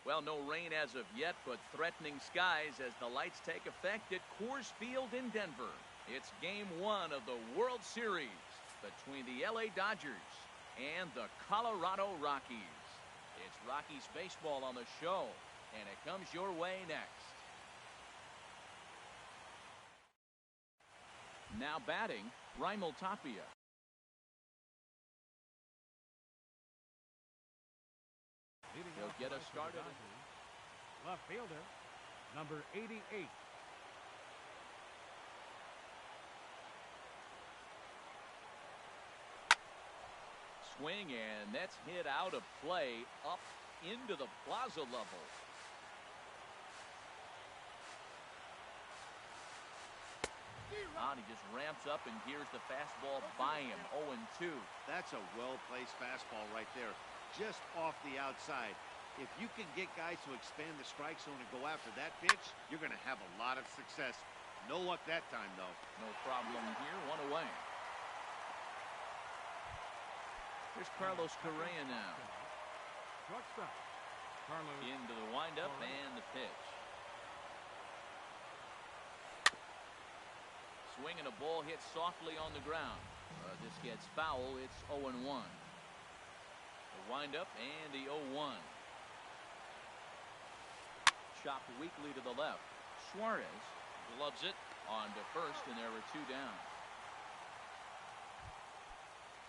Well, no rain as of yet, but threatening skies as the lights take effect at Coors Field in Denver. It's Game 1 of the World Series between the LA Dodgers and the Colorado Rockies. It's Rockies baseball on the show, and it comes your way next. Now batting, Raimel Tapia. He'll get us started. Left fielder, number 88. Swing, and that's hit out of play up into the plaza level. He just ramps up, and here's the fastball by him. 0-2. That's a well-placed fastball right there, just off the outside. If you can get guys to expand the strike zone and go after that pitch, you're going to have a lot of success. No luck that time, though. No problem here. One away. Here's Carlos Correa now. Shortstop. Carlos. Into the windup and the pitch. Swing and a ball hit softly on the ground. This gets foul. It's 0-1. The windup and the 0-1. Chopped weakly to the left. Suarez gloves it on to first, and there are two down.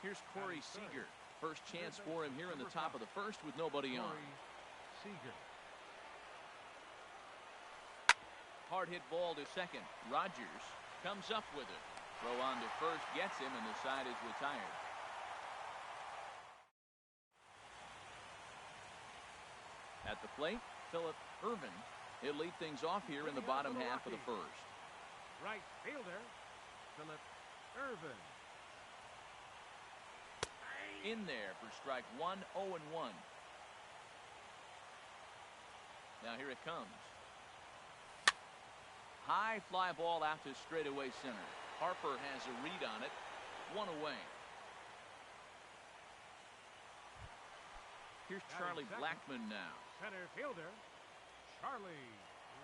Here's Corey Seager. First chance for him here in the top of the first with nobody on. Seager. Hard hit ball to second. Rogers comes up with it. Throw on to first gets him, and the side is retired. At the plate, Phillip Ervin. He'll lead things off here in the bottom half of the first. Right fielder, Phillip Ervin. In there for strike one, 0-1. Now here it comes. High fly ball out to straightaway center. Harper has a read on it. One away. Here's Charlie Blackmon now. Center fielder, Charlie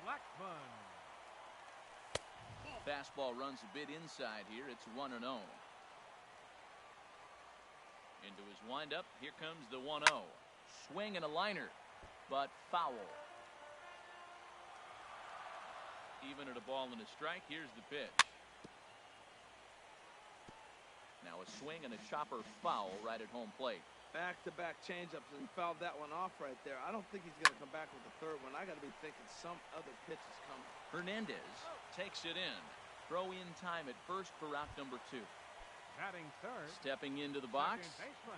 Blackmon. Fastball runs a bit inside here. It's 1-0. Into his windup. Here comes the 1-0. Swing and a liner, but foul. Even at a ball and a strike. Here's the pitch. Now a swing and a chopper foul right at home plate. Back-to-back changeups, and fouled that one off right there. I don't think he's going to come back with the third one. I got to be thinking some other pitch is coming. Hernandez takes it in. Throw in time at first for out number 2. Batting third. Stepping into the box,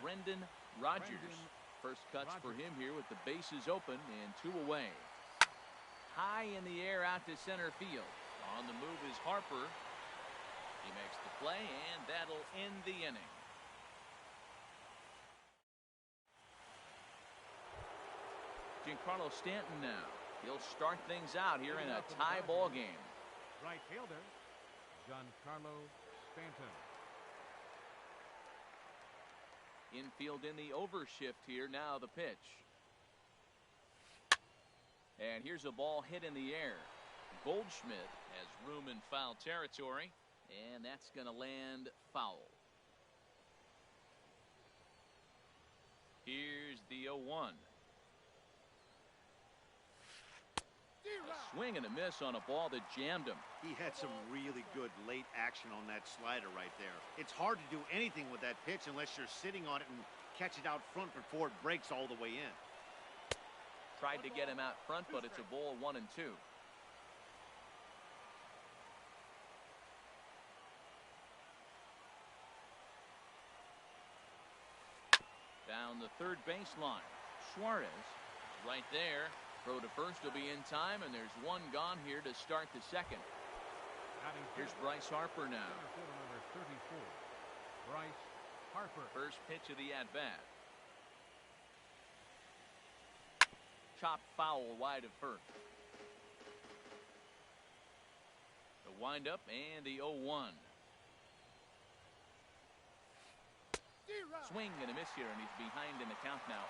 Brendan Rogers. First cuts for him here with the bases open and 2 away. High in the air out to center field. On the move is Harper. He makes the play, and that'll end the inning. Giancarlo Stanton now. He'll start things out here in a tie ball game. Right fielder, Giancarlo Stanton. Infield in the overshift here. Now the pitch. And here's a ball hit in the air. Goldschmidt has room in foul territory, and that's going to land foul. Here's the 0-1. A swing and a miss on a ball that jammed him. He had some really good late action on that slider right there. It's hard to do anything with that pitch unless you're sitting on it and catch it out front before it breaks all the way in. Tried to get him out front, but it's a ball 1-2. Down the third baseline. Suarez is right there. Throw to first will be in time, and there's one gone here to start the second. Here's Bryce Harper now. Number 34, Bryce Harper. First pitch of the at-bat. Chopped foul wide of first. The windup and the 0-1. Swing and a miss here, and he's behind in the count now,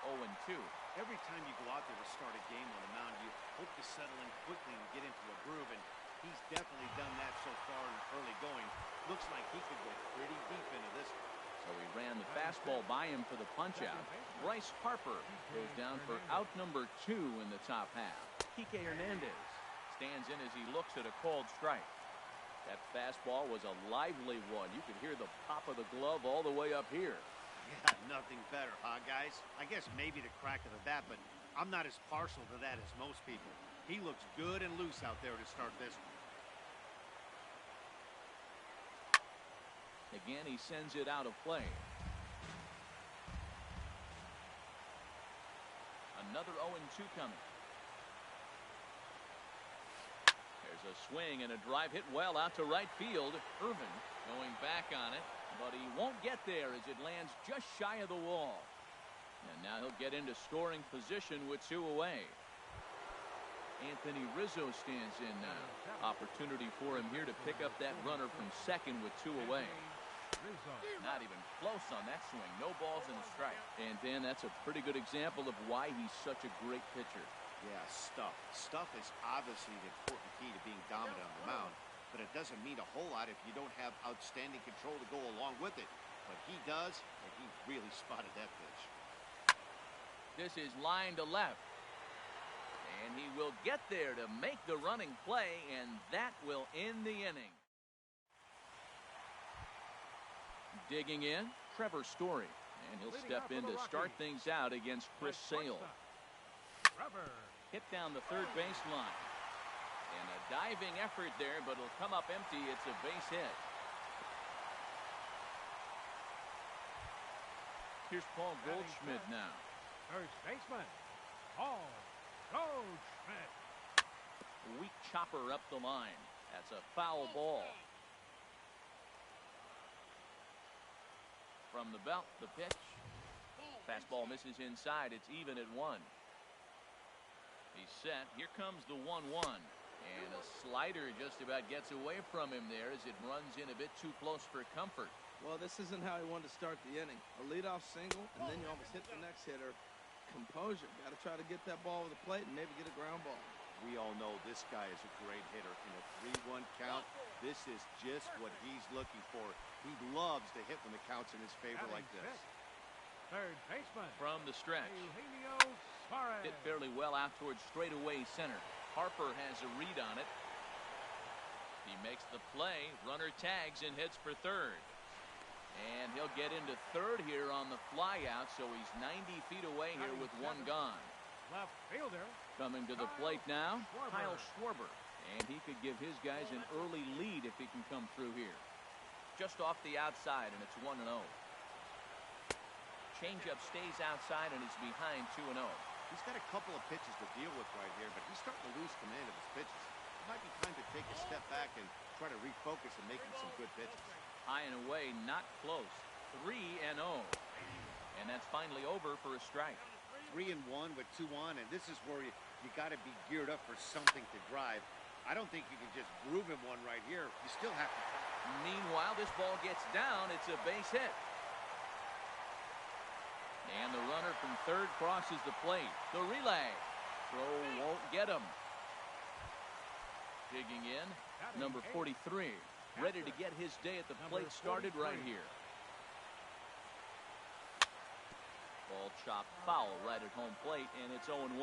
0-2. Every time you go out there to start a game on the mound, you hope to settle in quickly and get into a groove, and he's definitely done that so far in early going. Looks like he could go pretty deep into this one. So he ran the fastball by him for the punch-out. Bryce Harper goes down for out number 2 in the top half. Kike Hernandez stands in as he looks at a called strike. That fastball was a lively one. You could hear the pop of the glove all the way up here. Yeah, nothing better, huh, guys? I guess maybe the crack of the bat, but I'm not as partial to that as most people. He looks good and loose out there to start this one. Again, he sends it out of play. Another 0-2 coming. There's a swing and a drive hit well out to right field. Irvin going back on it, but he won't get there as it lands just shy of the wall. And now he'll get into scoring position with 2 away. Anthony Rizzo stands in now. Opportunity for him here to pick up that runner from second with 2 away. Not even close on that swing. No balls and a strike. And Dan, that's a pretty good example of why he's such a great pitcher. Yeah, stuff. Stuff is obviously the important key to being dominant on the mound, but it doesn't mean a whole lot if you don't have outstanding control to go along with it. But he does, and he really spotted that pitch. This is line to left. And he will get there to make the running play, and that will end the inning. Digging in, Trevor Story, and he'll step in to start things out against Chris Sale. Hit down the third baseline. And a diving effort there, but it'll come up empty. It's a base hit. Here's Paul Goldschmidt now. First baseman, Paul Goldschmidt. Weak chopper up the line. That's a foul ball. From the belt, the pitch. Fastball misses inside. It's even at 1. He's set. Here comes the 1-1. And a slider just about gets away from him there as it runs in a bit too close for comfort. Well, this isn't how he wanted to start the inning. A leadoff single, and then you almost hit the next hitter. Composure. Got to try to get that ball over the plate and maybe get a ground ball. We all know this guy is a great hitter. In a 3-1 count, this is just what he's looking for. He loves to hit when the count's in his favor like this. Third baseman. From the stretch. Eugenio Suarez. Hit fairly well out towards straightaway center. Harper has a read on it. He makes the play. Runner tags and heads for third. And he'll get into third here on the flyout, so he's 90 feet away here with 1 gone. Left fielder. Coming to the plate now, Kyle Schwarber. And he could give his guys an early lead if he can come through here. Just off the outside, and it's 1-0. Changeup stays outside, and he's behind 2-0. He's got a couple of pitches to deal with right here, but he's starting to lose command of his pitches. It might be time to take a step back and try to refocus on making some good pitches. High and away, not close. 3-0. And that's finally over for a strike. 3-1 with 2 on, and this is where you got to be geared up for something to drive. I don't think you can just groove him one right here. You still have to. Meanwhile, this ball gets down. It's a base hit. And the runner from third crosses the plate. The relay. Throw won't get him. Digging in, number 43. Ready to get his day at the plate started right here. Ball chopped foul right at home plate, and it's 0-1.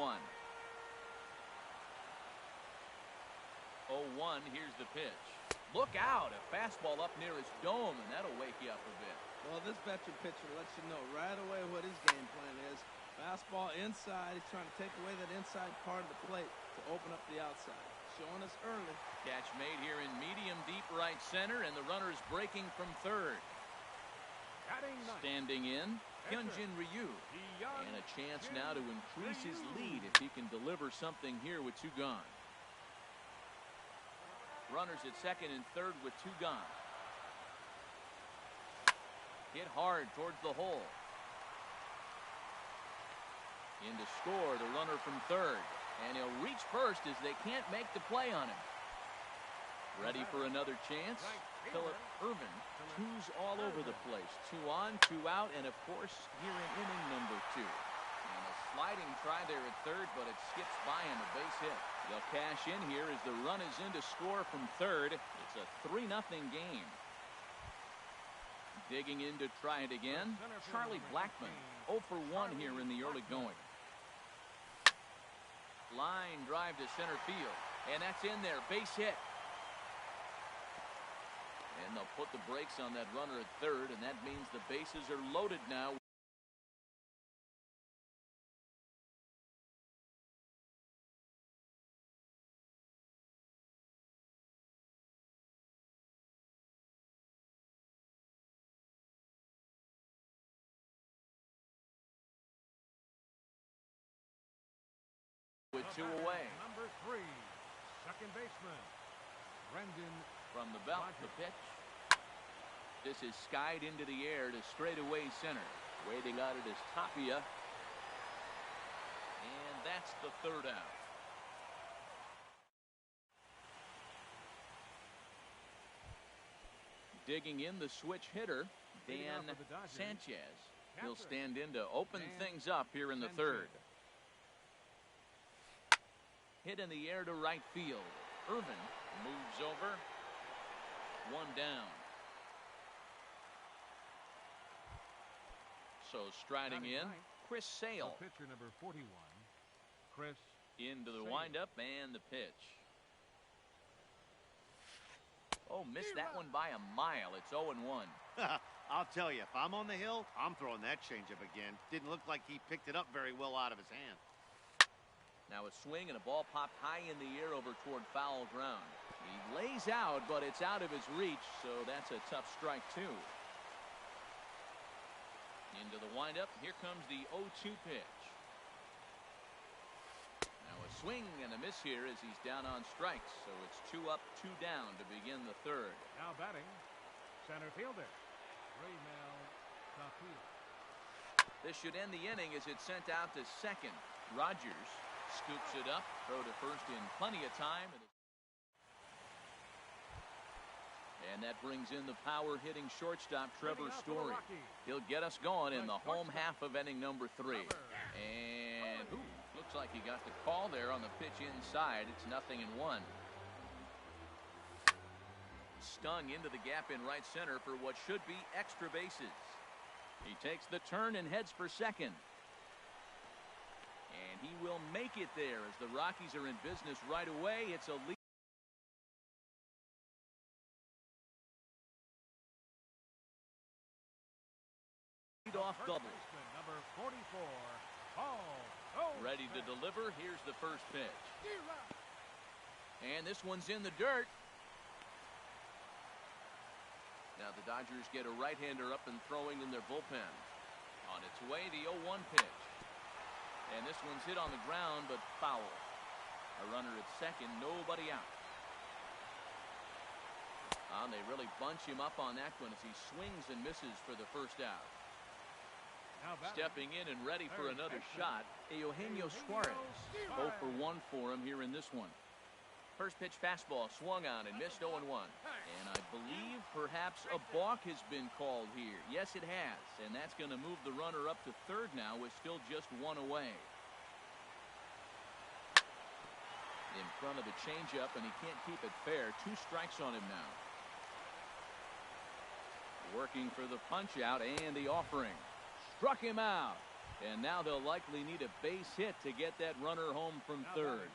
0-1, here's the pitch. Look out, a fastball up near his dome, and that'll wake you up a bit. Well, this veteran pitcher lets you know right away what his game plan is. Fastball inside. He's trying to take away that inside part of the plate to open up the outside. Showing us early. Catch made here in medium deep right center, and the runner's breaking from third. Standing in, Hyunjin Ryu. And a chance now to increase his lead if he can deliver something here with 2 gone. Runners at second and third with 2 gone. Hit hard towards the hole. In to score, the runner from third. And he'll reach first as they can't make the play on him. Ready for another chance? Phillip Irvin. 2's all over the place. 2 on, 2 out, and of course, here in inning number 2. And a sliding try there at third, but it skips by him, a base hit. They'll cash in here as the run is in to score from third. It's a 3-0 game. Digging in to try it again, Charlie Blackmon. 0 for 1 here in the early going. Line drive to center field, and that's in there, base hit. And they'll put the brakes on that runner at third, and that means the bases are loaded now. With 2 away. Number 3, second baseman, Brendan. From the belt, the pitch. This is skied into the air to straightaway center. Waiting on it is Tapia. And that's the third out. Digging in the switch hitter, Dan Sanchez. He'll stand in to open things up here in the third. Hit in the air to right field. Irvin moves over. 1 down. So striding in, Chris Sale. Pitcher number 41, Chris. Into the windup and the pitch. Oh, missed that one by a mile. It's 0-1. I'll tell you, if I'm on the hill, I'm throwing that changeup again. Didn't look like he picked it up very well out of his hand. Now a swing and a ball popped high in the air over toward foul ground. He lays out, but it's out of his reach, so that's a tough strike, too. Into the windup. Here comes the 0-2 pitch. Now a swing and a miss here as he's down on strikes, so it's 2 up, 2 down to begin the third. Now batting, center fielder, Raymel Tapia. This should end the inning as it's sent out to second. Rogers scoops it up, throw to first in plenty of time. And that brings in the power-hitting shortstop, Trevor Story. He'll get us going in the home half of inning number 3. And looks like he got the call there on the pitch inside. It's 0-1. Stung into the gap in right center for what should be extra bases. He takes the turn and heads for second. And he will make it there as the Rockies are in business right away. It's a lead. Off double. Number 44, Paul. Ready to deliver. Here's the first pitch. And this one's in the dirt. Now the Dodgers get a right-hander up and throwing in their bullpen. On its way, the 0-1 pitch. And this one's hit on the ground, but foul. A runner at second, nobody out. They really bunch him up on that one as he swings and misses for the first out. Stepping in and ready for another shot, Eugenio Suarez. 0 for 1 for him here in this one. First pitch fastball swung on and missed 0-1. And I believe perhaps a balk has been called here. Yes, it has. And that's going to move the runner up to third now with still just 1 away. In front of the changeup, and he can't keep it fair. 2 strikes on him now. Working for the punch out and the offering. Struck him out. And now they'll likely need a base hit to get that runner home from third.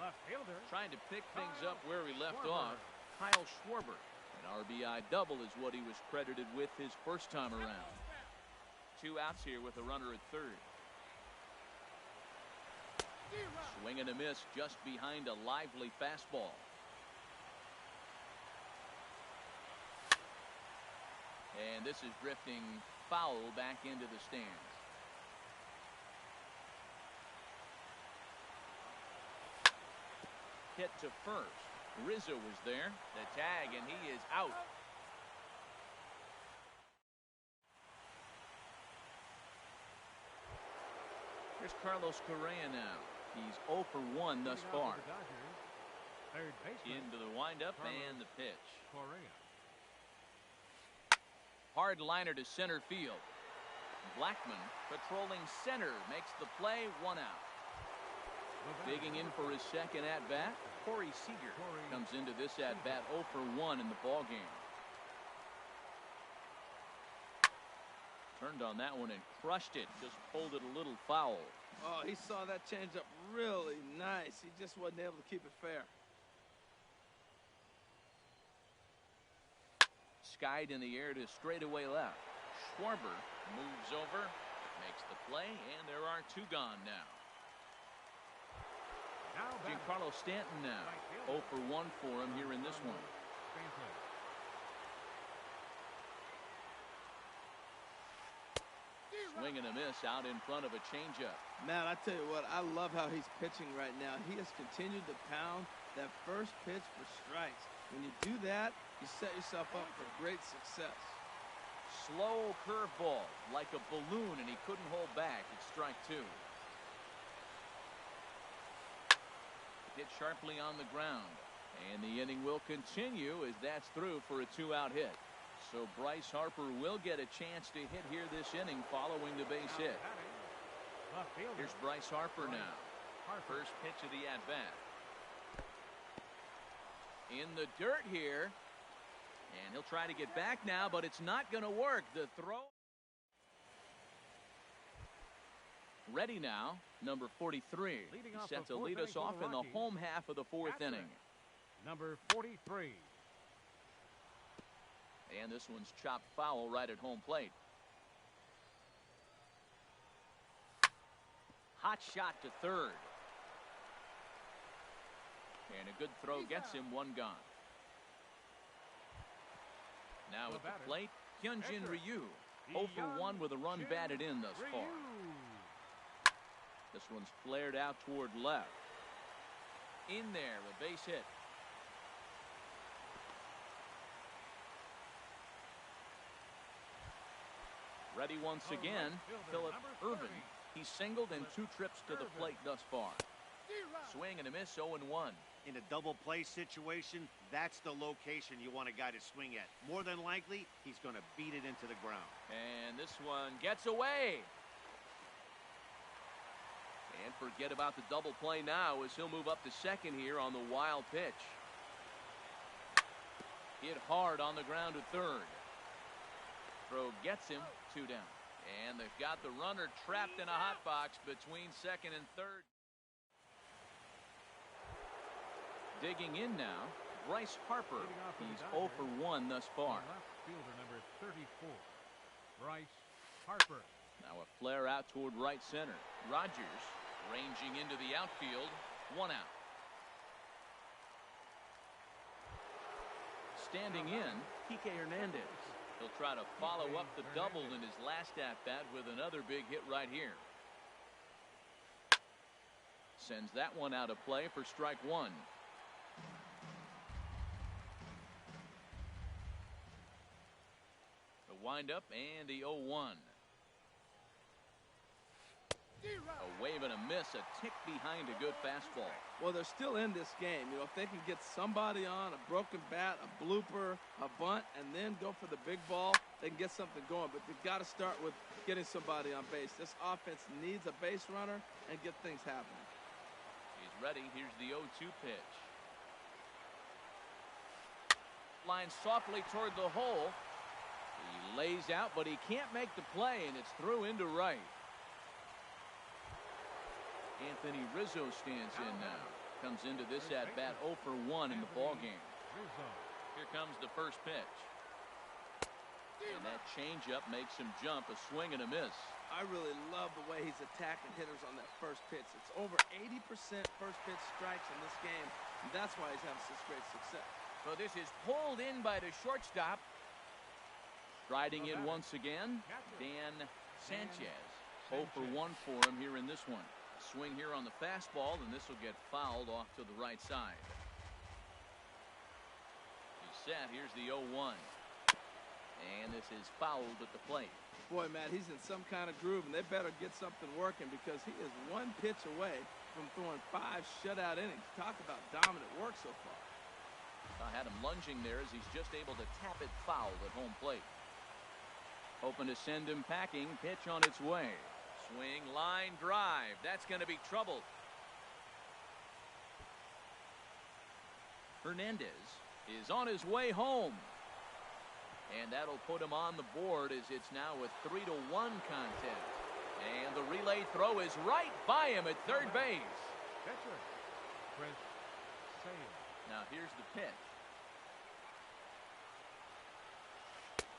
Left fielder. Trying to pick things up where we left off, Kyle Schwarber. An RBI double is what he was credited with his first time around. 2 outs here with a runner at third. Swing and a miss just behind a lively fastball. And this is drifting foul back into the stands. Hit to first. Rizzo was there. The tag, and he is out. Here's Carlos Correa now. He's 0 for 1 thus far. Into the windup and the pitch. Correa. Hard liner to center field. Blackman, patrolling center, makes the play, 1 out. Digging in for his second at-bat, Corey Seager comes into this at-bat 0 for 1 in the ballgame. Turned on that one and crushed it, just pulled it a little foul. Oh, he saw that changeup really nice. He just wasn't able to keep it fair. Skied in the air to straightaway left. Schwarber moves over, makes the play, and there are 2 gone now. Giancarlo Stanton now, 0 for 1 for him here in this one. Swing and a miss out in front of a changeup. Man, I tell you what, I love how he's pitching right now. He has continued to pound that first pitch for strikes. When you do that, you set yourself up for great success. Slow curveball, like a balloon, and he couldn't hold back. It's strike 2. Hit sharply on the ground, and the inning will continue as that's through for a 2-out hit. So Bryce Harper will get a chance to hit here this inning following the base hit. Here's Bryce Harper now. First pitch of the at-bat. In the dirt here, and he'll try to get back now, but it's not going to work. The throw. Ready now, number 43. He's set to lead us off in the home half of the 4th inning. Number 43. And this one's chopped foul right at home plate. Hot shot to third. And a good throw gets him, 1 gone. Now at the plate, Hyunjin Ryu. 0 for 1 with a run batted in thus far. This one's flared out toward left. In there, a base hit. Ready once again, Phillip Ervin. He's singled in 2 trips to the plate thus far. Swing and a miss, 0 and 1. In a double play situation, that's the location you want a guy to swing at. More than likely, he's going to beat it into the ground. And this one gets away. And forget about the double play now as he'll move up to second here on the wild pitch. Hit hard on the ground to third. Throw gets him, 2 down. And they've got the runner trapped in a hot box between second and third. Digging in now, Bryce Harper. He's 0 for 1 thus far. Left fielder number 34, Bryce Harper. Now a flare out toward right center. Rogers ranging into the outfield, 1 out. Standing in, Kike Hernandez. He'll try to follow up the double in his last at-bat with another big hit right here. Sends that one out of play for strike 1. The windup and the 0-1. A wave and a miss, a tick behind a good fastball. Well, they're still in this game. You know, if they can get somebody on, a broken bat, a blooper, a bunt, and then go for the big ball, they can get something going. But they've got to start with getting somebody on base. This offense needs a base runner and get things happening. He's ready. Here's the 0-2 pitch. Line softly toward the hole. He lays out, but he can't make the play, and it's through into right. Anthony Rizzo stands in now. Comes into this at-bat 0 for 1 in the ballgame. Here comes the first pitch. And that changeup makes him jump, a swing and a miss. I really love the way he's attacking hitters on that first pitch. It's over 80% first pitch strikes in this game, and that's why he's having such great success. So this is pulled in by the shortstop. Striding in once again, Dan Sanchez. 0 for 1 for him here in this one. Swing here on the fastball, and this will get fouled off to the right side. He's set. Here's the 0-1. And this is fouled at the plate. Boy, Matt, he's in some kind of groove, and they better get something working because he is 1 pitch away from throwing 5 shutout innings. Talk about dominant work so far. I had him lunging there as he's just able to tap it foul at home plate. Hoping to send him packing. Pitch on its way. Swing, line drive. That's going to be troubled. Hernandez is on his way home. And that'll put him on the board as it's now a 3-1 contest. And the relay throw is right by him at third base. Catcher, Chris Sale. Now here's the pitch.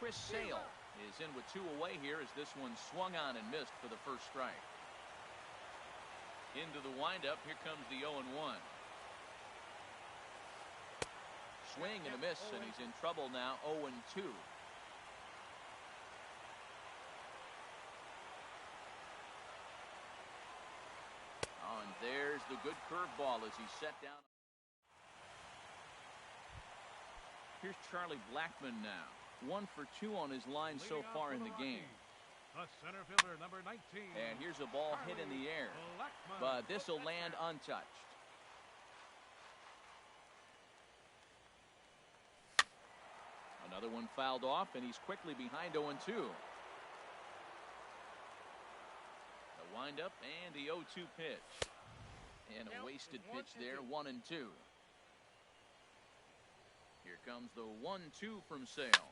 Chris Sale is in with 2 away here as this one swung on and missed for the first strike. Into the windup. Here comes the 0-1. Swing and a miss, and he's in trouble now. 0-2. Oh, and there's the good curveball as he's set down. Here's Charlie Blackmon now. 1 for 2 on his line so far in the game. The center fielder, number 19. And here's a ball hit in the air, but this will land untouched. Another one fouled off, and he's quickly behind 0-2. The windup and the 0-2 pitch. And a wasted pitch there, 1-2. Here comes the 1-2 from Sale.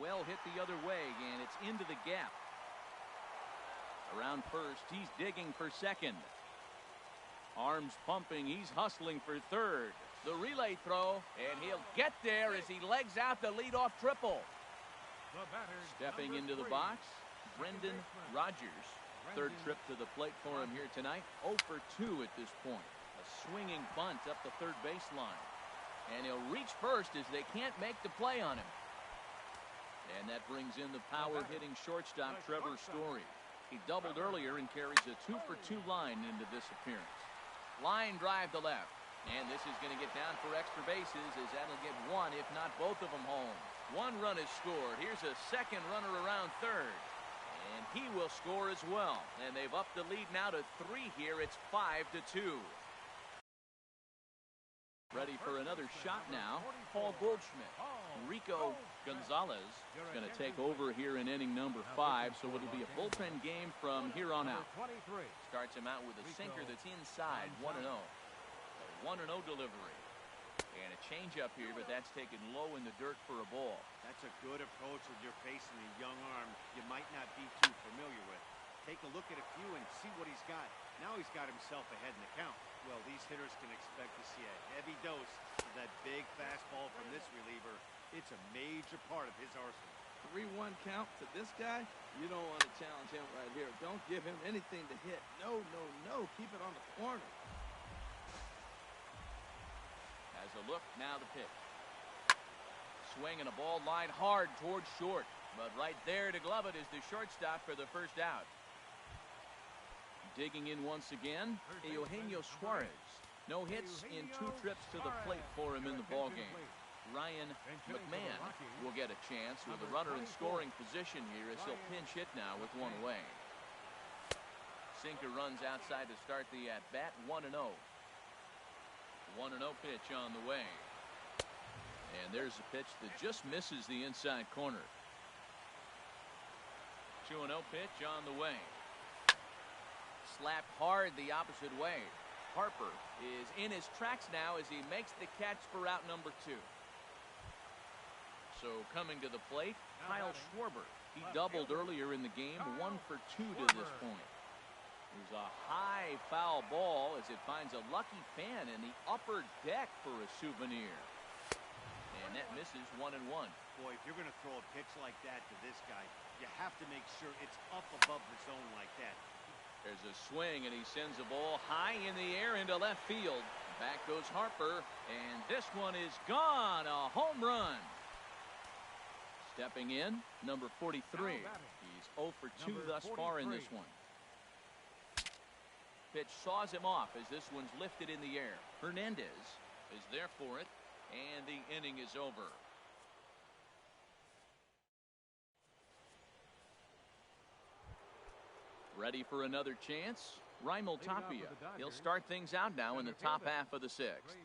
Well hit the other way, and it's into the gap. Around first, he's digging for second. Arms pumping, he's hustling for third. The relay throw, and he'll get there as he legs out the leadoff triple. Stepping into the box, Brendan Rodgers. Third trip to the plate for him here tonight. 0 for 2 at this point. A swinging bunt up the third baseline. And he'll reach first as they can't make the play on him. And that brings in the power-hitting shortstop Trevor Story. He doubled earlier and carries a 2 for 2 line into this appearance. Line drive to left. And this is going to get down for extra bases as that'll get 1, if not both of them, home. 1 run is scored. Here's a second runner around third. And he will score as well. And they've upped the lead now to 3 here. It's 5-2. Ready for another shot now. Paul Goldschmidt. Rico Gonzalez is going to take over here in inning number 5. So it'll be a bullpen game from here on out. Starts him out with a sinker that's inside. 1-0. 1-0 delivery. And a changeup here, but that's taken low in the dirt for a ball. That's a good approach with your facing a young arm you might not be too familiar with. Take a look at a few and see what he's got. Now he's got himself ahead in the count. Well, these hitters can expect to see a heavy dose of that big fastball from this reliever. It's a major part of his arsenal. 3-1 count to this guy. You don't want to challenge him right here. Don't give him anything to hit. No, no, no. Keep it on the corner. As a look, now the pitch. Swing and a ball line hard towards short. But right there to glove it is the shortstop for the first out. Digging in once again, Eugenio Suarez. No hits in 2 trips to the plate for him in the ballgame. Ryan McMahon will get a chance with a runner in scoring position here as he'll pinch hit now with 1 away. Sinker runs outside to start the at-bat. 1-0. 1-0 pitch on the way. And there's a pitch that just misses the inside corner. 2-0 pitch on the way. Slapped hard the opposite way. Harper is in his tracks now as he makes the catch for out number 2. So coming to the plate, Kyle Schwarber. He doubled earlier in the game. 1 for 2 to this point. There's a high foul ball as it finds a lucky fan in the upper deck for a souvenir. And that misses 1-1. Boy, if you're going to throw a pitch like that to this guy, you have to make sure it's up above the zone like that. There's a swing, and he sends a ball high in the air into left field. Back goes Harper, and this one is gone. A home run. Stepping in, number 43. He's 0 for 2 thus far in this one. Pitch saws him off as this one's lifted in the air. Hernandez is there for it, and the inning is over. Ready for another chance? Raimel Tapia. He'll start things out now in the top half of the 6th.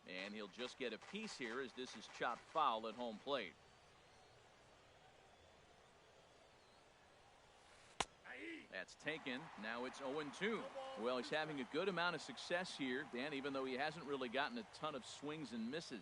And he'll just get a piece here as this is chopped foul at home plate. That's taken. Now it's 0-2. Well, he's having a good amount of success here, Dan, even though he hasn't really gotten a ton of swings and misses.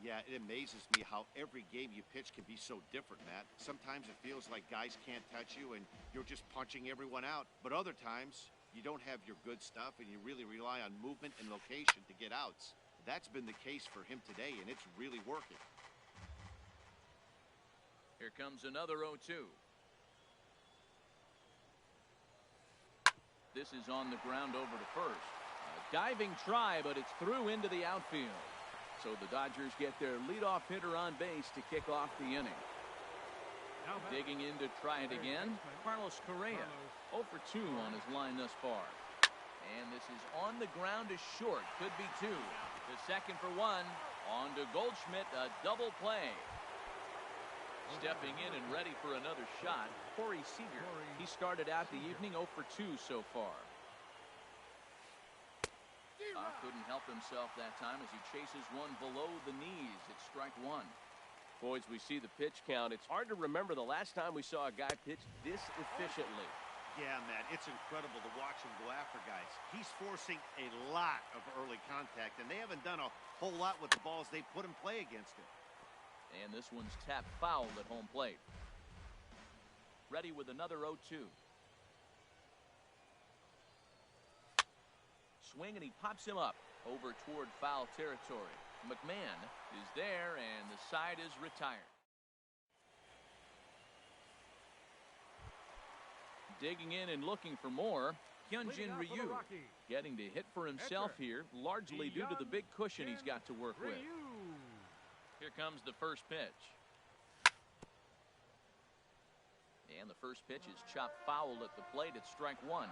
Yeah, it amazes me how every game you pitch can be so different, Matt. Sometimes it feels like guys can't touch you and you're just punching everyone out. But other times, you don't have your good stuff and you really rely on movement and location to get outs. That's been the case for him today, and it's really working. Here comes another 0-2. This is on the ground over to first. A diving try, but it's through into the outfield. So the Dodgers get their leadoff hitter on base to kick off the inning. Digging in to try it again, Carlos Correa. 0 for 2 on his line thus far. And this is on the ground to short. Could be 2. The second for 1. On to Goldschmidt, a double play. Stepping in and ready for another shot, Corey Seager. He started out the evening 0 for 2 so far. Couldn't help himself that time as he chases one below the knees. It's strike 1. Boys, we see the pitch count. It's hard to remember the last time we saw a guy pitch this efficiently. Yeah, man, it's incredible to watch him go after guys. He's forcing a lot of early contact, and they haven't done a whole lot with the balls they put in play against him. And this one's tapped foul at home plate. Ready with another 0-2. Swing, and he pops him up over toward foul territory. McMahon is there, and the side is retired. Digging in and looking for more, Hyunjin Ryu getting to hit for himself here, largely due to the big cushion he's got to work with. Here comes the first pitch. And the first pitch is chopped foul at the plate. It's strike 1.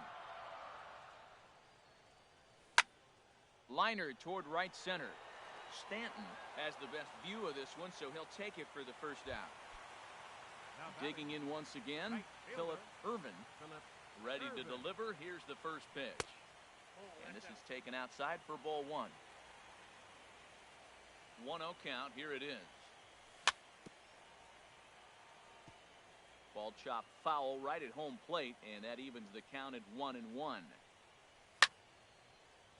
Liner toward right center. Stanton has the best view of this one, so he'll take it for the first out. Digging in once again, Phillip Ervin. Ready to deliver. Here's the first pitch. And this is taken outside for ball 1. 1-0 count. Here it is. Ball chopped foul right at home plate, and that evens the count at 1-1.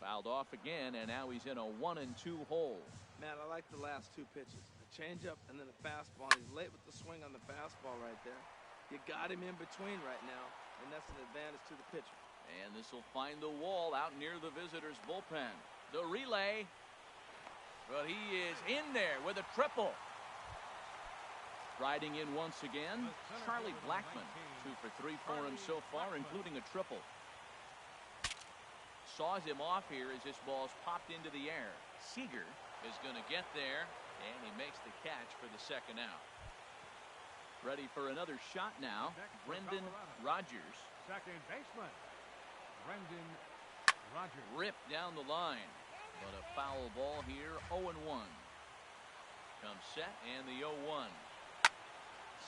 Fouled off again, and now he's in a 1-2 hole. Man, I like the last 2 pitches. The changeup and then the fastball. He's late with the swing on the fastball right there. You got him in between right now, and that's an advantage to the pitcher. And this will find the wall out near the visitors' bullpen. The relay. But he is in there with a triple. Riding in once again, Charlie Blackmon. 2 for 3 for him so far, including a triple. Saws him off here as this ball's popped into the air. Seager is going to get there, and he makes the catch for the second out. Ready for another shot now, Brendan Rodgers. Second baseman, Brendan Rodgers. Ripped down the line, but a foul ball here, 0-1. Comes set, and the 0-1.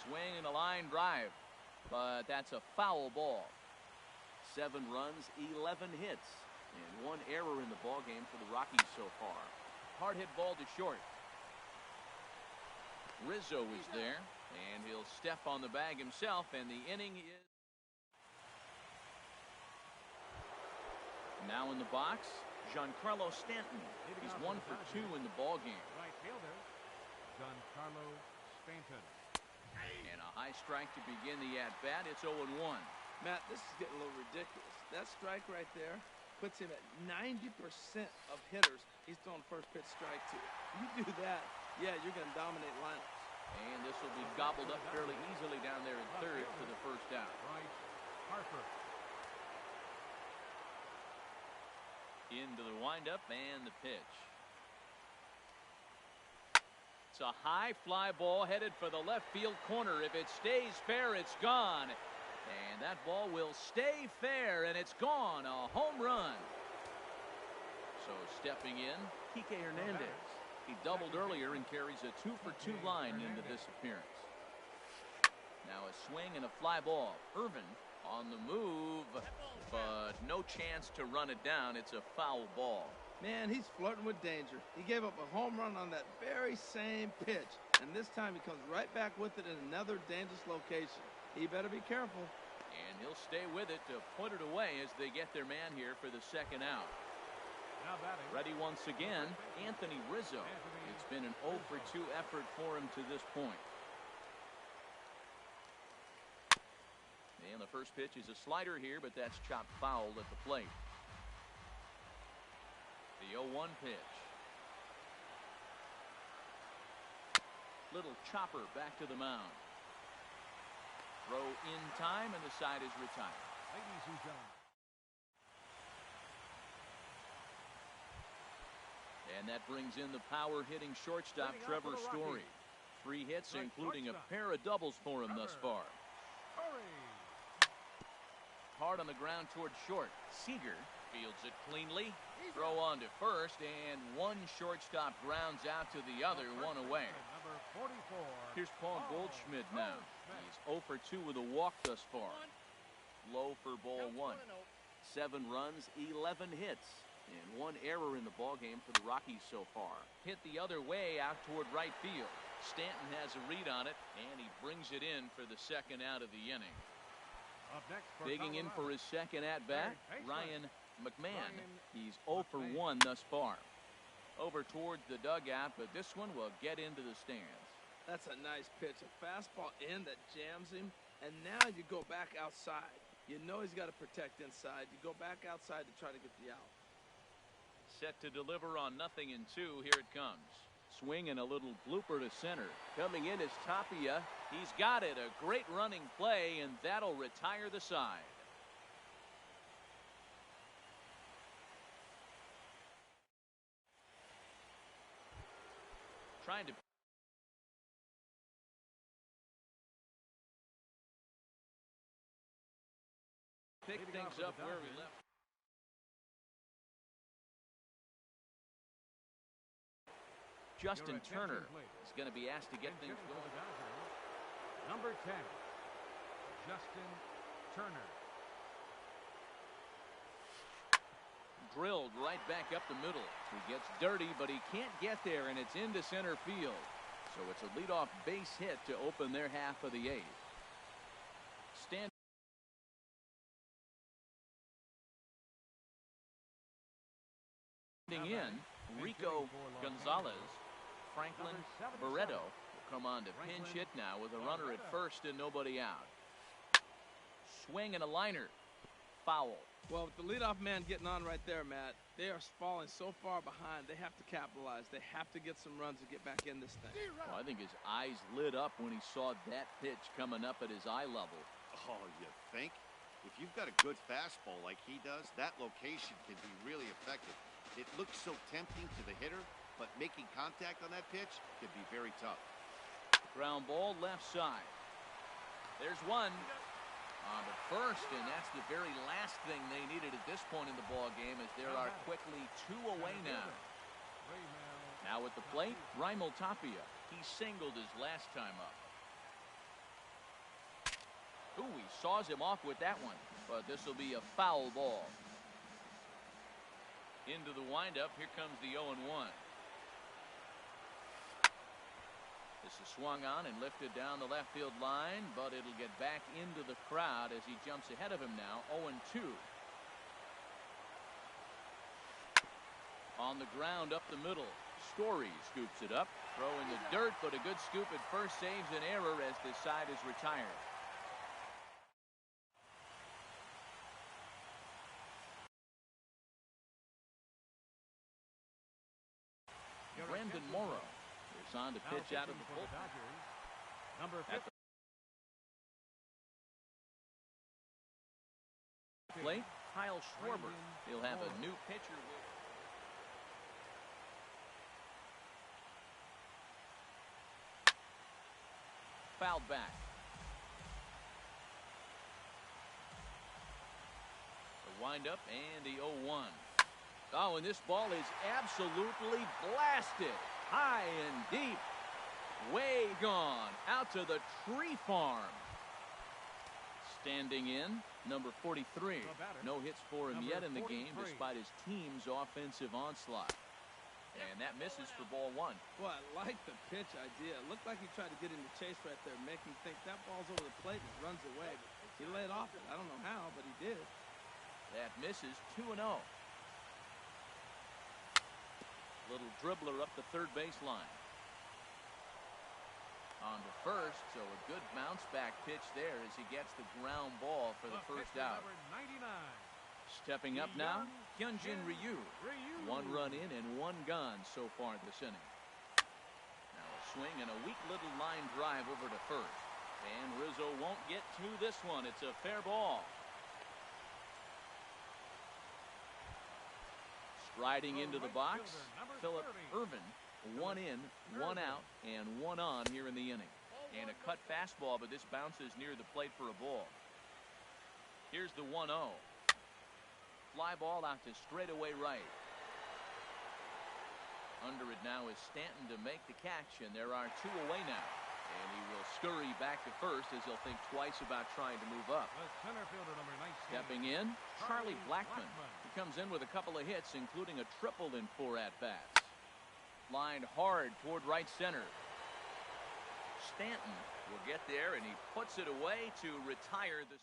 Swing and a line drive, but that's a foul ball. 7 runs, 11 hits, and 1 error in the ballgame for the Rockies so far. Hard hit ball to short. Rizzo is there, and he'll step on the bag himself, and the inning is now in the box. Giancarlo Stanton. He's 1 for 2 in the ballgame. Right fielder, Giancarlo Stanton. And a high strike to begin the at-bat. It's 0-1. Matt, this is getting a little ridiculous. That strike right there puts him at 90% of hitters he's throwing first pitch strike to. You do that, yeah, you're going to dominate lineups. And this will be gobbled up fairly easily down there in third for the first out. Bryce Harper. Into the windup and the pitch. It's a high fly ball headed for the left field corner. If it stays fair, it's gone. And that ball will stay fair, and it's gone. A home run. So stepping in, Kike Hernandez. He doubled earlier and carries a 2 for 2 line into this appearance. Now a swing and a fly ball. Irvin on the move, but no chance to run it down. It's a foul ball. Man, he's flirting with danger. He gave up a home run on that very same pitch, and this time he comes right back with it in another dangerous location. He better be careful. And And he'll stay with it to put it away as they get their man here for the second out. Now batting. Ready once again, Anthony Rizzo. It's been an 0 for 2 effort for him to this point. And the first pitch is a slider here, but that's chopped foul at the plate. The 0-1 pitch. Little chopper back to the mound. Throw in time, and the side is retired. Ladies and gentlemen. And that brings in the power-hitting shortstop, Trevor Story. 3 hits, including a pair of doubles for him thus far. Hard on the ground toward short. Seager fields it cleanly. Throw on to first, and one shortstop grounds out to the other, one away. Number 44. Here's Paul Goldschmidt now. He's 0 for 2 with a walk thus far. Low for ball 1. 7 runs, 11 hits, and 1 error in the ballgame for the Rockies so far. Hit the other way out toward right field. Stanton has a read on it, and he brings it in for the second out of the inning. Up next for Digging in for his second at-bat, Ryan McMahon. He's 0 for 1 thus far. Over towards the dugout, but this one will get into the stands. That's a nice pitch. A fastball in that jams him, and now you go back outside. You know he's got to protect inside. You go back outside to try to get the out. Set to deliver on 0-2. Here it comes. Swing and a little blooper to center. Coming in is Tapia. He's got it. A great running play, and that'll retire the side. Trying to pick things up where we left. Justin Turner is going to be asked to get things going. Number 10, Justin Turner. Drilled right back up the middle. He gets dirty, but he can't get there, and it's into center field. So it's a leadoff base hit to open their half of the 8th. Standing in, Rico Gonzalez. Franklin Barreto will come on to pinch hit now with a runner at first and nobody out. Swing and a liner. Foul. Well, with the leadoff man getting on right there, Matt, they are falling so far behind. They have to capitalize. They have to get some runs to get back in this thing. Well, I think his eyes lit up when he saw that pitch coming up at his eye level. Oh, you think? If you've got a good fastball like he does, that location can be really effective. It looks so tempting to the hitter, but making contact on that pitch can be very tough. Ground ball left side. There's one. But first, and that's the very last thing they needed at this point in the ball game, as there are quickly 2 away now. Now at the plate, Raimel Tapia. He singled his last time up. Ooh, he saws him off with that one, but this will be a foul ball. Into the windup, here comes the 0-1. This is swung on and lifted down the left field line, but it'll get back into the crowd as he jumps ahead of him now, 0-2. On the ground up the middle, Story scoops it up, throw in the dirt, but a good scoop at first saves an error as this side is retired. Brandon Morrow is on to pitch out of the bullpen. Number 50. Plate, Kyle Schwarber. He'll have a new pitcher with. Fouled back. The windup and the 0-1. Oh, and this ball is absolutely blasted. High and deep. Way gone. Out to the tree farm. Standing in, number 43. No hits for him yet in the game despite his team's offensive onslaught. And that misses for ball 1. Well, I like the pitch idea. It looked like he tried to get into chase right there, make him think that ball's over the plate and runs away. But He laid off it. I don't know how, but he did. That misses 2-0. Little dribbler up the third baseline. On to first, so a good bounce back pitch there as he gets the ground ball for the first out. Number 99. Stepping up now, Hyunjin Ryu. Ryu. 1 run in and 1 gone so far this inning. Now a swing and a weak little line drive over to first. And Rizzo won't get to this one. It's a fair ball. Striding into the box, Philip Irvin. 1 in, 1 out, and 1 on here in the inning. And a cut fastball, but this bounces near the plate for a ball. Here's the 1-0. Fly ball out to straightaway right. Under it now is Stanton to make the catch, and there are 2 away now. And he will scurry back to first as he'll think twice about trying to move up. The center fielder, number 19. Stepping in, Charlie Blackmon. He comes in with a couple of hits, including a triple in 4 at-bats. Lined hard toward right center. Stanton will get there, and he puts it away to retire the...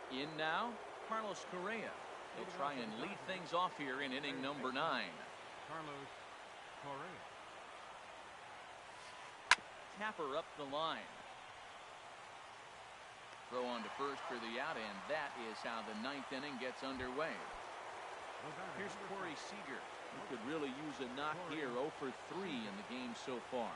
In now, Carlos Correa. He'll try and lead things off here in inning number 9. Carlos Correa. Tapper up the line. Throw on to first for the out, and that is how the 9th inning gets underway. Here's Corey Seager, who could really use a knock here. 0 for 3 in the game so far.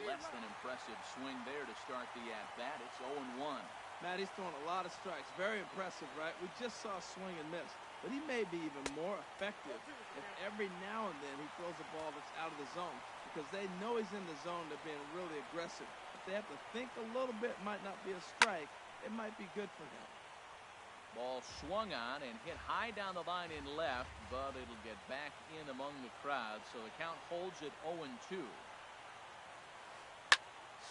Less than impressive swing there to start the at-bat. It's 0-1. Matt, he's throwing a lot of strikes. Very impressive, right? We just saw a swing and miss. But he may be even more effective if every now and then he throws a ball that's out of the zone. Because they know he's in the zone. They're being really aggressive. If they have to think a little bit, might not be a strike. It might be good for him. Ball swung on and hit high down the line in left, but it'll get back in among the crowd. So the count holds at 0-2.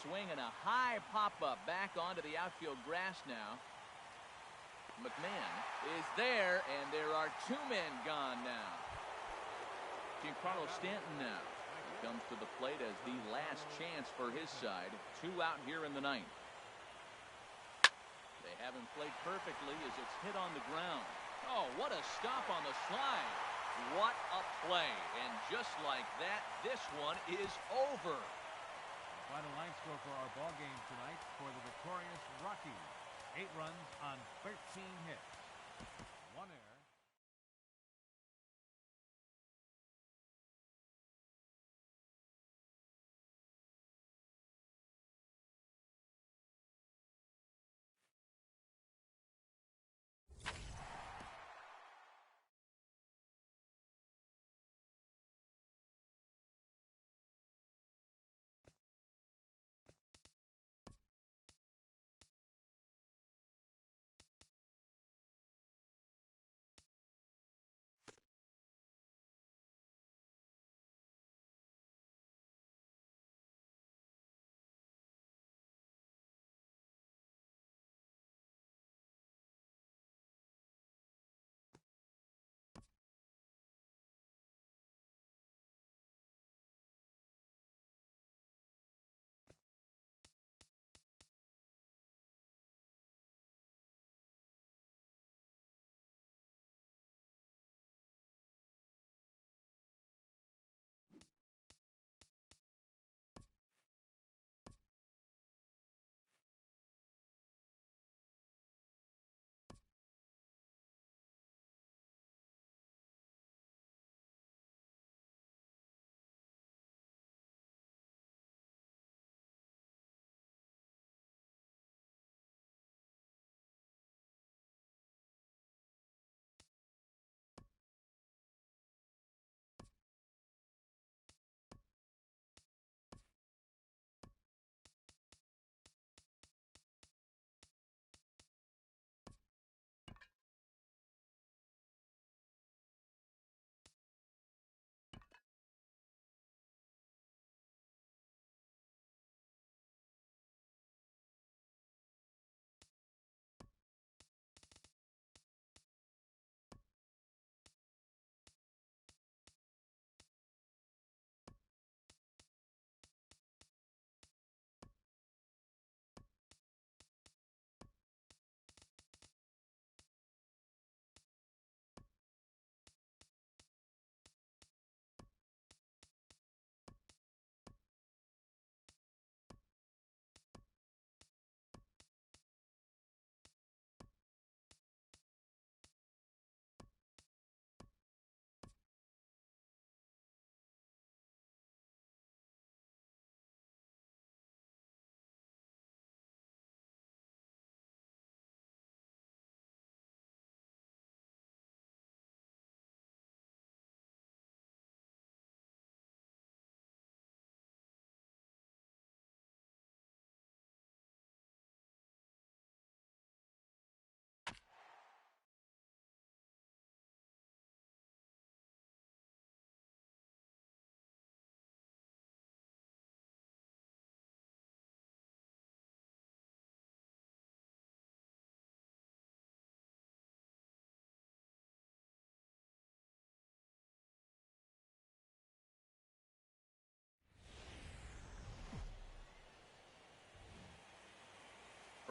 Swing and a high pop-up back onto the outfield grass now. McMahon is there, and there are 2 men gone now. Giancarlo Stanton now. He comes to the plate as the last chance for his side. 2 out here in the 9th. They have him played perfectly as it's hit on the ground. Oh, what a stop on the slide. What a play. And just like that, this one is over. Final line score for our ball game tonight for the victorious Rockies. 8 runs on 13 hits. 1 error.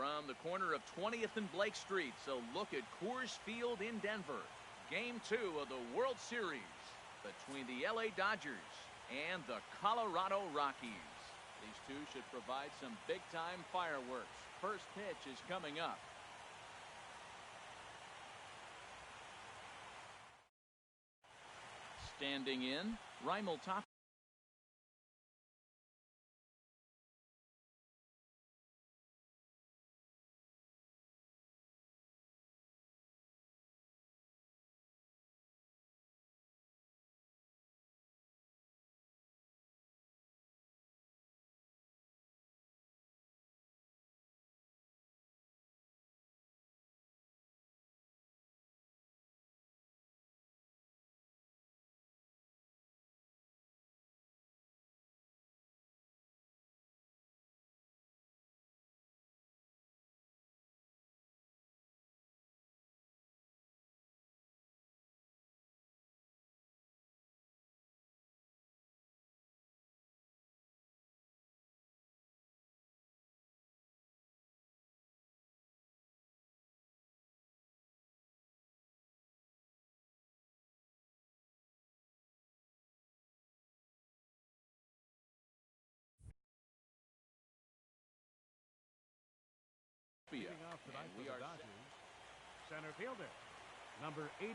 from the corner of 20th and Blake Street. So look at Coors Field in Denver. Game 2 of the World Series between the LA Dodgers and the Colorado Rockies. These two should provide some big-time fireworks. First pitch is coming up. Standing in, Raimel Top. Leading off tonight for the Dodgers, center fielder, number 88.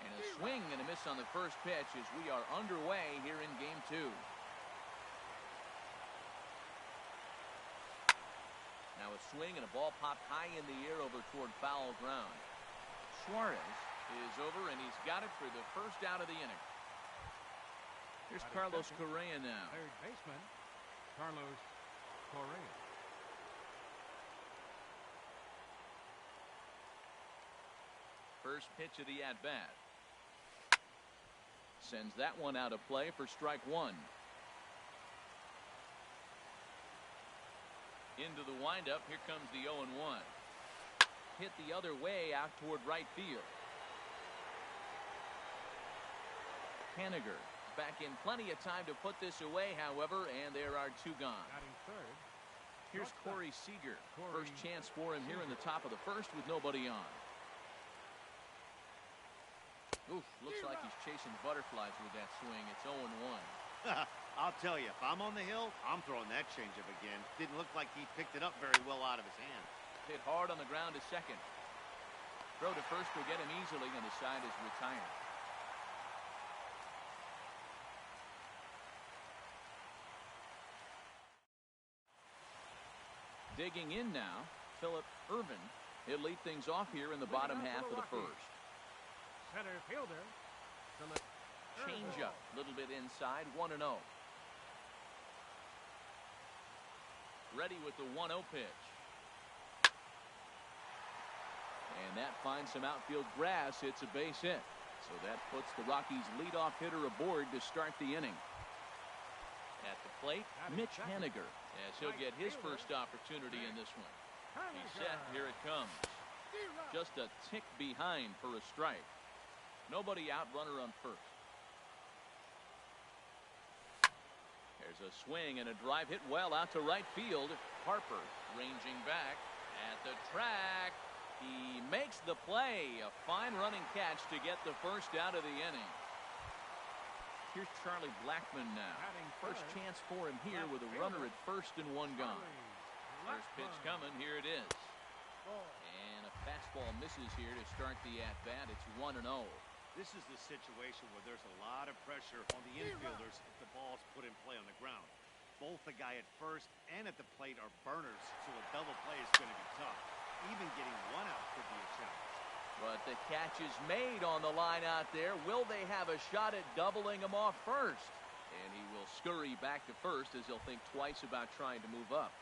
And a swing and a miss on the first pitch as we are underway here in Game 2. Now a swing and a ball popped high in the air over toward foul ground. Suarez is over, and he's got it for the first out of the inning. Here's Carlos Correa now. Third baseman, Carlos Correa. First pitch of the at-bat. Sends that one out of play for strike one. Into the windup. Here comes the 0-1. Hit the other way out toward right field. Haniger back in plenty of time to put this away, however, and there are two gone. Batting third. Here's Corey Seager. First chance for him here in the top of the first with nobody on. Oof, looks like he's chasing butterflies with that swing. It's 0-1. I'll tell you, if I'm on the hill, I'm throwing that changeup again. Didn't look like he picked it up very well out of his hand. Hit hard on the ground to second. Throw to first will get him easily, and the side is retired. Digging in now, Phillip Ervin. He'll lead things off here in the bottom half of the first. Center fielder. Change up, a little bit inside, 1-0. Ready with the 1-0 pitch. And that finds some outfield grass. It's a base hit. So that puts the Rockies' leadoff hitter aboard to start the inning. At the plate, Mitch Haniger, as he'll get his first opportunity in this one. He's set. Here it comes. Just a tick behind for a strike. Nobody out, runner on first. There's a swing and a drive hit well out to right field. Harper ranging back at the track. He makes the play. A fine running catch to get the first out of the inning. Here's Charlie Blackmon now. First chance for him here with a runner at first and one gone. First pitch coming. Here it is. And a fastball misses here to start the at-bat. It's 1-0. This is the situation where there's a lot of pressure on the infielders if the ball's put in play on the ground. Both the guy at first and at the plate are burners, so a double play is going to be tough. Even getting one out could be a challenge. But the catch is made on the line out there. Will they have a shot at doubling him off first? And he will scurry back to first as he'll think twice about trying to move up.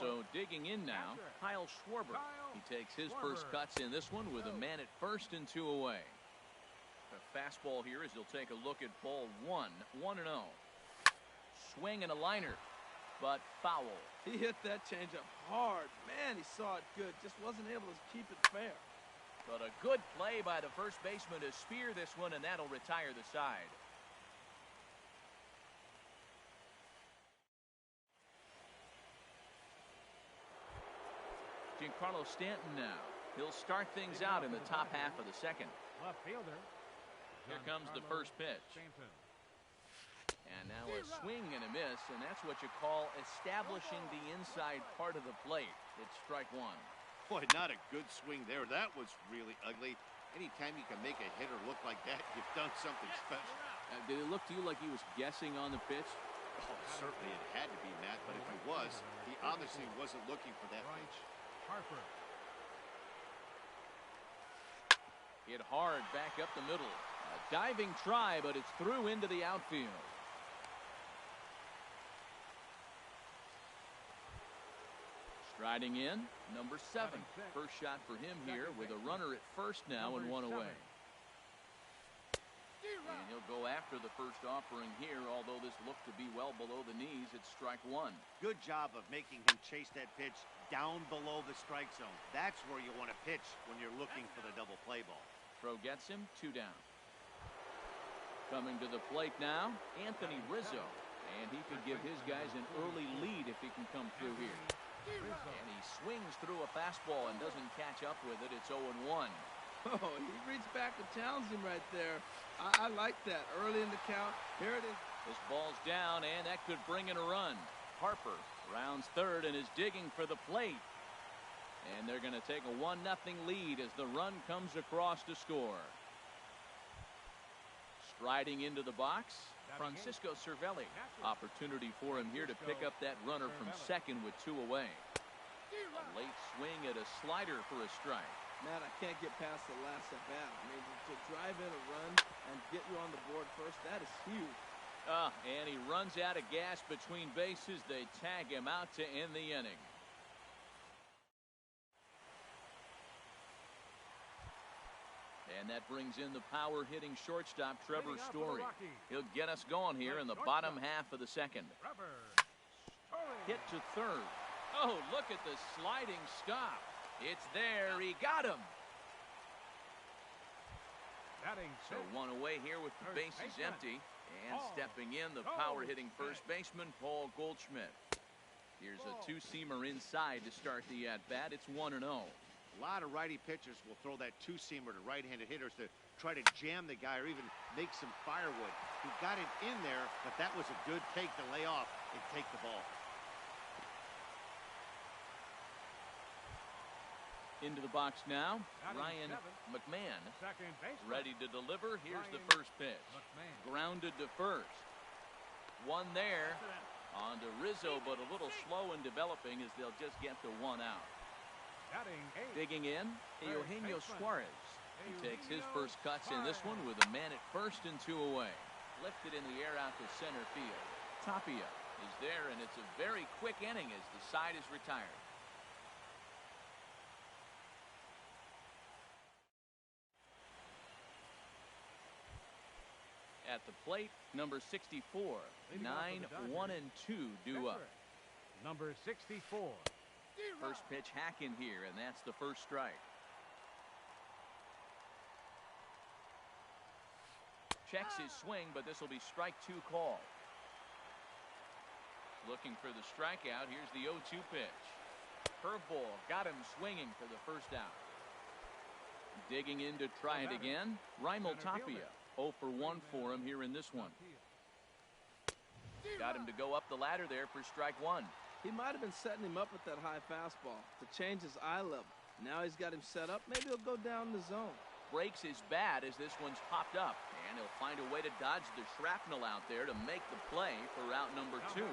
So digging in now, Kyle Schwarber. He takes his first cuts in this one with a man at first and 2 away. A fastball here as he'll take a look at ball 1, 1-0. Swing and a liner, but foul. He hit that changeup hard. Man, he saw it good. Just wasn't able to keep it fair. But a good play by the first baseman to spear this one, and that'll retire the side. Giancarlo Stanton now. He'll start things out in the top half of the second. Left fielder. Here comes the first pitch. Stanton. And now a swing and a miss, and that's what you call establishing the inside part of the plate. It's strike one. Boy, not a good swing there. That was really ugly. Anytime you can make a hitter look like that, you've done something special. Did it look to you like he was guessing on the pitch? Oh, certainly it had to be, Matt, but if he was, he obviously wasn't looking for that pitch. Harper. Hit hard back up the middle. A diving try, but it's through into the outfield. Striding in, number 7. First shot for him here with a runner at first now and one away. And he'll go after the first offering here, although this looked to be well below the knees. It's strike one. Good job of making him chase that pitch down below the strike zone. That's where you want to pitch when you're looking for the double play ball. Throw gets him, 2 down. Coming to the plate now, Anthony Rizzo. And he could give his guys an early lead if he can come through here. And he swings through a fastball and doesn't catch up with it. It's 0-1. Oh, he reached back and challenged him right there. I like that. Early in the count. Here it is. This ball's down, and that could bring in a run. Harper rounds third and is digging for the plate. And they're going to take a 1-0 lead as the run comes across to score. Striding into the box, Francisco Cervelli. Opportunity for him here to pick up that runner from second with 2 away. A late swing at a slider for a strike. Man, I can't get past the last at bat. I mean, to drive in a run and get you on the board first, that is huge. And he runs out of gas between bases. They tag him out to end the inning. And that brings in the power-hitting shortstop, Trevor Story. He'll get us going here in the bottom half of the second. Hit to third. Oh, look at the sliding stop. It's there. He got him. So 1 away here with the bases empty. And stepping in, the power-hitting first baseman, Paul Goldschmidt. Here's a 2-seamer inside to start the at-bat. It's 1-0. A lot of righty pitchers will throw that 2-seamer to right-handed hitters to try to jam the guy or even make some firewood. He got it in there, but that was a good take to lay off and take the ball. Into the box now, Ryan McMahon ready to deliver. Here's the first pitch. Grounded to first. One there on to Rizzo, but a little slow in developing as they'll just get to 1 out. Digging in, Eugenio Suarez. He takes his first cuts in this one with a man at first and 2 away. Lifted in the air out to center field. Tapia is there, and it's a very quick inning as the side is retired. At the plate, number 64. 9, 1, and 2 due up. Number 64. First pitch hack in here, and that's the first strike. Checks his swing, but this will be strike 2 call. Looking for the strikeout. Here's the 0-2 pitch. Curveball got him swinging for the first out. Digging in to try it again. Raimel Tapia. 0 for 1 for him here in this one. Got him to go up the ladder there for strike 1. He might have been setting him up with that high fastball to change his eye level. Now he's got him set up. Maybe he'll go down the zone. Breaks his bat as this one's popped up. And he'll find a way to dodge the shrapnel out there to make the play for route number 2.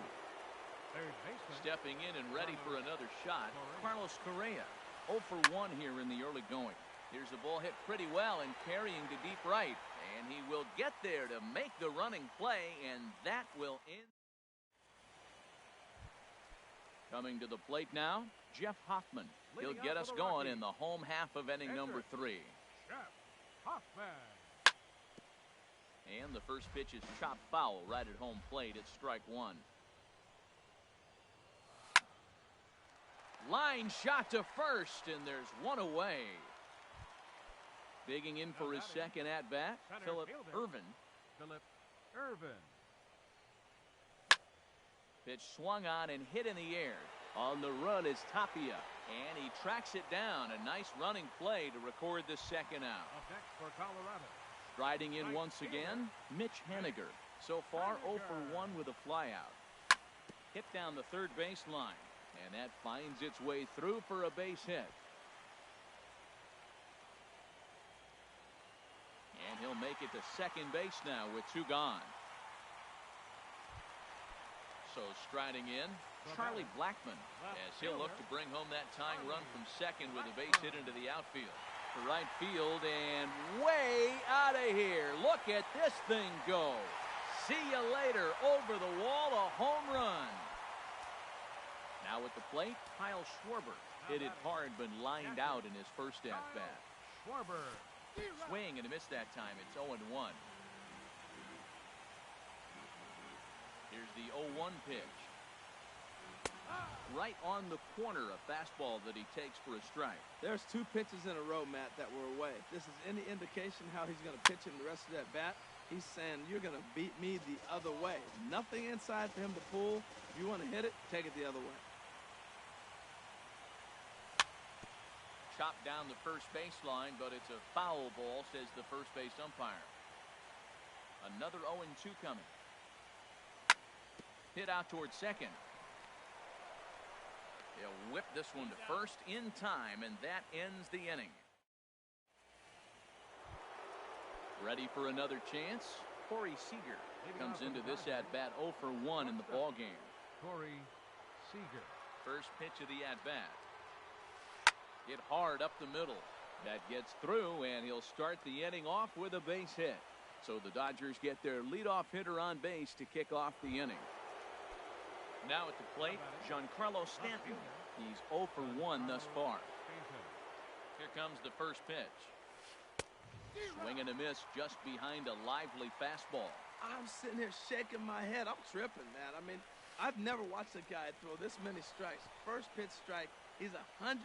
Stepping in and ready for another shot, Carlos Correa. 0 for 1 here in the early going. Here's the ball hit pretty well and carrying to deep right. And he will get there to make the running play, and that will end. Coming to the plate now, Jeff Hoffman. He'll get us going in the home half of inning number 3. Jeff Hoffman. And the first pitch is chopped foul right at home plate. It's strike 1. Line shot to first, and there's 1 away. Digging in for his second at-bat, Phillip Ervin. Phillip Ervin. Pitch swung on and hit in the air. On the run is Tapia, and he tracks it down. A nice running play to record the second out. Up next for Colorado. Striding in once again, Mitch Haniger. So far, 0 for 1 with a flyout. Hit down the third baseline, and that finds its way through for a base hit. And he'll make it to second base now with 2 gone. So striding in, Charlie Blackmon, as he'll look to bring home that tying run from second with a base hit into the outfield. To right field and way out of here. Look at this thing go. See you later. Over the wall, a home run. Now at the plate, Kyle Schwarber. Hit it hard but lined out in his first at-bat. Schwarber. Swing and a miss that time. It's 0-1. Here's the 0-1 pitch. Right on the corner, a fastball that he takes for a strike. There's 2 pitches in a row, Matt, that were away. If this is any indication how he's going to pitch in the rest of that bat, he's saying, you're going to beat me the other way. Nothing inside for him to pull. If you want to hit it, take it the other way. Chopped down the first baseline, but it's a foul ball, says the first base umpire. Another 0-2 coming. Hit out towards second. He'll whip this one to first in time, and that ends the inning. Ready for another chance? Corey Seager comes into this at-bat 0 for 1 in the ballgame. Corey Seager. First pitch of the at-bat. Hit hard up the middle. That gets through, and he'll start the inning off with a base hit. So the Dodgers get their leadoff hitter on base to kick off the inning. Now at the plate, Giancarlo Stanton. He's 0 for 1 thus far. Here comes the first pitch. Swing and a miss just behind a lively fastball. I'm sitting here shaking my head. I'm tripping, man. I mean, I've never watched a guy throw this many strikes. First pitch strike, he's 100%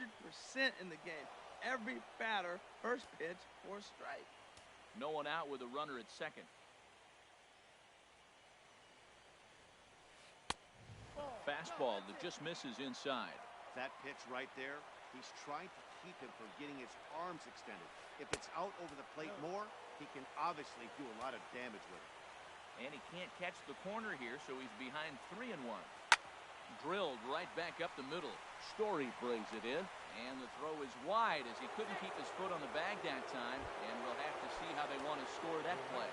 in the game. Every batter, first pitch or strike. No one out with a runner at second. Fastball that just misses inside. That pitch right there, he's trying to keep him from getting his arms extended. If it's out over the plate more, he can obviously do a lot of damage with it. And he can't catch the corner here, so he's behind 3-1. Drilled right back up the middle. Story brings it in, and the throw is wide as he couldn't keep his foot on the bag that time, and we'll have to see how they want to score that play.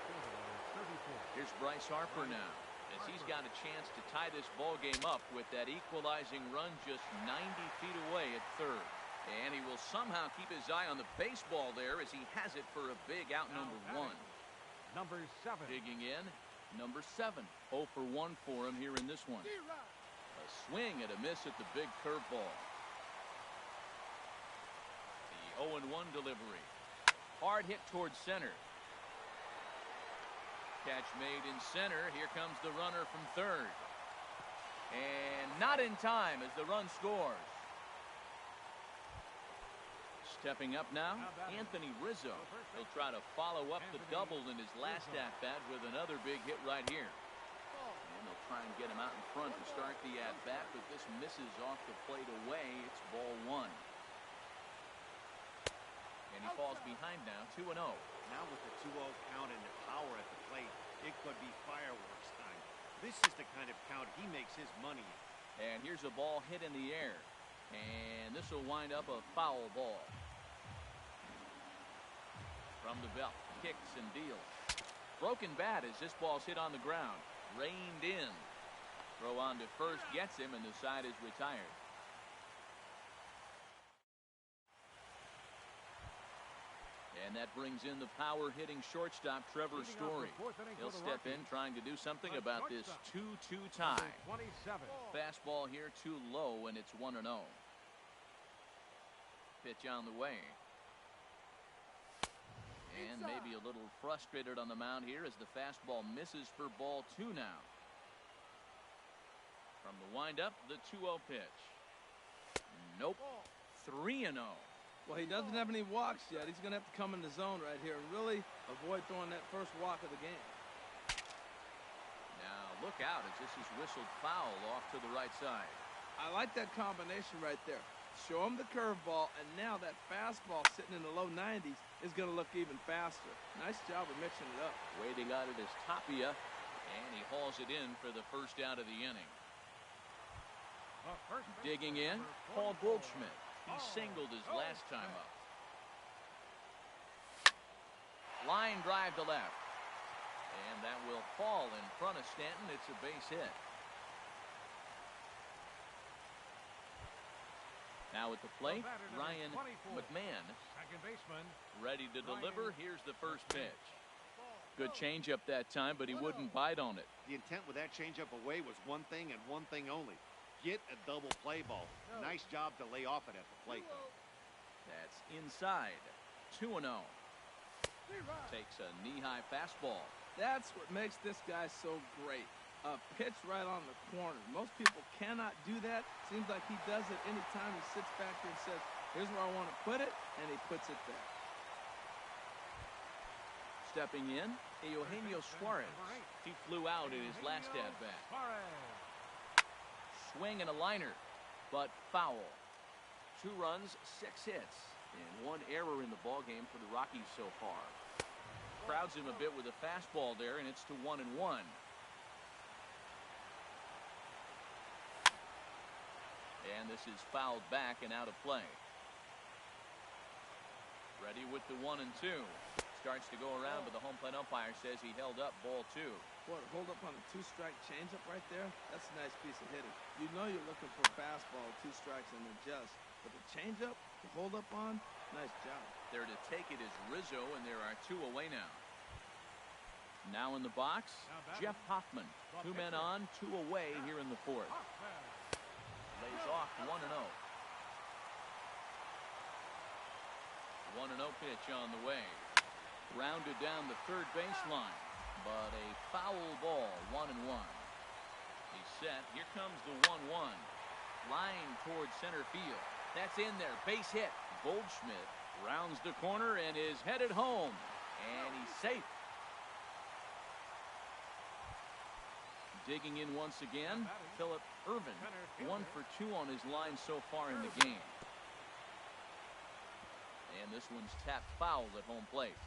Here's Bryce Harper now, as he's got a chance to tie this ball game up with that equalizing run just 90 feet away at third. And he will somehow keep his eye on the baseball there as he has it for a big out number 1. Number 7. Digging in, number 7. 0 for 1 for him here in this one. A swing and a miss at the big curveball. The 0-1 delivery. Hard hit towards center. Catch made in center. Here comes the runner from third. And not in time as the run scores. Stepping up now, Anthony Rizzo. He'll try to follow up the double in his last at-bat with another big hit right here. And they'll try and get him out in front to start the at-bat, but this misses off the plate away. It's ball 1. And he falls behind now, 2-0. Now with the 2-0 count and the power at the plate, it could be fireworks time. This is the kind of count he makes his money in. And here's a ball hit in the air. And this will wind up a foul ball. From the belt, kicks and deals. Broken bat as this ball's hit on the ground. Reined in. Throw on to first gets him, and the side is retired. And that brings in the power-hitting shortstop, Trevor Story. He'll step in trying to do something about this 2-2 tie. Fastball here too low, and it's 1-0. Pitch on the way. And maybe a little frustrated on the mound here as the fastball misses for ball 2 now. From the windup, the 2-0 pitch. Nope. 3-0. Well, he doesn't have any walks yet. He's going to have to come in the zone right here and really avoid throwing that first walk of the game. Now look out as this is whistled foul off to the right side. I like that combination right there. Show him the curveball, and now that fastball sitting in the low 90s is going to look even faster. Nice job of mixing it up. Waiting on it is Tapia, and he hauls it in for the first out of the inning. Digging in, Paul Goldschmidt. He singled his last time up. Line drive to left. And that will fall in front of Stanton. It's a base hit. Now at the plate, Ryan McMahon. Second baseman. Ready to deliver. Here's the first pitch. Good changeup that time, but he wouldn't bite on it. The intent with that changeup away was one thing and one thing only. Get a double play ball. Nice job to lay off it at the plate, though. That's inside. 2-0. Takes a knee-high fastball. That's what makes this guy so great. A pitch right on the corner. Most people cannot do that. Seems like he does it anytime he sits back there and says, here's where I want to put it, and he puts it there. Stepping in, Eugenio Suarez. He flew out in his last at-bat. Swing and a liner, but foul. 2 runs, 6 hits, and 1 error in the ballgame for the Rockies so far. Crowds him a bit with a fastball there, and it's to 1-1. And this is fouled back and out of play. Ready with the 1-2. Starts to go around, but the home plate umpire says he held up ball 2. What, hold up on a 2-strike changeup right there? That's a nice piece of hitting. You know you're looking for a fastball, 2 strikes and adjust. But the changeup, the hold up on, nice job. There to take it is Rizzo, and there are 2 away now. Now in the box, Jeff Hoffman. 2 men on, 2 away here in the 4th. Lays off 1-0. 1-0 pitch on the way. Rounded down the third baseline, but a foul ball, 1-1. He's set. Here comes the 1-1. Line towards center field. That's in there. Base hit. Goldschmidt rounds the corner and is headed home. And he's safe. Digging in once again, Phillip Ervin. 1 for 2 on his line so far in the game. And this one's tapped foul at home plate.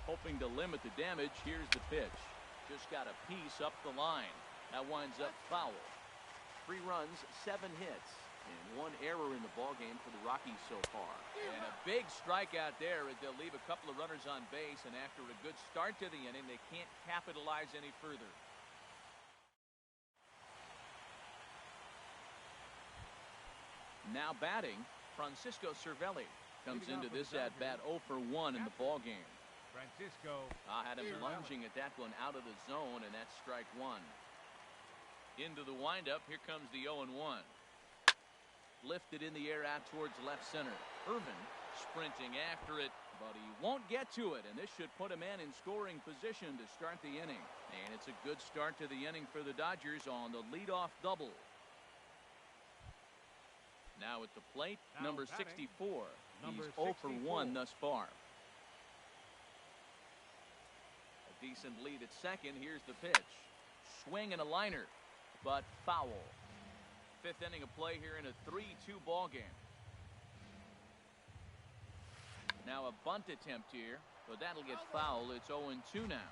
Hoping to limit the damage, here's the pitch. Just got a piece up the line. That winds up foul. 3 runs, 7 hits, and 1 error in the ballgame for the Rockies so far. And a big strikeout there as they'll leave a couple of runners on base, and after a good start to the inning, they can't capitalize any further. Now batting, Francisco Cervelli comes into this at-bat 0 for 1 in the ballgame. Francisco. Had him lunging at that one out of the zone, and that's strike 1. Into the windup, here comes the 0-1. Lifted in the air out towards left center. Ervin sprinting after it, but he won't get to it, and this should put a man in scoring position to start the inning. And it's a good start to the inning for the Dodgers on the leadoff double. Now at the plate, number 64. He's 0 for 1 thus far. Decent lead at second. Here's the pitch. Swing and a liner, but foul. 5th inning of play here in a 3-2 ball game. Now a bunt attempt here, but that'll get foul. It's 0-2 now.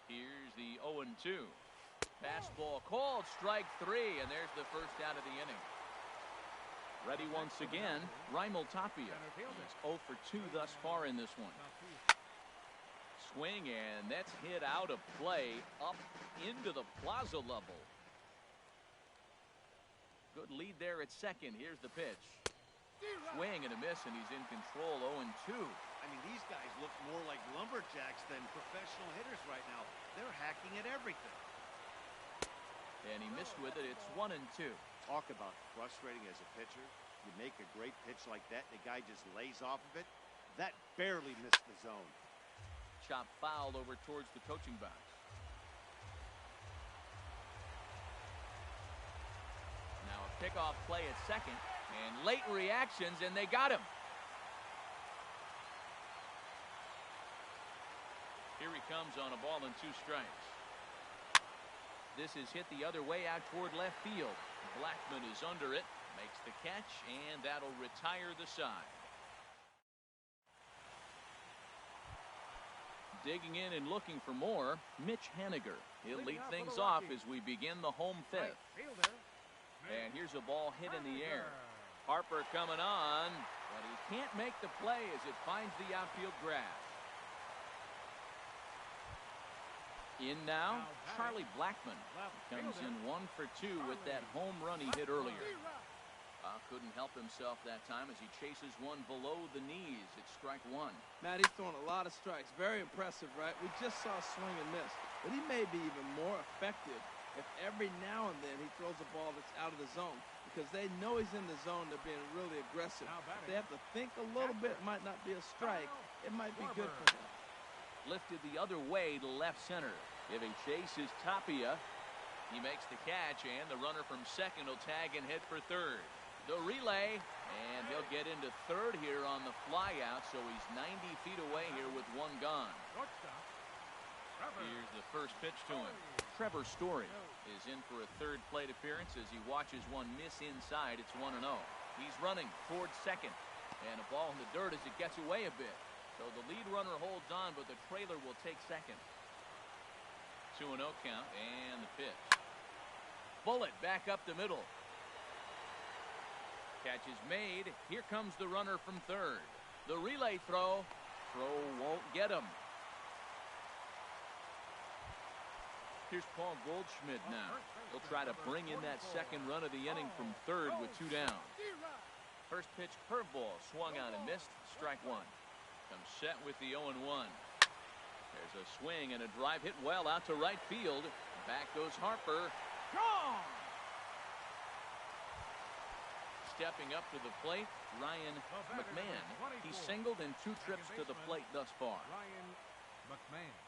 Here's the 0-2. Fastball called, strike 3, and there's the first out of the inning. Ready once again, Raimel Tapia. He's 0 for 2 thus far in this one. Swing, and that's hit out of play up into the plaza level. Good lead there at second. Here's the pitch. Swing and a miss, and he's in control. 0-2. I mean, these guys look more like lumberjacks than professional hitters right now. They're hacking at everything. And he missed with it. It's 1-2. Talk about frustrating as a pitcher. You make a great pitch like that, and the guy just lays off of it. That barely missed the zone. Chop fouled over towards the coaching box. Pickoff play at second, and late reactions, and they got him. Here he comes on a ball and 2 strikes. This is hit the other way out toward left field. Blackman is under it, makes the catch, and that'll retire the side. Digging in and looking for more, Mitch Haniger. He'll lead things off as we begin the home 5th. And here's a ball hit in the air. Harper coming on, but he can't make the play as it finds the outfield grass. In now, Charlie Blackmon comes in 1 for 2 with that home run he hit earlier. Couldn't help himself that time as he chases one below the knees. It's strike 1. Matt, he's throwing a lot of strikes. Very impressive, right? We just saw swing and miss. But he may be even more effective if every now and then he throws a ball that's out of the zone. Because they know he's in the zone. They're being really aggressive. If they have to think a little bit, it might not be a strike. It might be good for them. Lifted the other way to left center. Giving chase is Tapia. He makes the catch, and the runner from second will tag and head for third. The relay, and he'll get into third here on the flyout, so he's 90 feet away here with 1 gone. Here's the first pitch to him. Trevor Story is in for a 3rd plate appearance as he watches one miss inside. It's 1-0. He's running towards second, and a ball in the dirt as it gets away a bit. So the lead runner holds on, but the trailer will take second. 2-0 count, and the pitch. Bullet back up the middle. Catch is made. Here comes the runner from third. The relay throw. Throw won't get him. Here's Paul Goldschmidt now. He'll try to bring in that second run of the inning from third with 2 down. First pitch curveball swung on and missed. Strike 1. Comes set with the 0-1. There's a swing and a drive hit well out to right field. Back goes Harper. Gone! Stepping up to the plate, Ryan McMahon. He's singled in 2 trips to the plate thus far. Ryan McMahon.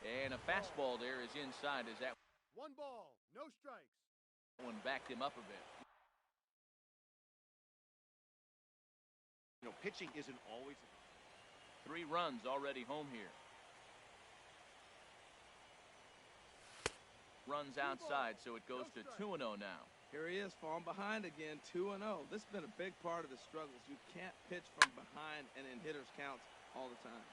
And a fastball there is inside as that 1 ball, no strikes. one backed him up a bit. You know, pitching isn't always 3 runs already home here. Runs outside, so it goes to 2-0 now. Here he is, falling behind again, 2-0. This has been a big part of the struggles. You can't pitch from behind and in hitters' counts all the time.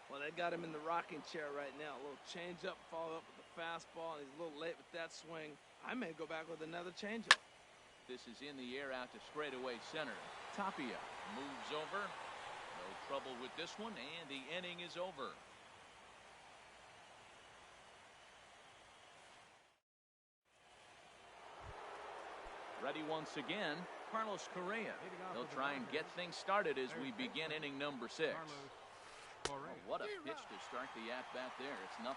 Well, they got him in the rocking chair right now. A little changeup, follow up with the fastball, and he's a little late with that swing. I may go back with another changeup. This is in the air out to straightaway center. Tapia moves over. No trouble with this one, and the inning is over. Ready once again, Carlos Correa. He'll try and get things started as we begin inning number 6. Oh, what a pitch to start the at-bat there. It's 0-1.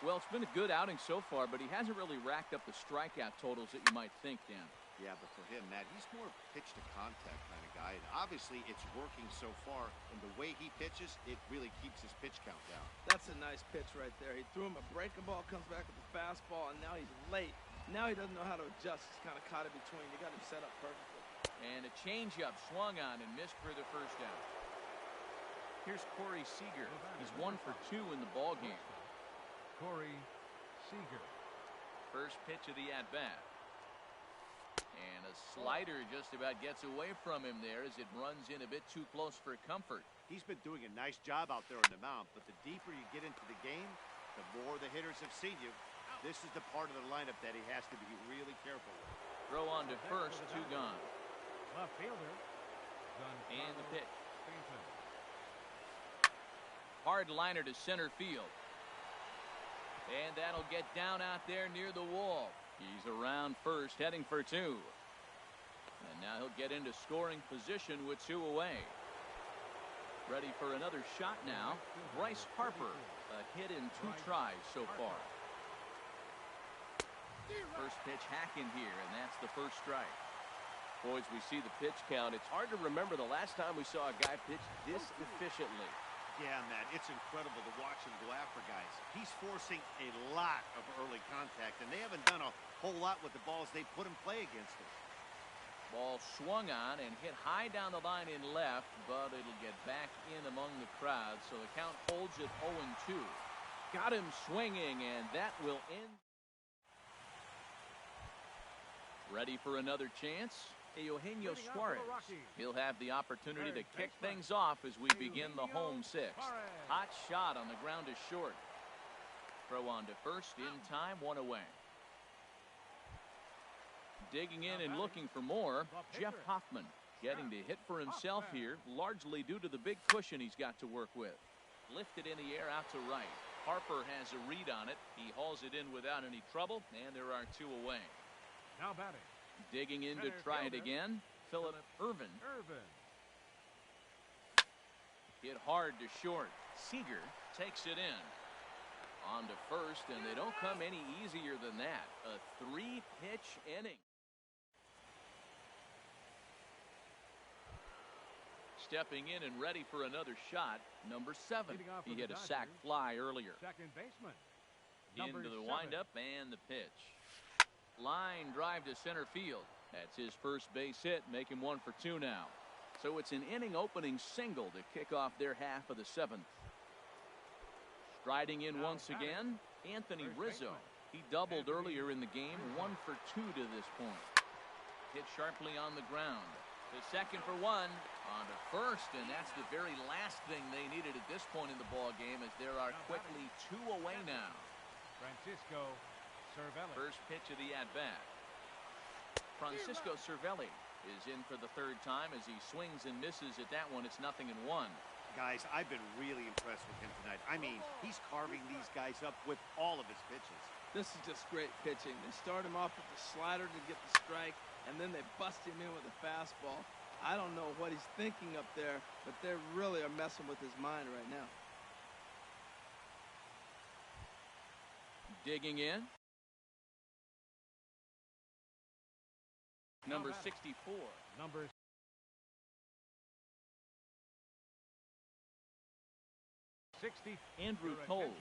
Well, it's been a good outing so far, but he hasn't really racked up the strikeout totals that you might think, Dan. Yeah, but for him, Matt, he's more pitch-to-contact kind of guy. And obviously, it's working so far. And the way he pitches, it really keeps his pitch count down. That's a nice pitch right there. He threw him a breaking ball, comes back with the fastball, and now he's late. Now he doesn't know how to adjust. He's kind of caught in between. You got him set up perfectly. And a changeup swung on and missed for the first out. Here's Corey Seager. He's 1 for 2 in the ball game. Corey Seager. First pitch of the at-bat. And a slider just about gets away from him there as it runs in a bit too close for comfort. He's been doing a nice job out there on the mound, but the deeper you get into the game, the more the hitters have seen you. This is the part of the lineup that he has to be really careful with. Throw on to first, 2 gone. Left fielder. And the pitch. Hard liner to center field. And that'll get down out there near the wall. He's around first, heading for 2. And now he'll get into scoring position with 2 away. Ready for another shot now. Bryce Harper, a hit in 2 tries so far. First pitch hacking here, and that's the first strike. Boys, we see the pitch count. It's hard to remember the last time we saw a guy pitch this efficiently. Yeah, Matt, it's incredible to watch him go after guys. He's forcing a lot of early contact, and they haven't done a whole lot with the balls they put in play against him. Ball swung on and hit high down the line in left, but it'll get back in among the crowd, so the count holds at 0-2. Got him swinging, and that will end. Ready for another chance? Eugenio Suarez. He'll have the opportunity to kick things off as we begin the home sixth. Hot shot on the ground is short. Throw on to first in time, 1 away. Digging in and looking for more, Jeff Hoffman getting to hit for himself here, largely due to the big cushion he's got to work with. Lifted in the air out to right. Harper has a read on it. He hauls it in without any trouble, and there are 2 away. Now batting. Digging in to try it again, Phillip Ervin. Hit hard to short. Seager takes it in. On to first, and they don't come any easier than that. A 3-pitch inning. Stepping in and ready for another shot, number 7. He hit a sac fly earlier. Second baseman. Into the windup and the pitch. Line drive to center field. That's his first base hit, make him 1 for 2 now. So it's an inning opening single to kick off their half of the 7th. Striding in once again, Anthony Rizzo. He doubled earlier in the game, 1 for 2 to this point. Hit sharply on the ground. The second for 1, on to first, and that's the very last thing they needed at this point in the ball game, as there are quickly 2 away now. Francisco Cervelli. First pitch of the at-bat. Francisco Cervelli is in for the 3rd time as he swings and misses at that one. It's 0-1. Guys, I've been really impressed with him tonight. I mean, he's carving these guys up with all of his pitches. This is just great pitching. They start him off with the slider to get the strike, and then they bust him in with a fastball. I don't know what he's thinking up there, but they really are messing with his mind right now. Digging in. Number 64. Number 60. Andrew Toles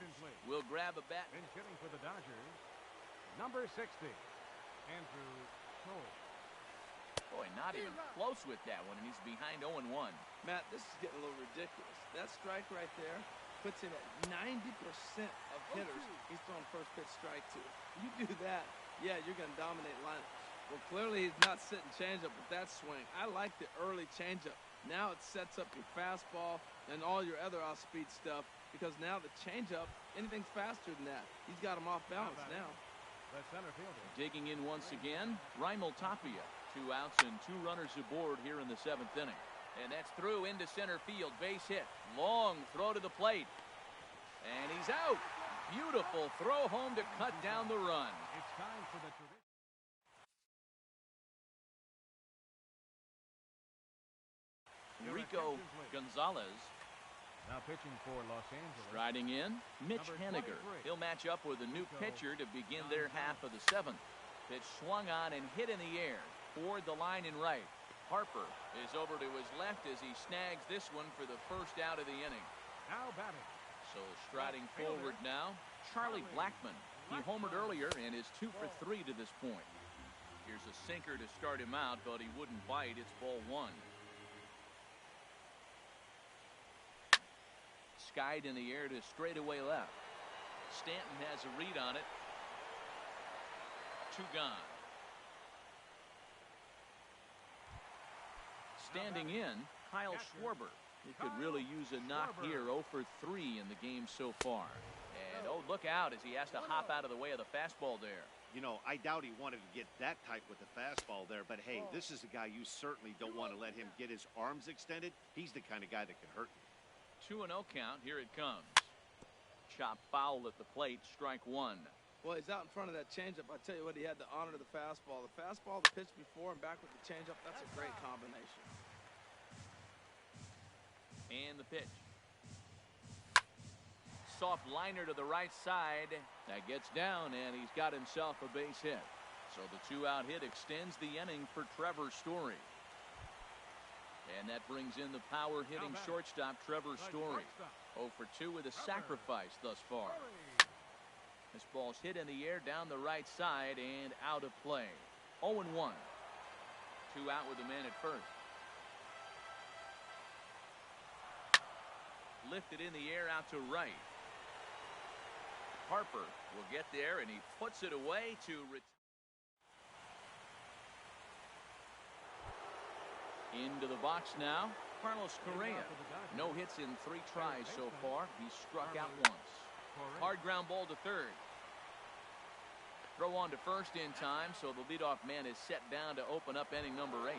will grab a bat. Bench hitting for the Dodgers. Number 60. Andrew Toles. Boy, not even close with that one, and he's behind 0-1. Matt, this is getting a little ridiculous. That strike right there puts him at 90% of hitters he's throwing first pitch strike to. You do that, yeah, you're going to dominate lineups. Well, clearly he's not sitting changeup with that swing. I like the early changeup. Now it sets up your fastball and all your other off-speed stuff, because now the changeup, anything's faster than that. He's got him off balance now. The center fielder. Digging in once again, Raimel Tapia. 2 outs and 2 runners aboard here in the 7th inning. And that's through into center field. Base hit. Long throw to the plate. And he's out. Beautiful throw home to cut down the run. It's time for the tradition. Rico Gonzalez. Now pitching for Los Angeles. Riding in, Mitch Haniger. He'll match up with a new pitcher to begin their half of the 7th. Pitch swung on and hit in the air toward the line in right. Harper is over to his left as he snags this one for the first out of the inning. Now batting. So striding forward now, Charlie Blackmon. He homered earlier and is 2 for 3 to this point. Here's a sinker to start him out, but he wouldn't bite. It's ball 1. Skied in the air to straightaway left. Stanton has a read on it. 2 gone. Standing in, Kyle Schwarber. He could really use a knock here. 0 for 3 in the game so far. And oh, look out as he has to hop out of the way of the fastball there. You know, I doubt he wanted to get that tight with the fastball there, but hey, this is a guy you certainly don't want to let him get his arms extended. He's the kind of guy that can hurt you. 2-0 count. Here it comes. Chop foul at the plate. Strike 1. Well, he's out in front of that changeup. I tell you what, he had to honor the fastball. The fastball, the pitch before and back with the changeup, that's a great combination. And the pitch. Soft liner to the right side. That gets down, and he's got himself a base hit. So the 2-out hit extends the inning for Trevor Story. And that brings in the power-hitting shortstop, Trevor Story. 0 for 2 with a sacrifice thus far. This ball's hit in the air down the right side and out of play. 0 and 1. 2 out with a man at first. Lifted in the air out to right. Harper will get there, and he puts it away to into the box now. Carlos Correa. No hits in 3 tries so far. He's struck out once. Hard ground ball to third. Throw on to first in time, so the leadoff man is set down to open up inning number 8.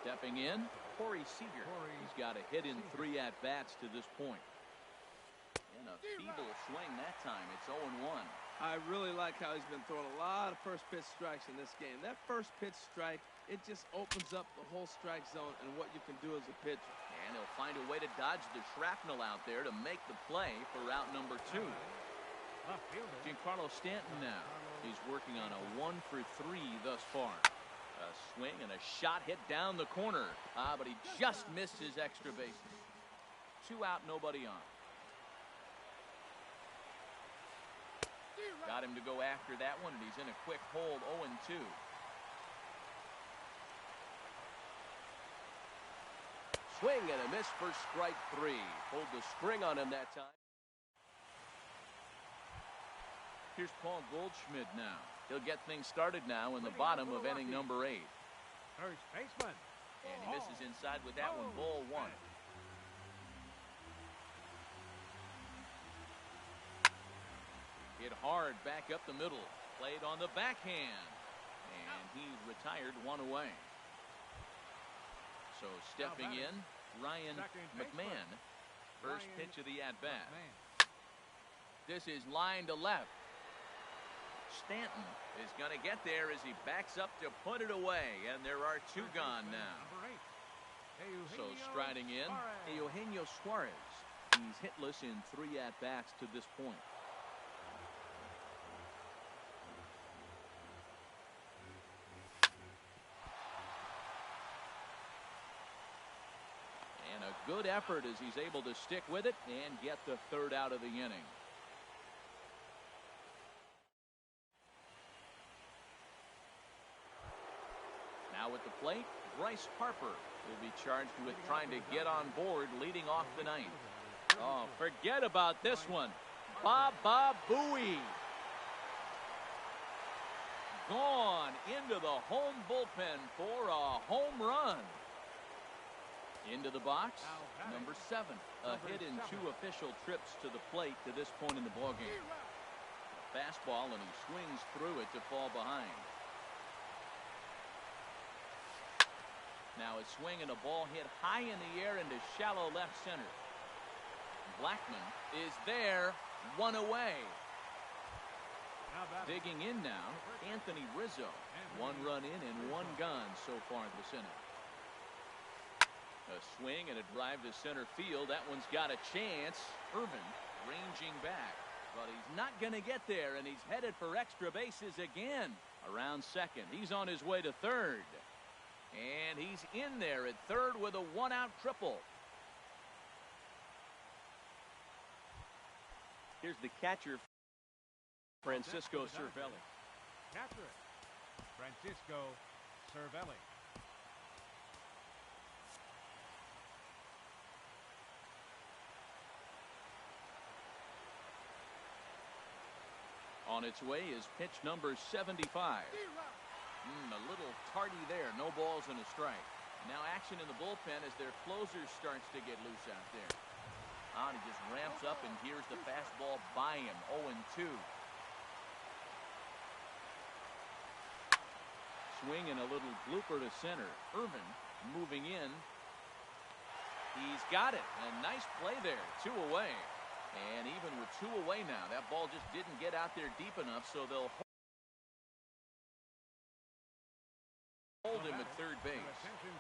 Stepping in, Corey Seager. He's got a hit in 3 at-bats to this point. And a feeble swing that time. It's 0 and 1. I really like how he's been throwing a lot of first pitch strikes in this game. That first pitch strike, it just opens up the whole strike zone and what you can do as a pitcher. And he'll find a way to dodge the shrapnel out there to make the play for route number 2. Giancarlo Stanton now. He's working on a 1 for 3 thus far. A swing and a shot hit down the corner. But he just missed his extra bases. 2 out, nobody on. Got him to go after that one, and he's in a quick hold. 0 and 2. Swing and a miss for strike 3. Pulled the string on him that time. Here's Paul Goldschmidt now. He'll get things started now in the bottom of inning number 8. First baseman. And he misses inside with that one. Ball 1. Hit hard back up the middle. Played on the backhand. And he's retired 1 away. So stepping in, Ryan McMahon. First pitch of the at-bat. This is line to left. Stanton is going to get there as he backs up to put it away. And there are 2 gone now. So striding in, Eugenio Suarez. He's hitless in 3 at-bats to this point. And a good effort as he's able to stick with it and get the 3rd out of the inning. Now at the plate, Bryce Harper will be charged with trying to get on board leading off the 9th. Oh, forget about this one. Baba Booey. Gone into the home bullpen for a home run. Into the box, number 7. A hit in 2 official trips to the plate to this point in the ballgame. Fastball, and he swings through it to fall behind. Now a swing and a ball hit high in the air into shallow left center. Blackman is there, 1 away. Digging in now, Anthony Rizzo. 1 run in and 1 gone so far this inning. A swing and a drive to center field. That one's got a chance. Irvin ranging back, but he's not going to get there, and he's headed for extra bases again. Around second, he's on his way to third. And he's in there at third with a 1-out triple. Here's the catcher, Francisco Cervelli. Catcher, Francisco Cervelli. On its way is pitch number 75. A little tardy there. No balls and a strike. Now action in the bullpen as their closer starts to get loose out there. And he just ramps up, and here's the fastball by him. 0 and 2. Swing and a little blooper to center. Irvin moving in. He's got it. A nice play there. 2 away. And even with 2 away now, that ball just didn't get out there deep enough, so they'll hold him at third base.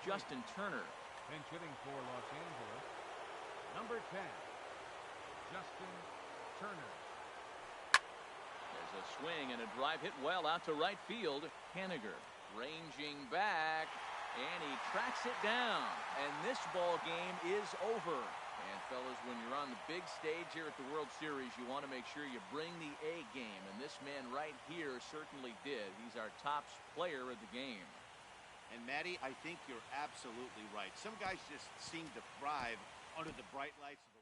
Justin Turner. Pinch hitting for Los Angeles. Number 10, Justin Turner. There's a swing and a drive hit well out to right field. Haniger ranging back, and he tracks it down. And this ball game is over. And fellas, when you're on the big stage here at the World Series, you want to make sure you bring the A game. And this man right here certainly did. He's our top player of the game. And Matty, I think you're absolutely right. Some guys just seem to thrive under the bright lights of the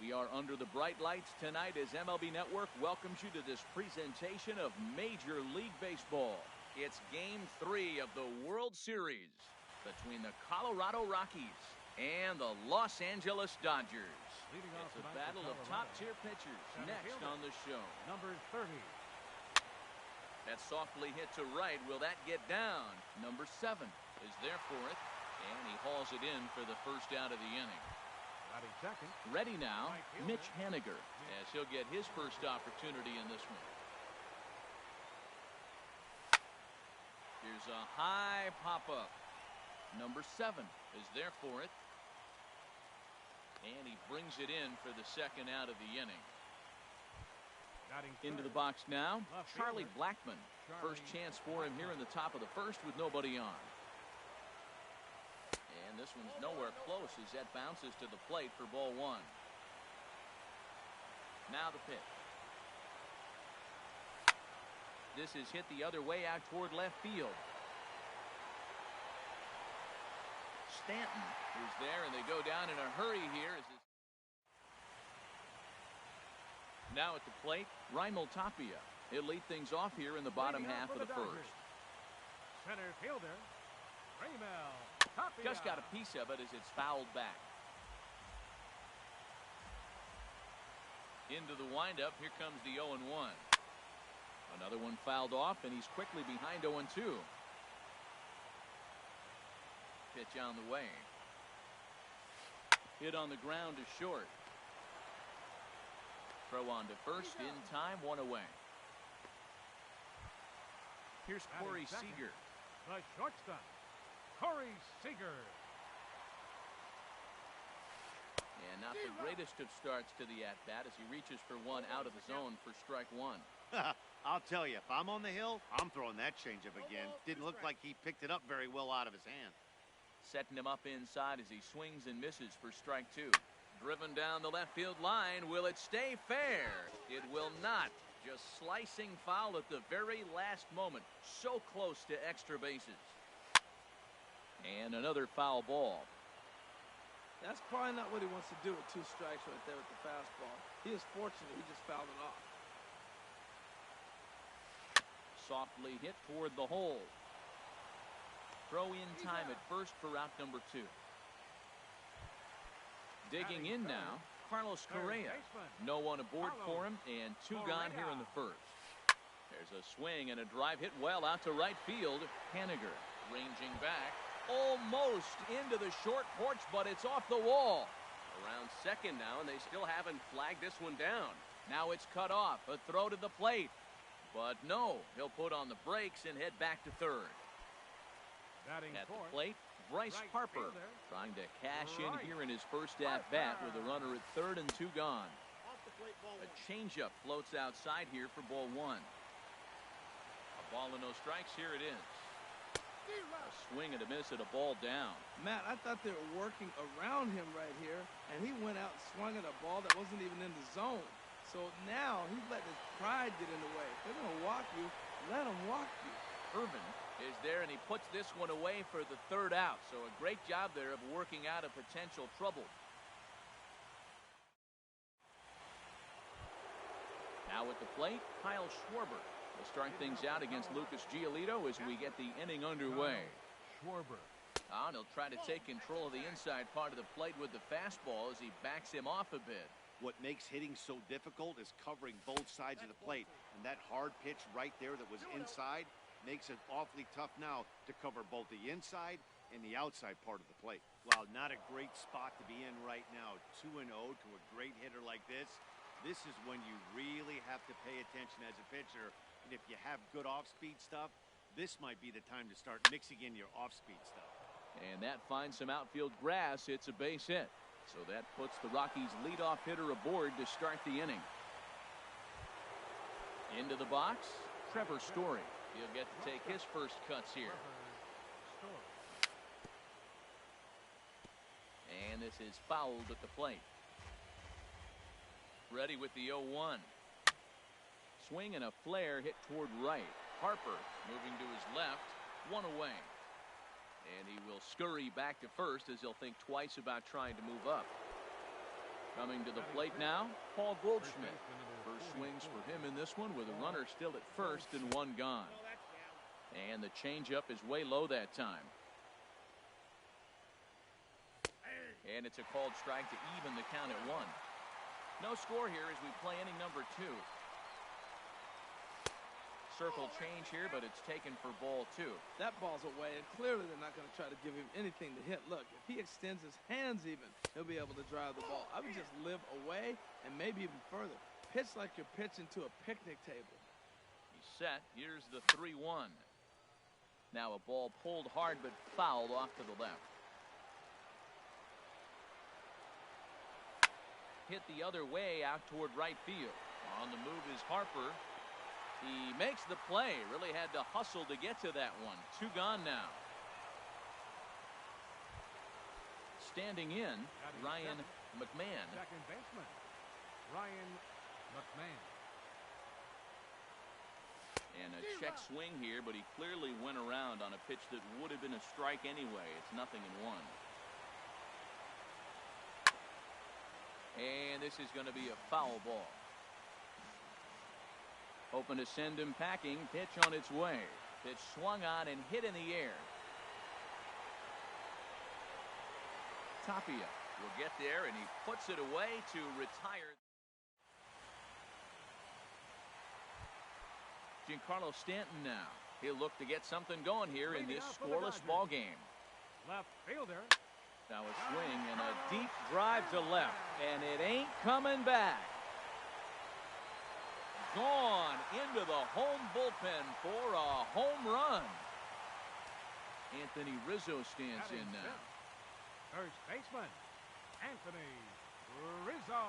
We are under the bright lights tonight as MLB Network welcomes you to this presentation of Major League Baseball. It's Game 3 of the World Series between the Colorado Rockies and the Los Angeles Dodgers. It's a battle of top-tier pitchers next on the show. Number 30. That softly hit to right. Will that get down? Number 7 is there for it, and he hauls it in for the first out of the inning. Second. Ready now, Mitch Haniger, as he'll get his first opportunity in this one. Here's a high pop-up. Number 7 is there for it. And he brings it in for the second out of the inning. Into the box now, Charlie Blackmon. First chance for him here in the top of the first with nobody on. And this one's nowhere close as that bounces to the plate for ball 1. Now the pitch. This is hit the other way out toward left field. Stanton is there, and they go down in a hurry here. Now at the plate, Raimel Tapia. He'll lead things off here in the bottom half of the first. Center fielder, Raimel Tapia. Just got a piece of it as it's fouled back. Into the windup, here comes the 0-1. Another one fouled off, and he's quickly behind 0-2. Pitch on the way. Hit on the ground to short. Throw on to first in time, 1 away. Here's Corey Seager. The shortstop, Corey Seager. And not the greatest of starts to the at-bat as he reaches for one out of the zone for strike 1. I'll tell you, if I'm on the hill, I'm throwing that changeup again. Didn't look like he picked it up very well out of his hand. Setting him up inside as he swings and misses for strike 2. Driven down the left field line. Will it stay fair? It will not. Just slicing foul at the very last moment. So close to extra bases. And another foul ball. That's probably not what he wants to do with 2 strikes right there with the fastball. He is fortunate he just fouled it off. Softly hit toward the hole. Throw in time at first for out number 2. Digging in now, Carlos Correa. No one aboard for him, and 2 gone here in the first. There's a swing and a drive hit well out to right field. Haniger ranging back. Almost into the short porch, but it's off the wall. Around second now, and they still haven't flagged this one down. Now it's cut off. A throw to the plate. But no, he'll put on the brakes and head back to third. At the plate, Bryce Harper trying to cash in here in his first at-bat with a runner at third and 2 gone. A changeup floats outside here for ball 1. A ball and no strikes. Here it is. A swing and a miss at a ball down. Matt, I thought they were working around him right here, and he went out and swung at a ball that wasn't even in the zone. So now he's letting his pride get in the way. If they're going to walk you, let them walk you. Irvin is there, and he puts this one away for the 3rd out. So a great job there of working out a potential trouble. Now at the plate, Kyle Schwarber will start things out against Lucas Giolito as we get the inning underway. Schwarber. And he'll try to take control of the inside part of the plate with the fastball as he backs him off a bit. What makes hitting so difficult is covering both sides of the plate. And that hard pitch right there that was inside makes it awfully tough now to cover both the inside and the outside part of the plate. Well, not a great spot to be in right now. 2-0 to a great hitter like this. This is when you really have to pay attention as a pitcher. And if you have good off-speed stuff, this might be the time to start mixing in your off-speed stuff. And that finds some outfield grass. It's a base hit. So that puts the Rockies' leadoff hitter aboard to start the inning. Into the box, Trevor Story. He'll get to take his first cuts here. And this is fouled at the plate. Ready with the 0-1. Swing and a flare hit toward right. Harper moving to his left, 1 away. And he will scurry back to first as he'll think twice about trying to move up. Coming to the plate now, Paul Goldschmidt. First swings for him in this one with a runner still at first and one gone. And the changeup is way low that time. And it's a called strike to even the count at one. No score here as we play inning number 2. Circle change here, but it's taken for ball 2. That ball's away, and clearly they're not going to try to give him anything to hit. Look, if he extends his hands even, he'll be able to drive the ball. I would just live away and maybe even further. Pitch like you're pitching to a picnic table. He's set. Here's the 3-1. Now a ball pulled hard but fouled off to the left. Hit the other way out toward right field. On the move is Harper. He makes the play. Really had to hustle to get to that one. 2 gone now. Standing in, Ryan McMahon. Second baseman, Ryan McMahon. And a check swing here, but he clearly went around on a pitch that would have been a strike anyway. It's 0-1. And this is going to be a foul ball. Hoping to send him packing. Pitch on its way. Pitch swung on and hit in the air. Tapia will get there, and he puts it away to retire. Giancarlo Stanton now. He'll look to get something going here in this scoreless ball game. Left fielder. Now a swing and a deep drive to left, and it ain't coming back. Gone into the home bullpen for a home run. Anthony Rizzo stands in now. First baseman, Anthony Rizzo.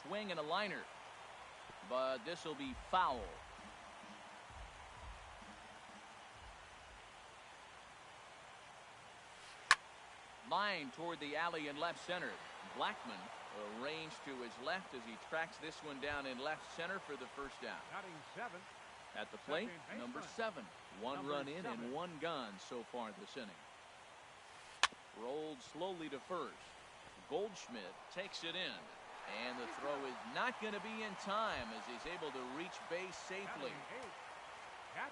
Swing and a liner, but this will be foul. Line toward the alley in left center. Blackman arranged to his left as he tracks this one down in left center for the first out. Batting 7th. At the plate, number 7. One run in and one gone so far this inning. Rolled slowly to first. Goldschmidt takes it in. And the throw is not going to be in time as he's able to reach base safely.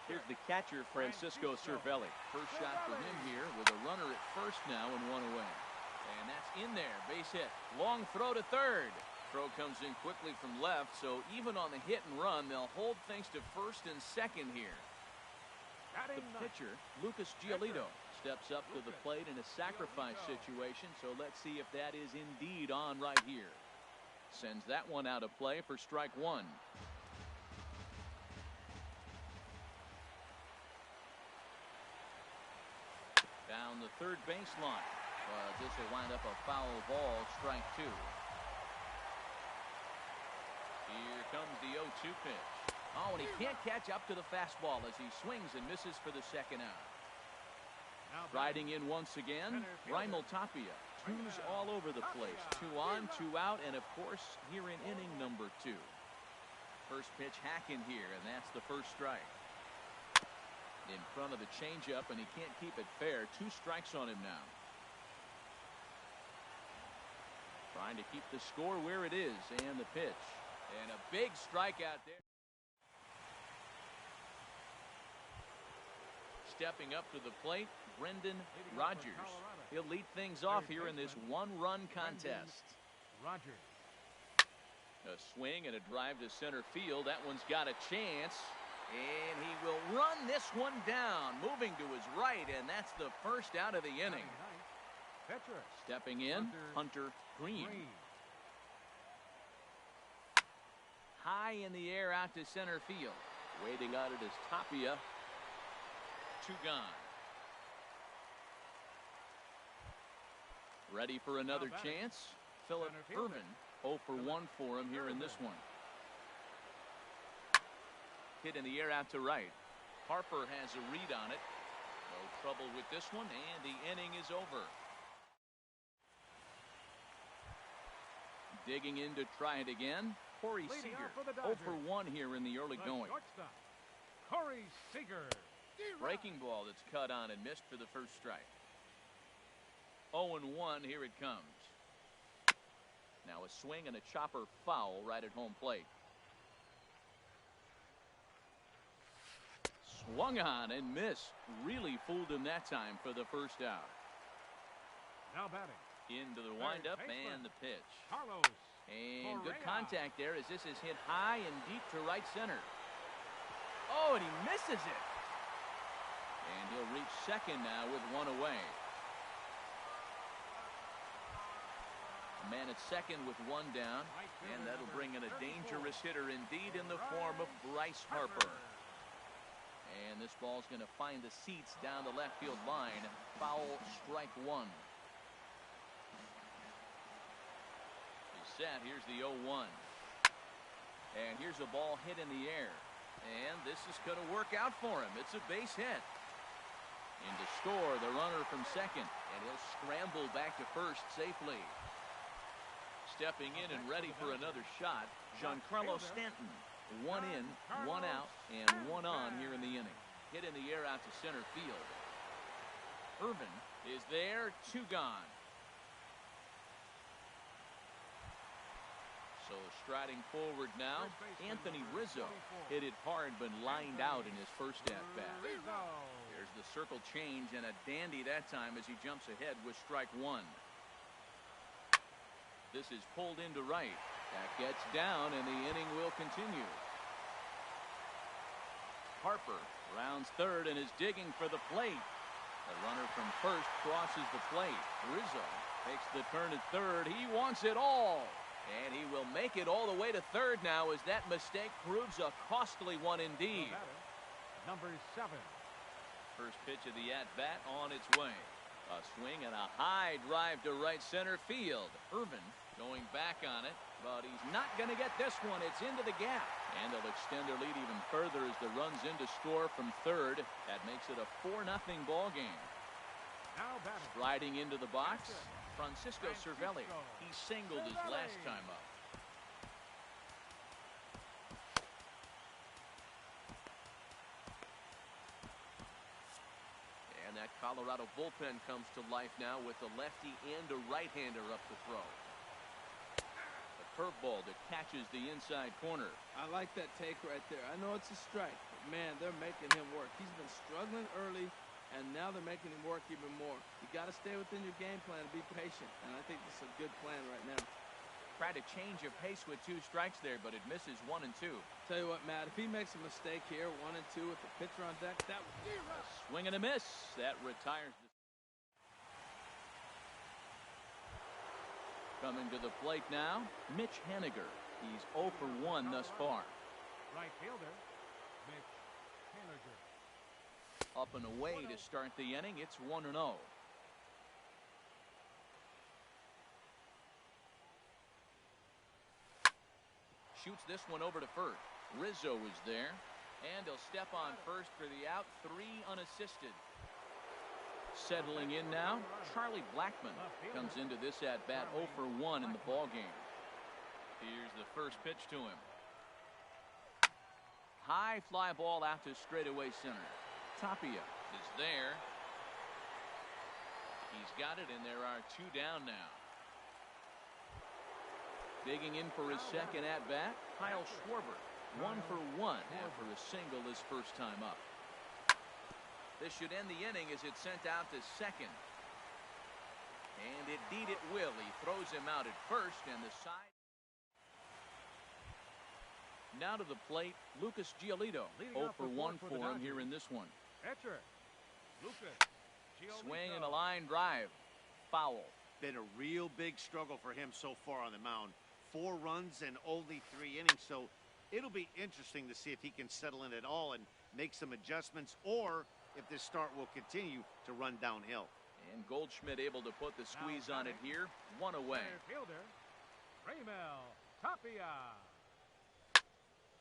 Here's the catcher, Francisco Cervelli. First shot for him here with a runner at first now and one away. And that's in there. Base hit. Long throw to third. Throw comes in quickly from left, so even on the hit and run, they'll hold things to first and second here. The pitcher, Lucas Giolito, steps up to the plate in a sacrifice situation, so let's see if that is indeed on right here. Sends that one out of play for strike 1. Down the third baseline. This will wind up a foul ball, strike 2. Here comes the 0-2 pitch. Oh, and he can't catch up to the fastball as he swings and misses for the second out. Riding in once again, Raimel Tapia. 2s all over the place. 2 on, 2 out, and of course, here in inning number 2. First pitch hack in here, and that's the first strike. In front of the changeup, and he can't keep it fair. 2 strikes on him now. Trying to keep the score where it is, and the pitch. And a big strikeout there. Stepping up to the plate, Brendan Rodgers. He'll lead things off here in this one-run contest. Rodgers. A swing and a drive to center field. That one's got a chance. And he will run this one down, moving to his right, and that's the first out of the inning. Stepping in, Hunter Green. High in the air out to center field. Waiting on it is Tapia. 2 gone. Ready for another chance? Philip Irvin. 0 for 1 for him here in this one. Hit in the air out to right. Harper has a read on it. No trouble with this one, and the inning is over. Digging in to try it again, Corey Seager. 0 for 1 here in the early going. Corey Seager. Breaking ball that's cut on and missed for the first strike. 0-1, here it comes. Now a swing and a chopper foul right at home plate. Swung on and missed. Really fooled him that time for the first out. Now batting. Into the windup and the pitch. Carlos. And good Correa. contact there as this is hit high and deep to right center. Oh, and he misses it. And he'll reach second now with one away. A man at second with one down. And that'll bring in a dangerous hitter indeed in the form of Bryce Harper. And this ball's going to find the seats down the left field line. Foul, strike one. He's set. Here's the 0-1. And here's a ball hit in the air. And this is going to work out for him. It's a base hit. In to score the runner from second. And he'll scramble back to first safely. Stepping in and ready for another shot, Giancarlo Stanton. One in, one out, and one on here in the inning. Hit in the air out to center field. Irvin is there, two gone. So striding forward now, Anthony Rizzo. Hit it hard but lined out in his first at-bat. There's the circle change and a dandy that time as he jumps ahead with strike one. This is pulled into right. That gets down and the inning will continue. Harper rounds third and is digging for the plate. The runner from first crosses the plate. Rizzo takes the turn at third. He wants it all. And he will make it all the way to third now as that mistake proves a costly one indeed. Number 7. First pitch of the at-bat on its way. A swing and a high drive to right center field. Irvin going back on it, but he's not going to get this one. It's into the gap. And they'll extend their lead even further as the run's in to score from third. That makes it a 4-0 ball game. Now batting. Striding into the box, Francisco Cervelli. He singled his last time up. And that Colorado bullpen comes to life now with a lefty and a right-hander up to throw. A curveball that catches the inside corner. I like that take right there. I know it's a strike, but man, they're making him work. He's been struggling early, and now they're making him work even more. You got to stay within your game plan and be patient, and I think this is a good plan right now. Tried to change of pace with 2 strikes there, but it misses 1 and 2. Tell you what, Matt, if he makes a mistake here, 1 and 2 with the pitcher on deck, that would be a swing and a miss. That retires the... Coming to the plate now, Mitch Haniger. He's 0 for 1 thus far. Right fielder, Mitch Haniger. Up and away to start the inning. It's 1-0. Shoots this one over to first. Rizzo is there, and he'll step on first for the out. 3 unassisted. Settling in now, Charlie Blackmon comes into this at-bat 0 for 1 in the ball game. Here's the first pitch to him. High fly ball out to straightaway center. Tapia is there. He's got it, and there are 2 down now. Digging in for his second at-bat, Kyle Schwarber. 1 for 1 after a single his first time up. This should end the inning as it's sent out to second. And indeed it will. He throws him out at first, and the side. Now to the plate, Lucas Giolito. 0 for 1 for him here in this one. Catcher, Lucas Giolito. Swing and a line drive. Foul. Been a real big struggle for him so far on the mound. 4 runs and only 3 innings, so it'll be interesting to see if he can settle in at all and make some adjustments, or if this start will continue to run downhill. And Goldschmidt able to put the squeeze on it here. 1 away. Fielder, Raimel Tapia.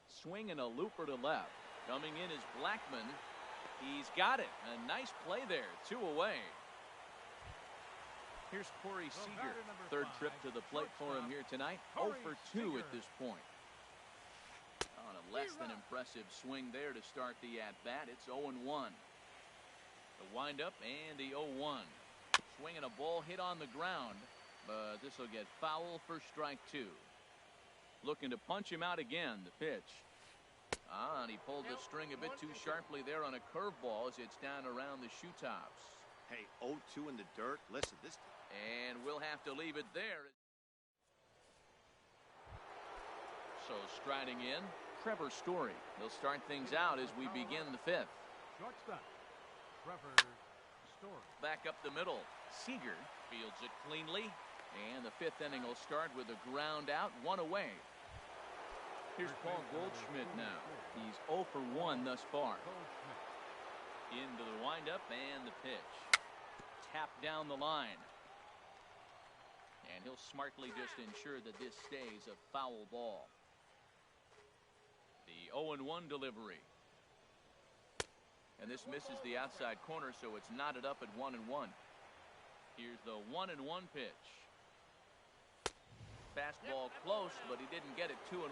Swing and a looper to left. Coming in is Blackmon. He's got it. A nice play there. 2 away. Here's Corey Seager. Third trip to the plate for him here tonight. 0 for 2 at this point. On a less than impressive swing there to start the at-bat. It's 0-1. The windup and the 0-1. Swinging a ball hit on the ground, but this will get foul for strike 2. Looking to punch him out again. The pitch. And he pulled the string a bit too sharply there on a curveball as it's down around the shoe tops. Hey, 0-2 in the dirt. Listen, this. And we'll have to leave it there. So striding in, Trevor Story. He'll start things out as we begin the 5th. Shortstop, Trevor Story. Back up the middle. Seager fields it cleanly. And the 5th inning will start with a ground out, 1 away. Here's Paul Goldschmidt now. He's 0 for 1 thus far. Into the windup and the pitch. Tap down the line. And he'll smartly just ensure that this stays a foul ball. The 0-1 delivery. And this misses the outside corner, so it's knotted up at 1-1. Here's the 1-1 pitch. Fastball close, but he didn't get it. 2-1.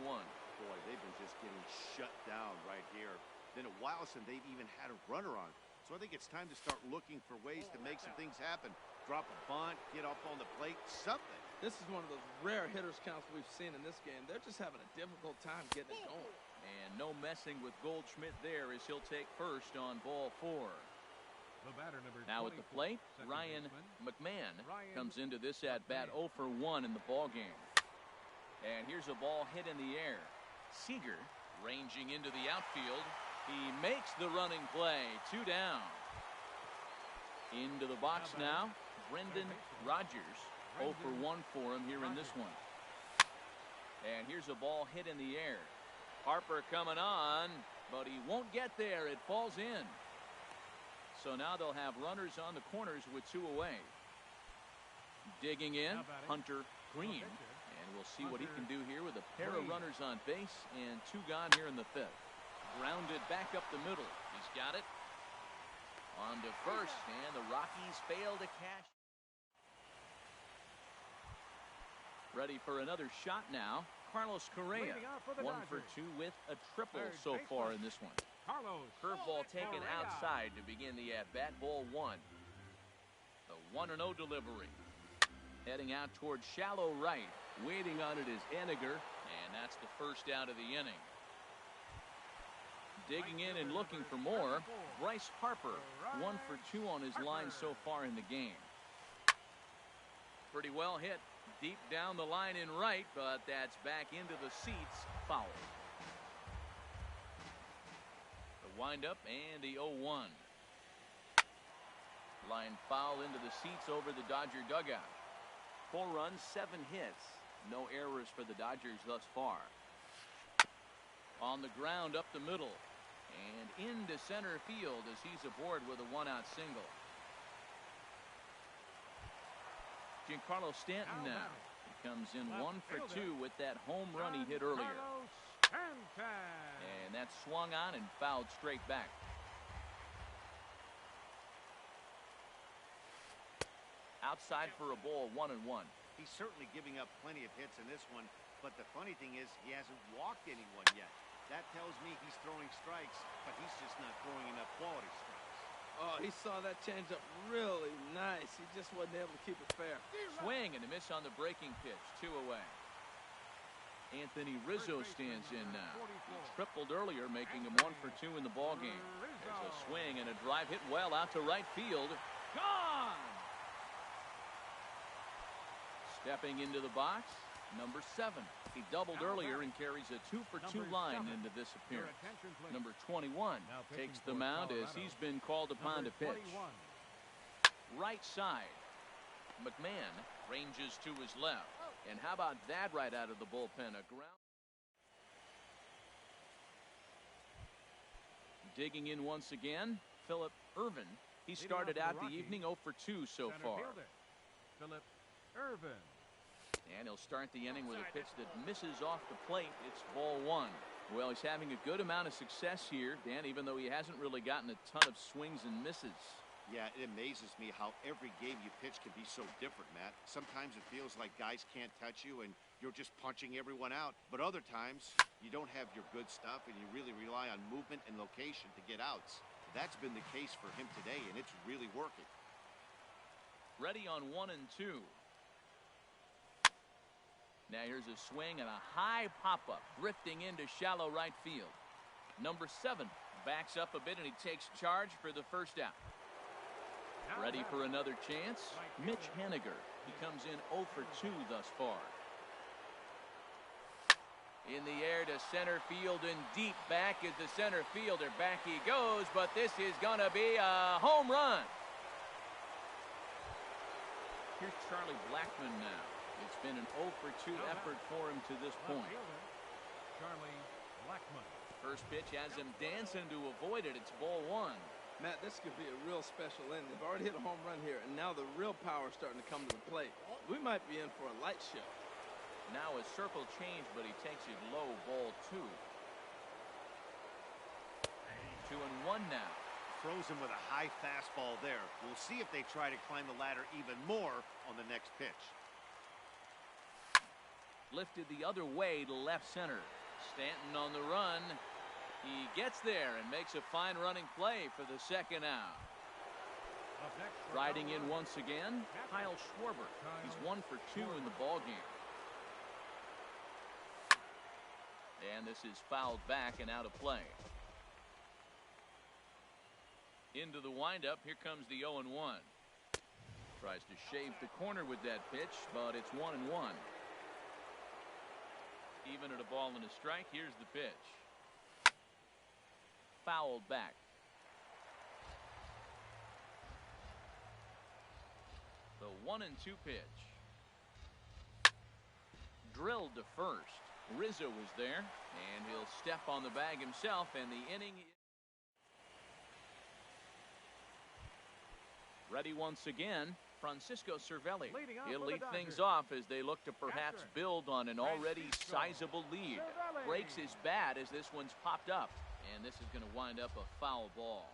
Boy, they've been just getting shut down right here. Been a while since they've even had a runner on. So I think it's time to start looking for ways to make some things happen. Drop a bunt, get up on the plate, something. This is one of those rare hitters counts we've seen in this game. They're just having a difficult time getting it going. And no messing with Goldschmidt there as he'll take first on ball 4. The batter, number now at the plate, Ryan McMahon comes into this at-bat 0 for 1 in the ball game. And here's a ball hit in the air. Seager ranging into the outfield. He makes the running play. 2 down. Into the box now, Brendan Rodgers. 0 for 1 for him here in this one. And here's a ball hit in the air. Harper coming on, but he won't get there. It falls in. So now they'll have runners on the corners with 2 away. Digging in, Hunter Green. And we'll see what he can do here with a pair of runners on base and 2 gone here in the 5th. Grounded back up the middle. He's got it. On to first, and the Rockies fail to cash. Ready for another shot now. Carlos Correa, 1 for 2 with a triple so far in this one. Curveball taken outside to begin the at-bat. Ball 1. The 1-0 delivery. Heading out towards shallow right. Waiting on it is Eniger, and that's the first out of the inning. Digging in and looking for more, Bryce Harper. 1 for 2 on his line so far in the game. Pretty well hit. Deep down the line in right, but that's back into the seats. Foul. The windup and the 0-1. Line foul into the seats over the Dodger dugout. 4 runs, 7 hits. No errors for the Dodgers thus far. On the ground up the middle. And into center field as he's aboard with a 1-out single. Giancarlo Stanton now. He comes in 1 for 2 with that home run he hit earlier. And that swung on and fouled straight back. Outside for a ball, 1-1. He's certainly giving up plenty of hits in this one, but the funny thing is he hasn't walked anyone yet. That tells me he's throwing strikes, but he's just not throwing enough quality strikes. Oh, he saw that changeup really nice. He just wasn't able to keep it fair. Swing and a miss on the breaking pitch. 2 away. Anthony Rizzo stands in now. He tripled earlier, making him 1 for 2 in the ballgame. There's a swing and a drive hit well out to right field. Gone! Stepping into the box, number 7. He doubled earlier and carries a 2 for 2 line into this appearance. Number 21 takes the mound as he's been called upon to pitch. Right side. McMahon ranges to his left. And how about that right out of the bullpen? A ground. Digging in once again, Phillip Ervin. He started out the evening 0 for 2 so far. Phillip Ervin. And he'll start the inning with a pitch that misses off the plate. It's ball 1. Well, he's having a good amount of success here, Dan, even though he hasn't really gotten a ton of swings and misses. Yeah, it amazes me how every game you pitch can be so different, Matt. Sometimes it feels like guys can't touch you and you're just punching everyone out. But other times, you don't have your good stuff and you really rely on movement and location to get outs. That's been the case for him today, and it's really working. Ready on 1 and 2. Now here's a swing and a high pop-up, drifting into shallow right field. Number 7 backs up a bit, and he takes charge for the first out. Ready for another chance? Mitch Haniger. He comes in 0 for 2 thus far. In the air to center field and deep back is the center fielder. Back he goes, but this is going to be a home run. Here's Charlie Blackmon now. It's been an 0 for 2 effort for him to this point. Charlie Blackmon. First pitch has him dancing to avoid it. It's ball 1. Matt, this could be a real special inning. They've already hit a home run here, and now the real power is starting to come to the plate. We might be in for a light show. Now a circle change, but he takes it low, ball 2. 2 and 1 now. Throws him with a high fastball there. We'll see if they try to climb the ladder even more on the next pitch. Lifted the other way to left center. Stanton on the run. He gets there and makes a fine running play for the second out. Riding in once again, Kyle Schwarber. He's 1 for 2 in the ballgame. And this is fouled back and out of play. Into the windup, here comes the 0 and 1. Tries to shave the corner with that pitch, but it's 1 and 1. Even at a ball and a strike, here's the pitch. Fouled back. The 1 and 2 pitch. Drilled to first. Rizzo was there, and he'll step on the bag himself, and the inning. Ready once again, Francisco Cervelli. He'll lead things off as they look to perhaps build on an already sizable lead. Breaks his bat as this one's popped up, and this is going to wind up a foul ball.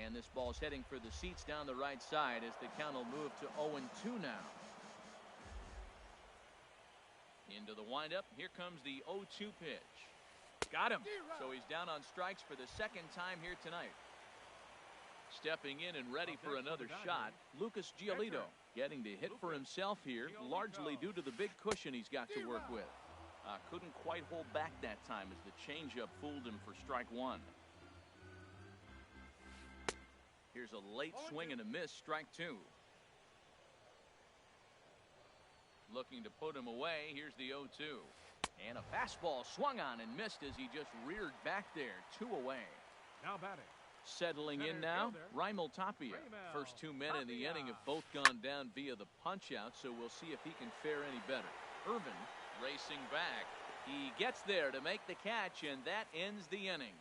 And this ball's heading for the seats down the right side as the count will move to 0 and 2 now. Into the windup, here comes the 0-2 pitch. Got him. So he's down on strikes for the second time here tonight. Stepping in and ready for another shot, Lucas Giolito getting the hit for himself here, largely due to the big cushion he's got to work with. Couldn't quite hold back that time as the changeup fooled him for strike 1. Here's a late swing and a miss, strike 2. Looking to put him away, here's the 0-2. And a fastball swung on and missed as he just reared back there. 2 away. Now batting. Settling in now, Raimel Tapia. First 2 men in the inning have both gone down via the punch-out, so we'll see if he can fare any better. Irvin racing back. He gets there to make the catch, and that ends the inning.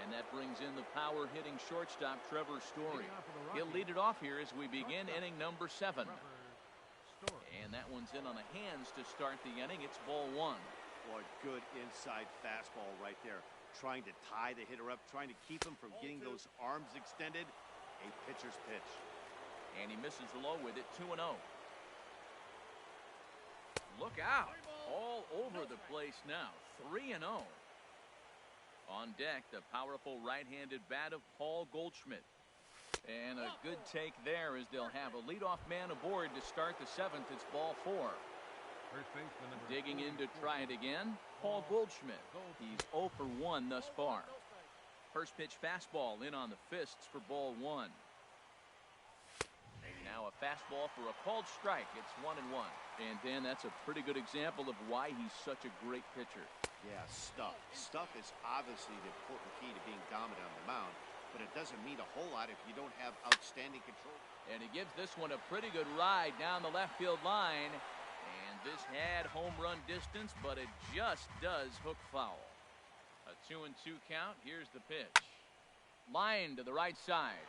And that brings in the power-hitting shortstop, Trevor Story. He'll lead it off here as we begin inning number 7. And that one's in on the hands to start the inning. It's ball 1. Boy, good inside fastball right there. Trying to tie the hitter up, trying to keep him from getting those arms extended. A pitcher's pitch. And he misses low with it, 2-0. Look out. All over the place now, 3-0. On deck, the powerful right-handed bat of Paul Goldschmidt. And a good take there as they'll have a leadoff man aboard to start the 7th. It's ball 4. Digging in to try it again, Paul Goldschmidt. He's 0 for 1 thus far. First pitch fastball in on the fists for ball 1. Now a fastball for a called strike. It's 1-1. And Dan, that's a pretty good example of why he's such a great pitcher. Yeah, stuff. Stuff is obviously the important key to being dominant on the mound, but it doesn't mean a whole lot if you don't have outstanding control. And he gives this one a pretty good ride down the left field line. And this had home run distance, but it just does hook foul. A 2-2 count. Here's the pitch. Line to the right side.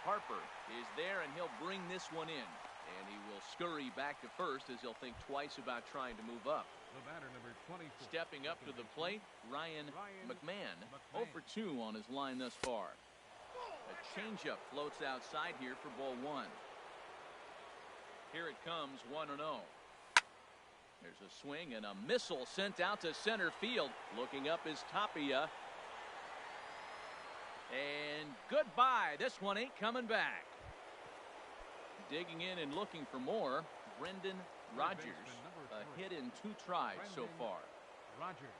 Harper is there, and he'll bring this one in. And he will scurry back to first as he'll think twice about trying to move up. The batter, number 24. Stepping up to the plate, Ryan McMahon. 0 for 2 on his line thus far. A changeup floats outside here for ball 1. Here it comes, 1-0. There's a swing and a missile sent out to center field. Looking up is Tapia. And goodbye. This one ain't coming back. Digging in and looking for more, Brendan Rodgers. A hit in 2 tries so far. Rodgers.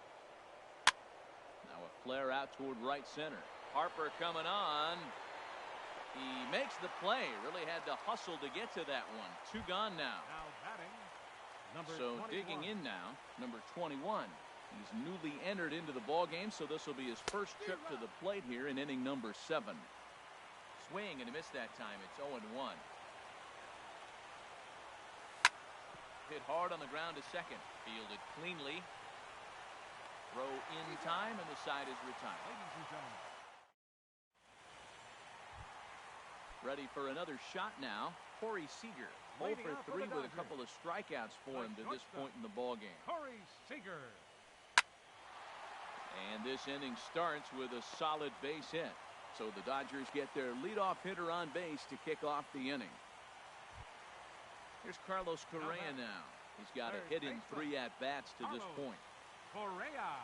Now a flare out toward right center. Harper coming on. He makes the play. Really had to hustle to get to that one. 2 gone now. Now batting, number So 21. digging in now, number 21. He's newly entered into the ball game, so this will be his first trip to the plate here in inning number 7. Swing and a miss that time. It's 0-1. Hit hard on the ground to second. Fielded cleanly. Throw in time, and the side is retired. Ladies and gentlemen. Ready for another shot now. Corey Seager, 0 Leading for off for the 3 with a Dodgers. couple of strikeouts for him to this point in the ball game. Corey Seager. And this inning starts with a solid base hit. So the Dodgers get their leadoff hitter on base to kick off the inning. Here's Carlos Correa now. He's got a hit in 3 at-bats to this point. Correa.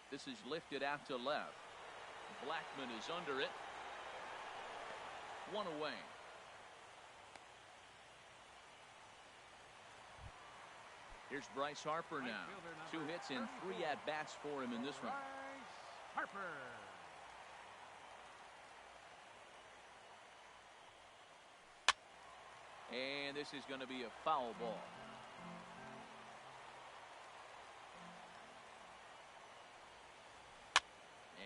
This is lifted out to left. Blackman is under it. 1 away. Here's Bryce Harper now. 2 hits and 3 at-bats for him in this one. Bryce Harper. And this is going to be a foul ball.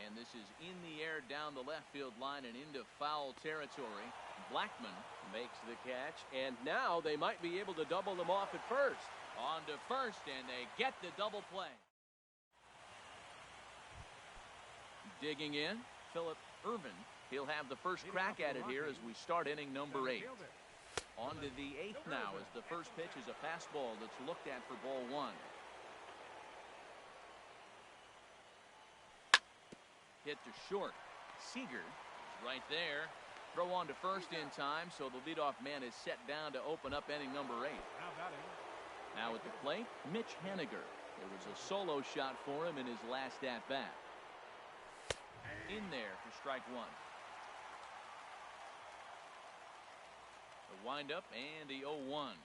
And this is in the air down the left field line and into foul territory. Blackman makes the catch, and now they might be able to double them off at first. On to first, and they get the double play. Digging in, Phillip Ervin. He'll have the first crack at it here as we start inning number 8. On to the 8th now as the first pitch is a fastball that's looked at for ball 1. Hit to short. Seager right there. Throw on to first in time, so the leadoff man is set down to open up inning number 8. Now batting. Now at the plate, Mitch Haniger. There was a solo shot for him in his last at-bat. In there for strike 1. The windup and the 0-1.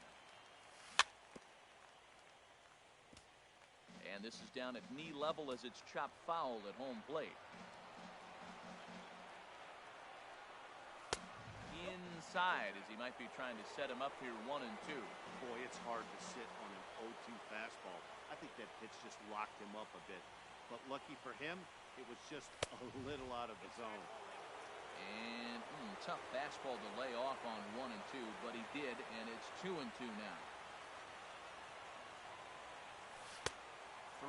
And this is down at knee level as it's chopped foul at home plate. Inside as he might be trying to set him up here 1 and 2. Boy, it's hard to sit on an 0-2 fastball. I think that pitch just locked him up a bit. But lucky for him, it was just a little out of the zone. And tough fastball to lay off on 1 and 2, but he did, and it's 2 and 2 now.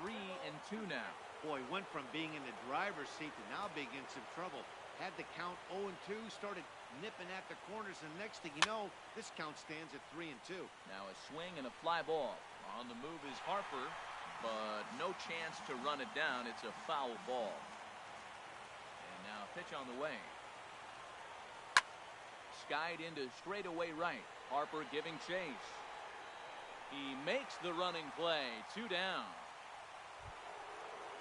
3 and 2 now. Boy, went from being in the driver's seat to now being in some trouble. Had the count 0 and 2, started nipping at the corners, and next thing you know, this count stands at 3 and 2. Now a swing and a fly ball. On the move is Harper, but no chance to run it down. It's a foul ball. And now a pitch on the way. Skied into straightaway right. Harper giving chase. He makes the running play. 2 down.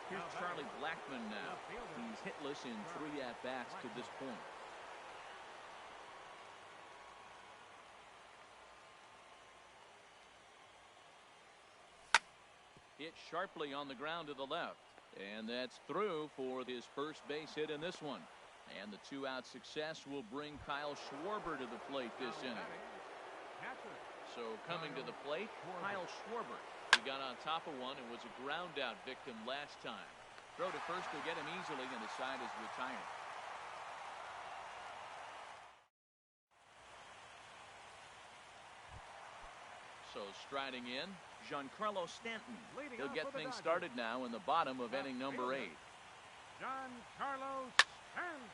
Here's Charlie Blackman now. He's hitless in 3 at-bats to this point. Hit sharply on the ground to the left. And that's through for his first base hit in this one. And the 2-out success will bring Kyle Schwarber to the plate this inning. So coming to the plate, Kyle Schwarber. He got on top of one and was a ground out victim last time. Throw to first will get him easily, and the side is retired. So striding in, Giancarlo Stanton. He'll get things started now in the bottom of inning number 8. Giancarlo Stanton.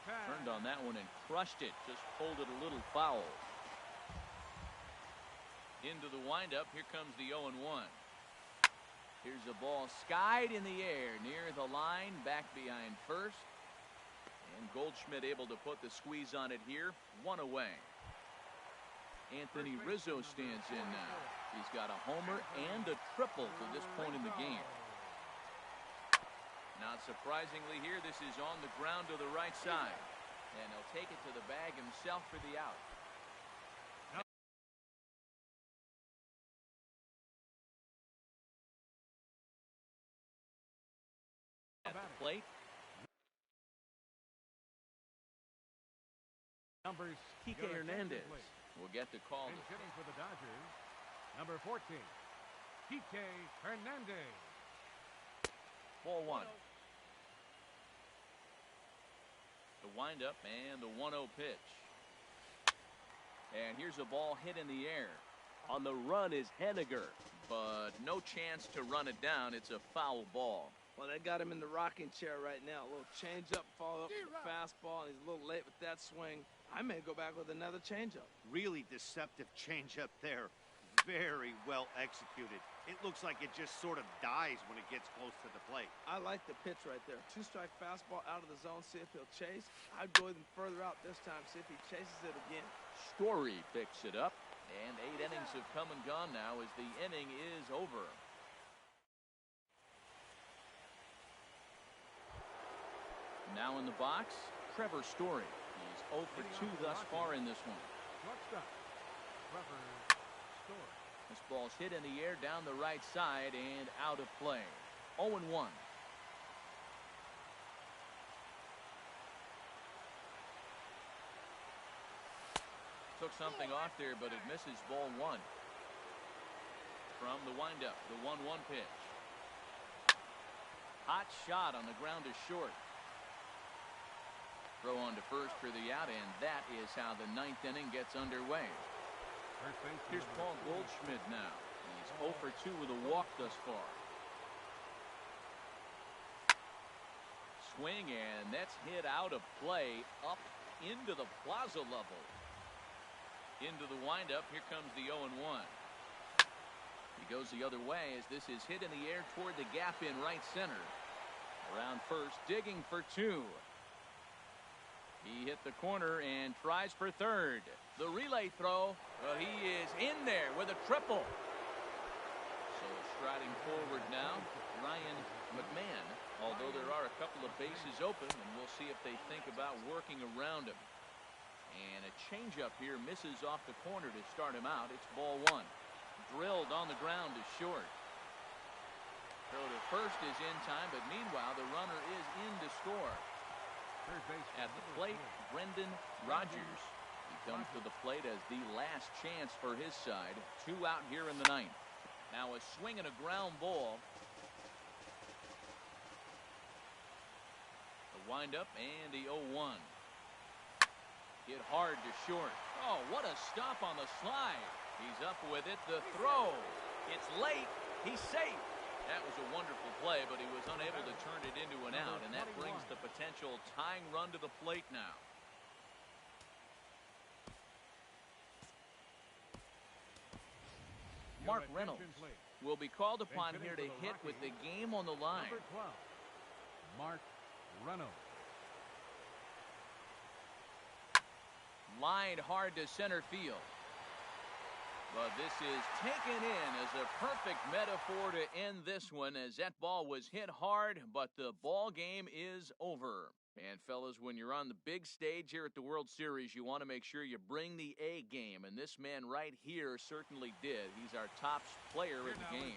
Turned on that one and crushed it. Just pulled it a little foul. Into the windup. Here comes the 0-1. Here's a ball skied in the air near the line, back behind first. And Goldschmidt able to put the squeeze on it here. 1 away. Anthony Rizzo stands in now. He's got a homer and a triple to this point in the game. Not surprisingly here, this is on the ground to the right side. And he'll take it to the bag himself for the out. At the plate. Numbers Kike Hernandez will get the call. And hitting for the Dodgers, number 14, Kike Hernandez. Ball one. The windup and the 1-0 pitch. And here's a ball hit in the air. On the run is Henniger, but no chance to run it down. It's a foul ball. Well, they got him in the rocking chair right now. A little changeup, follow up with the fastball, and he's a little late with that swing. I may go back with another changeup. Really deceptive changeup there. Very well executed. It looks like it just sort of dies when it gets close to the plate. I like the pitch right there. Two-strike fastball out of the zone, see if he'll chase. I'd go even further out this time, see if he chases it again. Story picks it up, and 8 innings have come and gone now as the inning is over. Now in the box, Trevor Story. He's 0 for 2 thus far in this one. Shortstop, Trevor Story. This ball's hit in the air down the right side and out of play. 0-1. Took something off there, but it misses ball one. From the windup, the 1-1 pitch. Hot shot on the ground to short. Throw on to first for the out, and that is how the 9th inning gets underway. Here's Paul Goldschmidt now. He's 0 for 2 with a walk thus far. Swing, and that's hit out of play up into the plaza level. Into the windup. Here comes the 0-1. He goes the other way as this is hit in the air toward the gap in right center. Around first, digging for 2. He hit the corner and tries for third. The relay throw, he is in there with a triple. So striding forward now, Ryan McMahon, although there are a couple of bases open, and we'll see if they think about working around him. And a changeup here misses off the corner to start him out. It's ball one. Drilled on the ground to short. Throw to first is in time, but meanwhile the runner is in to score. At the plate, Brendan Rodgers. He comes to the plate as the last chance for his side. 2 out here in the 9th. Now a swing and a ground ball. The windup and the 0-1. Hit hard to short. Oh, what a stop on the slide. He's up with it. The throw. It's late. He's safe. That was a wonderful play, but he was unable to turn it into an out, and that brings the potential tying run to the plate now. Mark Reynolds will be called upon here to hit with the game on the line. Number 12, Mark Reynolds. Lined hard to center field. But this is taken in as a perfect metaphor to end this one, as that ball was hit hard, but the ball game is over. And fellas, when you're on the big stage here at the World Series, you want to make sure you bring the A game, and this man right here certainly did. He's our top player of the game.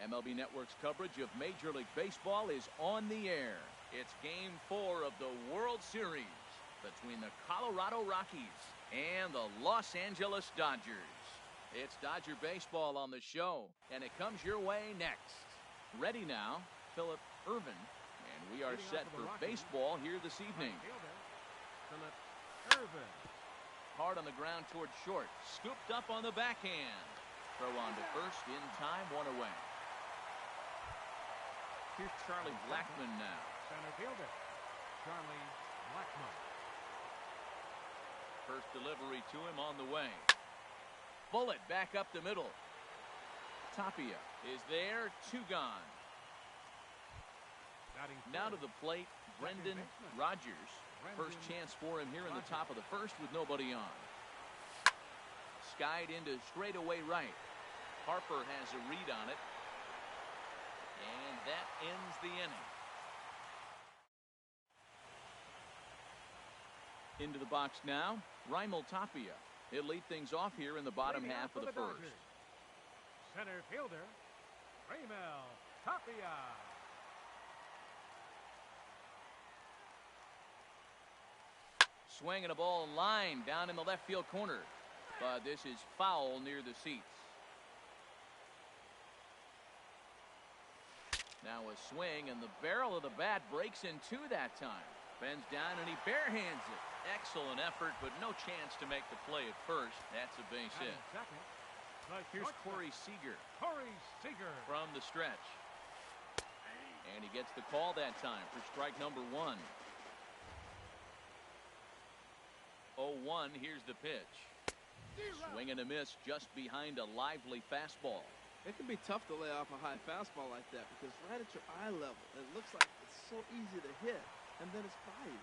MLB Network's coverage of Major League Baseball is on the air. It's Game 4 of the World Series between the Colorado Rockies and the Los Angeles Dodgers. It's Dodger baseball on the show, and it comes your way next. Ready now, Philip Irvin, and we are set for baseball here this evening. Philip Irvin. Hard on the ground toward short, scooped up on the backhand. Throw on to first, in time, one away. Here's Charlie Blackmon now. Center fielder, Charlie Blackmon. First delivery to him on the way. Bullet back up the middle. Tapia is there, 2 gone. Now to the plate, Brendan Rodgers. First chance for him here in the top of the first with nobody on. Skied into straightaway right. Harper has a read on it. And that ends the inning. Into the box now, Raimel Tapia. He'll lead things off here in the bottom half of the first. Center fielder, Raimel Tapia. Swinging a ball line down in the left field corner. But this is foul near the seats. Now a swing, and the barrel of the bat breaks in two that time. Bends down, and he barehands it. Excellent effort, but no chance to make the play at first. That's a base hit. Here's Corey Seager. From the stretch. And he gets the call that time for strike number 1. 0-1, here's the pitch. Swing and a miss just behind a lively fastball. It can be tough to lay off a high fastball like that because right at your eye level, it looks like it's so easy to hit, and then it's by you.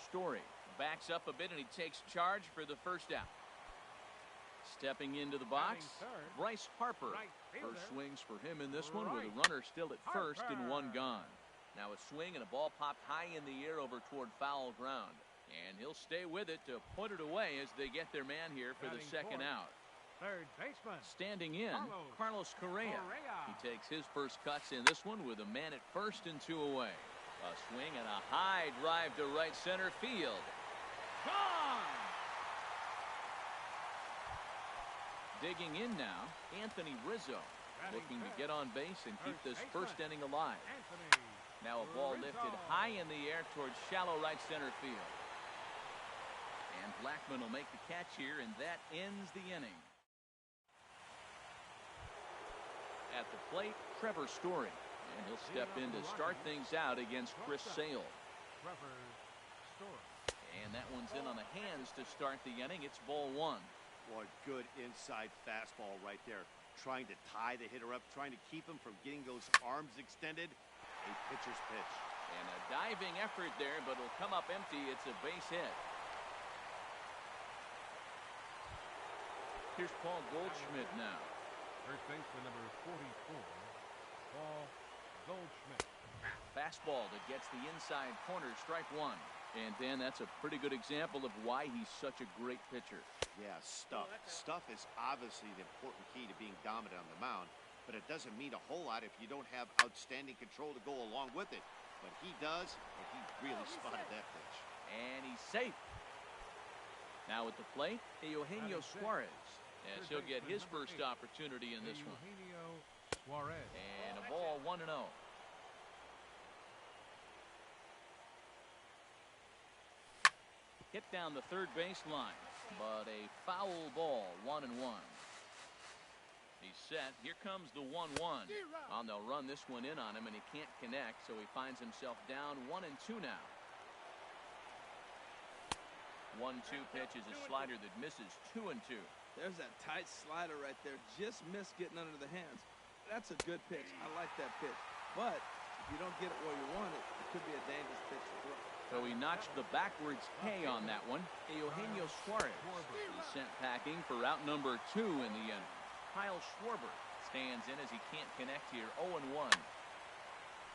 Story backs up a bit, and he takes charge for the first out. Stepping into the box, Bryce Harper. First swings for him in this one with a runner still at first and 1 gone. Now a swing and a ball popped high in the air over toward foul ground. And he'll stay with it to put it away as they get their man here for the second out. Third baseman. Standing in, Carlos Correa. He takes his first cuts in this one with a man at first and 2 away. A swing and a high drive to right center field. Gone! Digging in now, Anthony Rizzo. Looking to get on base and keep this first inning alive. Now a ball lifted high in the air towards shallow right center field. And Blackmon will make the catch here, and that ends the inning. At the plate, Trevor Story. And he'll step in to start things out against Chris Sale. And that one's in on the hands to start the inning. It's ball 1. Boy, good inside fastball right there. Trying to tie the hitter up, trying to keep him from getting those arms extended. A pitcher's pitch. And a diving effort there, but it'll come up empty. It's a base hit. Here's Paul Goldschmidt now. First baseman number 44, Paul Goldschmidt. Fastball that gets the inside corner, strike 1. And Dan, that's a pretty good example of why he's such a great pitcher. Yeah, stuff. Stuff is obviously the important key to being dominant on the mound, but it doesn't mean a whole lot if you don't have outstanding control to go along with it. But he does, and he really spotted that pitch. And he's safe. Now at the plate, Eugenio Suarez, as he'll get his first opportunity in this one. And a ball 1-0. Hit down the third baseline, but a foul ball, 1-1. He's set. Here comes the 1-1. And they'll run this one in on him, and he can't connect, so he finds himself down 1-2 now. 1-2 pitch is a slider that misses 2-2. There's that tight slider right there. Just missed getting under the hands. That's a good pitch. I like that pitch. But if you don't get it where you want it, it could be a dangerous pitch to throw. So he notched the backwards K on that one. Eugenio Suarez is sent packing for out number 2 in the inning. Kyle Schwarber stands in as he can't connect here, 0-1.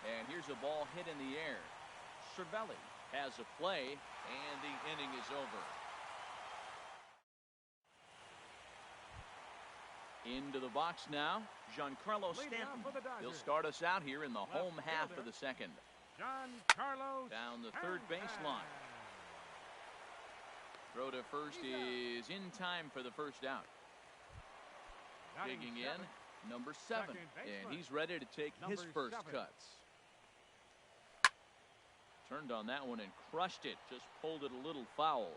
And here's a ball hit in the air. Cervelli has a play, and the inning is over. Into the box now, Giancarlo Leading Stanton. off for the He'll Dodgers, start us out here in the left home half fielder, of the second. Giancarlo Down the third Stanton. baseline. Throw to first is in time for the first out. Batting Digging in, seventh, number 7. second And baseman, he's ready to take his number first 7. cuts. Turned on that one and crushed it. Just pulled it a little foul.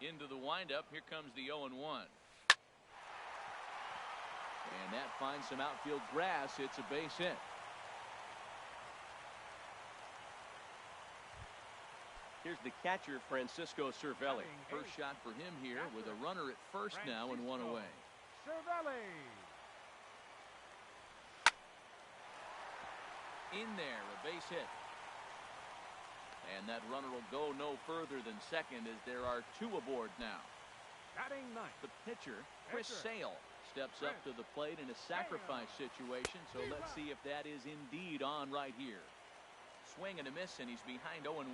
Into the windup. Here comes the 0-1. And that finds some outfield grass. It's a base hit. Here's the catcher, Francisco Cervelli. First shot for him here with a runner at first now and one away. Cervelli. In there, a base hit. And that runner will go no further than second as there are 2 aboard now. Batting ninth, The pitcher, Chris Sale, steps up to the plate in a sacrifice situation, so let's see if that is indeed on right here. Swing and a miss, and he's behind 0-1.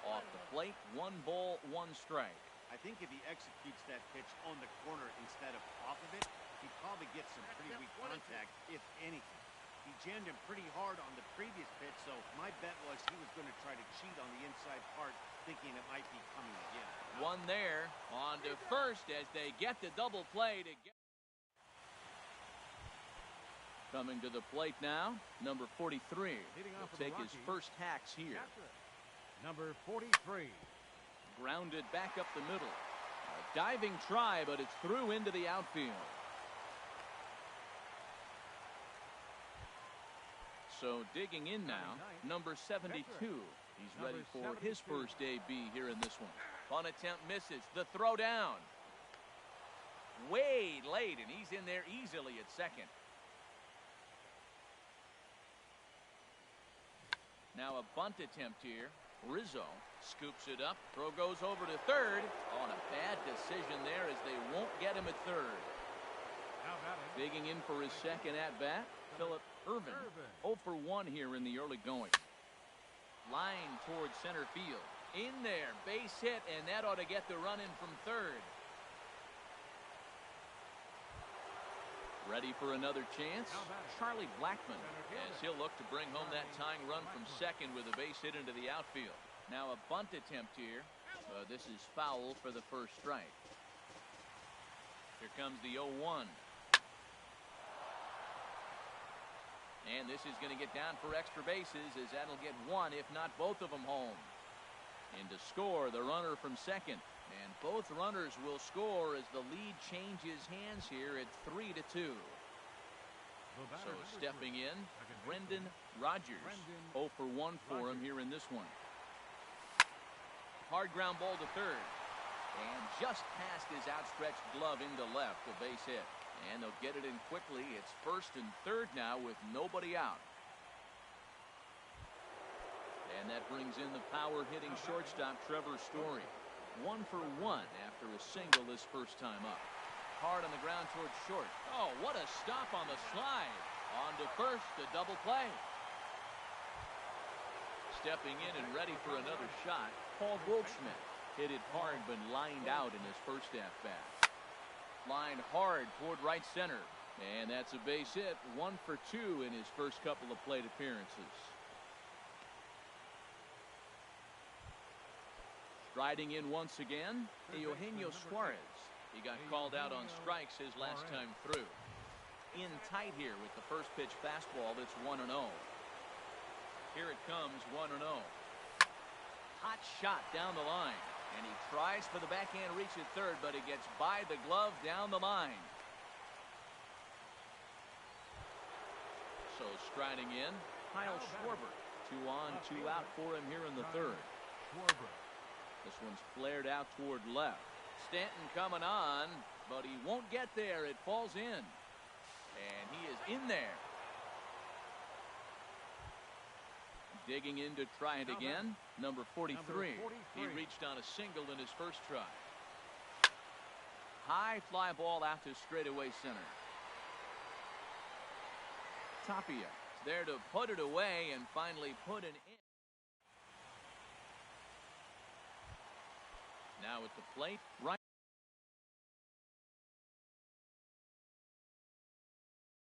Off the plate, 1 ball, 1 strike. I think if he executes that pitch on the corner instead of off of it, he'd probably get some pretty weak contact, if anything. He jammed him pretty hard on the previous pitch, so my bet was he was going to try to cheat on the inside part, thinking it might be coming again. One there, on to first as they get the double play to get. Coming to the plate now, number 43. Leading off He'll for the take his Rockies, first hacks here. catcher, number 43. Grounded back up the middle. A diving try, but it's through into the outfield. So digging in now, number 72. He's ready for his first AB here in this one. Punt attempt misses. The throw down. Way late, and he's in there easily at second. Now a bunt attempt here. Rizzo scoops it up. Throw goes over to third. On a bad decision there as they won't get him at third. Now batting, Digging in for his second at-bat, Phillip Ervin. 0 for 1 here in the early going. Line towards center field. In there, base hit, and that ought to get the run in from third. Ready for another chance? Charlie Blackmon, as he'll look to bring home that tying run from second with a base hit into the outfield. Now a bunt attempt here. This is foul for the first strike. Here comes the 0-1. And this is going to get down for extra bases as that'll get 1, if not both of them, home. And to score, the runner from second. And both runners will score as the lead changes hands here at 3-2. So stepping in, Brendan Rodgers. 0 for 1 for him here in this one. Hard ground ball to third. And just past his outstretched glove into left, a base hit. And they'll get it in quickly. It's first and third now with nobody out. And that brings in the power-hitting shortstop, Trevor Story. 1 for 1 after a single this first time up. Hard on the ground towards short. Oh, what a stop on the slide. On to first, a double play. Stepping in and ready for another shot, Paul Goldschmidt. Hit it hard but lined out in his first at-bat. Lined hard toward right center. And that's a base hit. 1 for 2 in his first couple of plate appearances. Striding in once again, Eugenio Suarez. He got called out on strikes his last time through. In tight here with the first pitch fastball that's 1-0. Here it comes, 1-0. Hot shot down the line. And he tries for the backhand reach at third, but it gets by the glove down the line. So striding in, Kyle Schwarber. 2 on, 2 out for him here in the third. This one's flared out toward left. Stanton coming on, but he won't get there. It falls in. And he is in there. Digging in to try it again. Number 43. He reached on a single in his first try. High fly ball out to straightaway center. Tapia there to put it away and finally put an in. Now at the plate, right.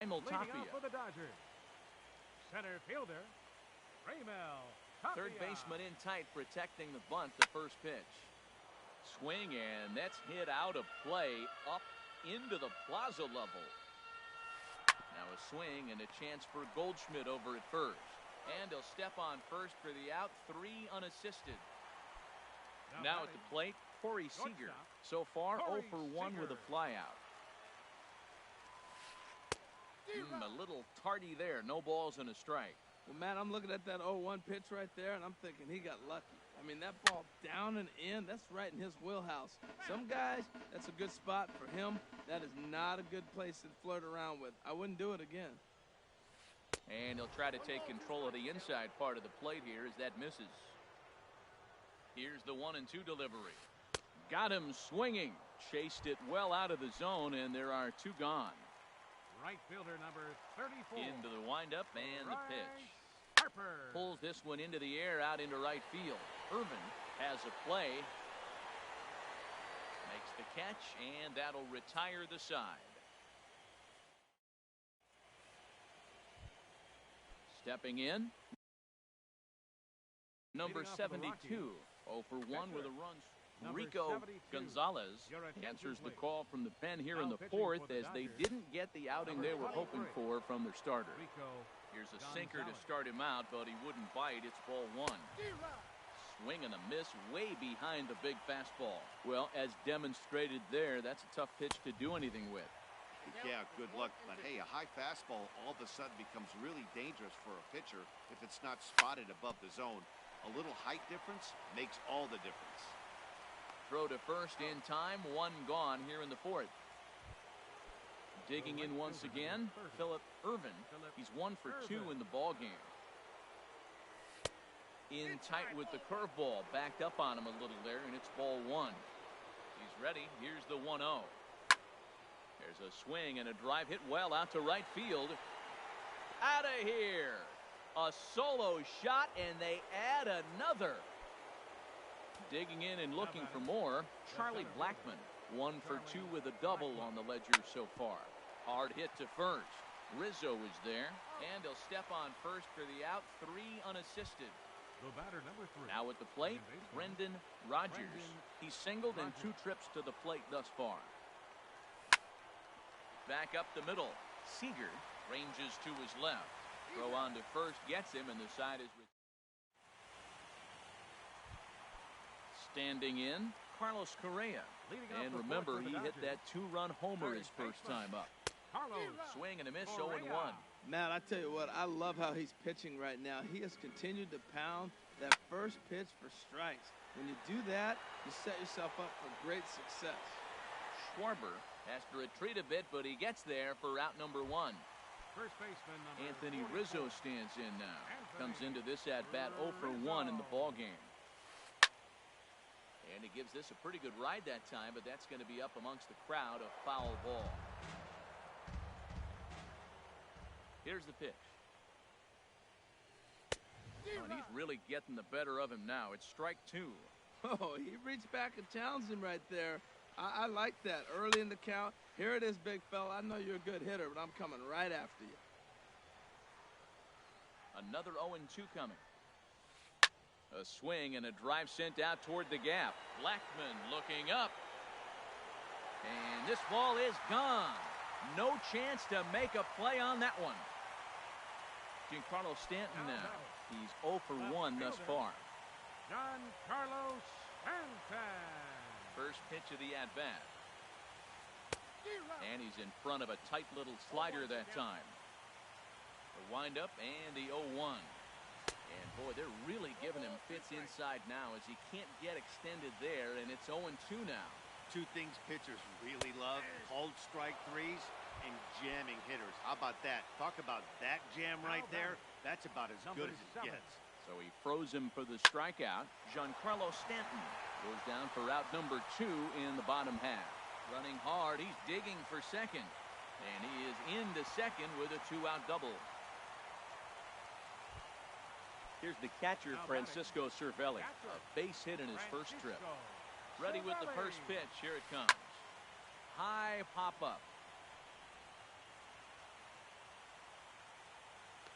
Leading off for the Dodgers, center fielder, Raimel Tapia. Third baseman in tight, protecting the bunt, the first pitch. Swing, and that's hit out of play up into the plaza level. Now a swing and a chance for Goldschmidt over at first. And he'll step on first for the out, 3 unassisted. Now at the plate, Corey Seager. So far, 0 for 1 with a flyout. A little tardy there. No balls and a strike. Well, Matt, I'm looking at that 0-1 pitch right there, and I'm thinking he got lucky. I mean, that ball down and in, that's right in his wheelhouse. Some guys, that's a good spot. For him, that is not a good place to flirt around with. I wouldn't do it again. And he'll try to take control of the inside part of the plate here as that misses. Here's the 1-2 delivery. Got him swinging. Chased it well out of the zone, and there are 2 gone. Right fielder number 34. Into the windup and the pitch. Harper pulls this one into the air out into right field. Irvin has a play. Makes the catch, and that'll retire the side. Stepping in, number 72. 0 for 1 with a run. Rico Gonzalez answers the call from the pen here in the 4th as they didn't get the outing they were hoping for from their starter. Here's a sinker to start him out, but he wouldn't bite. It's ball 1. Swing and a miss way behind the big fastball. Well, as demonstrated there, that's a tough pitch to do anything with. Yeah, good luck. But hey, a high fastball all of a sudden becomes really dangerous for a pitcher if it's not spotted above the zone. A little height difference makes all the difference. Throw to first in time. 1 gone here in the 4th. Digging in once again, Phillip Irvin. He's 1 for 2 in the ball game. In tight with the curveball, backed up on him a little there, and it's ball 1. He's ready. Here's the 1-0. There's a swing and a drive hit well out to right field. Out of here. A solo shot, and they add another. Digging in and looking for more, Charlie Blackmon. 1 for 2 with a double on the ledger so far. Hard hit to first. Rizzo is there, and he'll step on first for the out, 3 unassisted. The batter number 3. Now at the plate, Brendan Rodgers. He's singled in 2 trips to the plate thus far. Back up the middle. Seager ranges to his left. Throw on to first, gets him, and the side is standing in, Carlos Correa. And remember, he hit that 2-run homer his first time up. Swing and a miss, 0-1. Matt, I tell you what, I love how he's pitching right now. He has continued to pound that first pitch for strikes. When you do that, you set yourself up for great success. Schwarber has to retreat a bit, but he gets there for out number 1. First baseman Anthony Rizzo stands in now. Comes into this at-bat 0 for 1 in the ball game. And he gives this a pretty good ride that time, but that's going to be up amongst the crowd, a foul ball. Here's the pitch. Oh, and he's really getting the better of him now. It's strike 2. Oh, he reached back and challenged him right there. I like that. Early in the count. Here it is, big fella. I know you're a good hitter, but I'm coming right after you. Another 0-2 coming. A swing and a drive sent out toward the gap. Blackmon looking up. And this ball is gone. No chance to make a play on that one. Giancarlo Stanton now. He's 0 for 1 thus far. Giancarlo Stanton. First pitch of the at-bat. And he's in front of a tight little slider that time. The windup and the 0-1. And boy, they're really giving him fits inside now as he can't get extended there, and it's 0-2 now. 2 things pitchers really love: cold strike threes and jamming hitters. How about that? Talk about that jam right there. That's about as good as it gets. So he froze him for the strikeout. Giancarlo Stanton goes down for out number 2 in the bottom half. Running hard, he's digging for second. And he is into second with a 2-out double. Here's the catcher, Francisco Cervelli. A base hit in his first trip. Ready with the first pitch. Here it comes. High pop-up.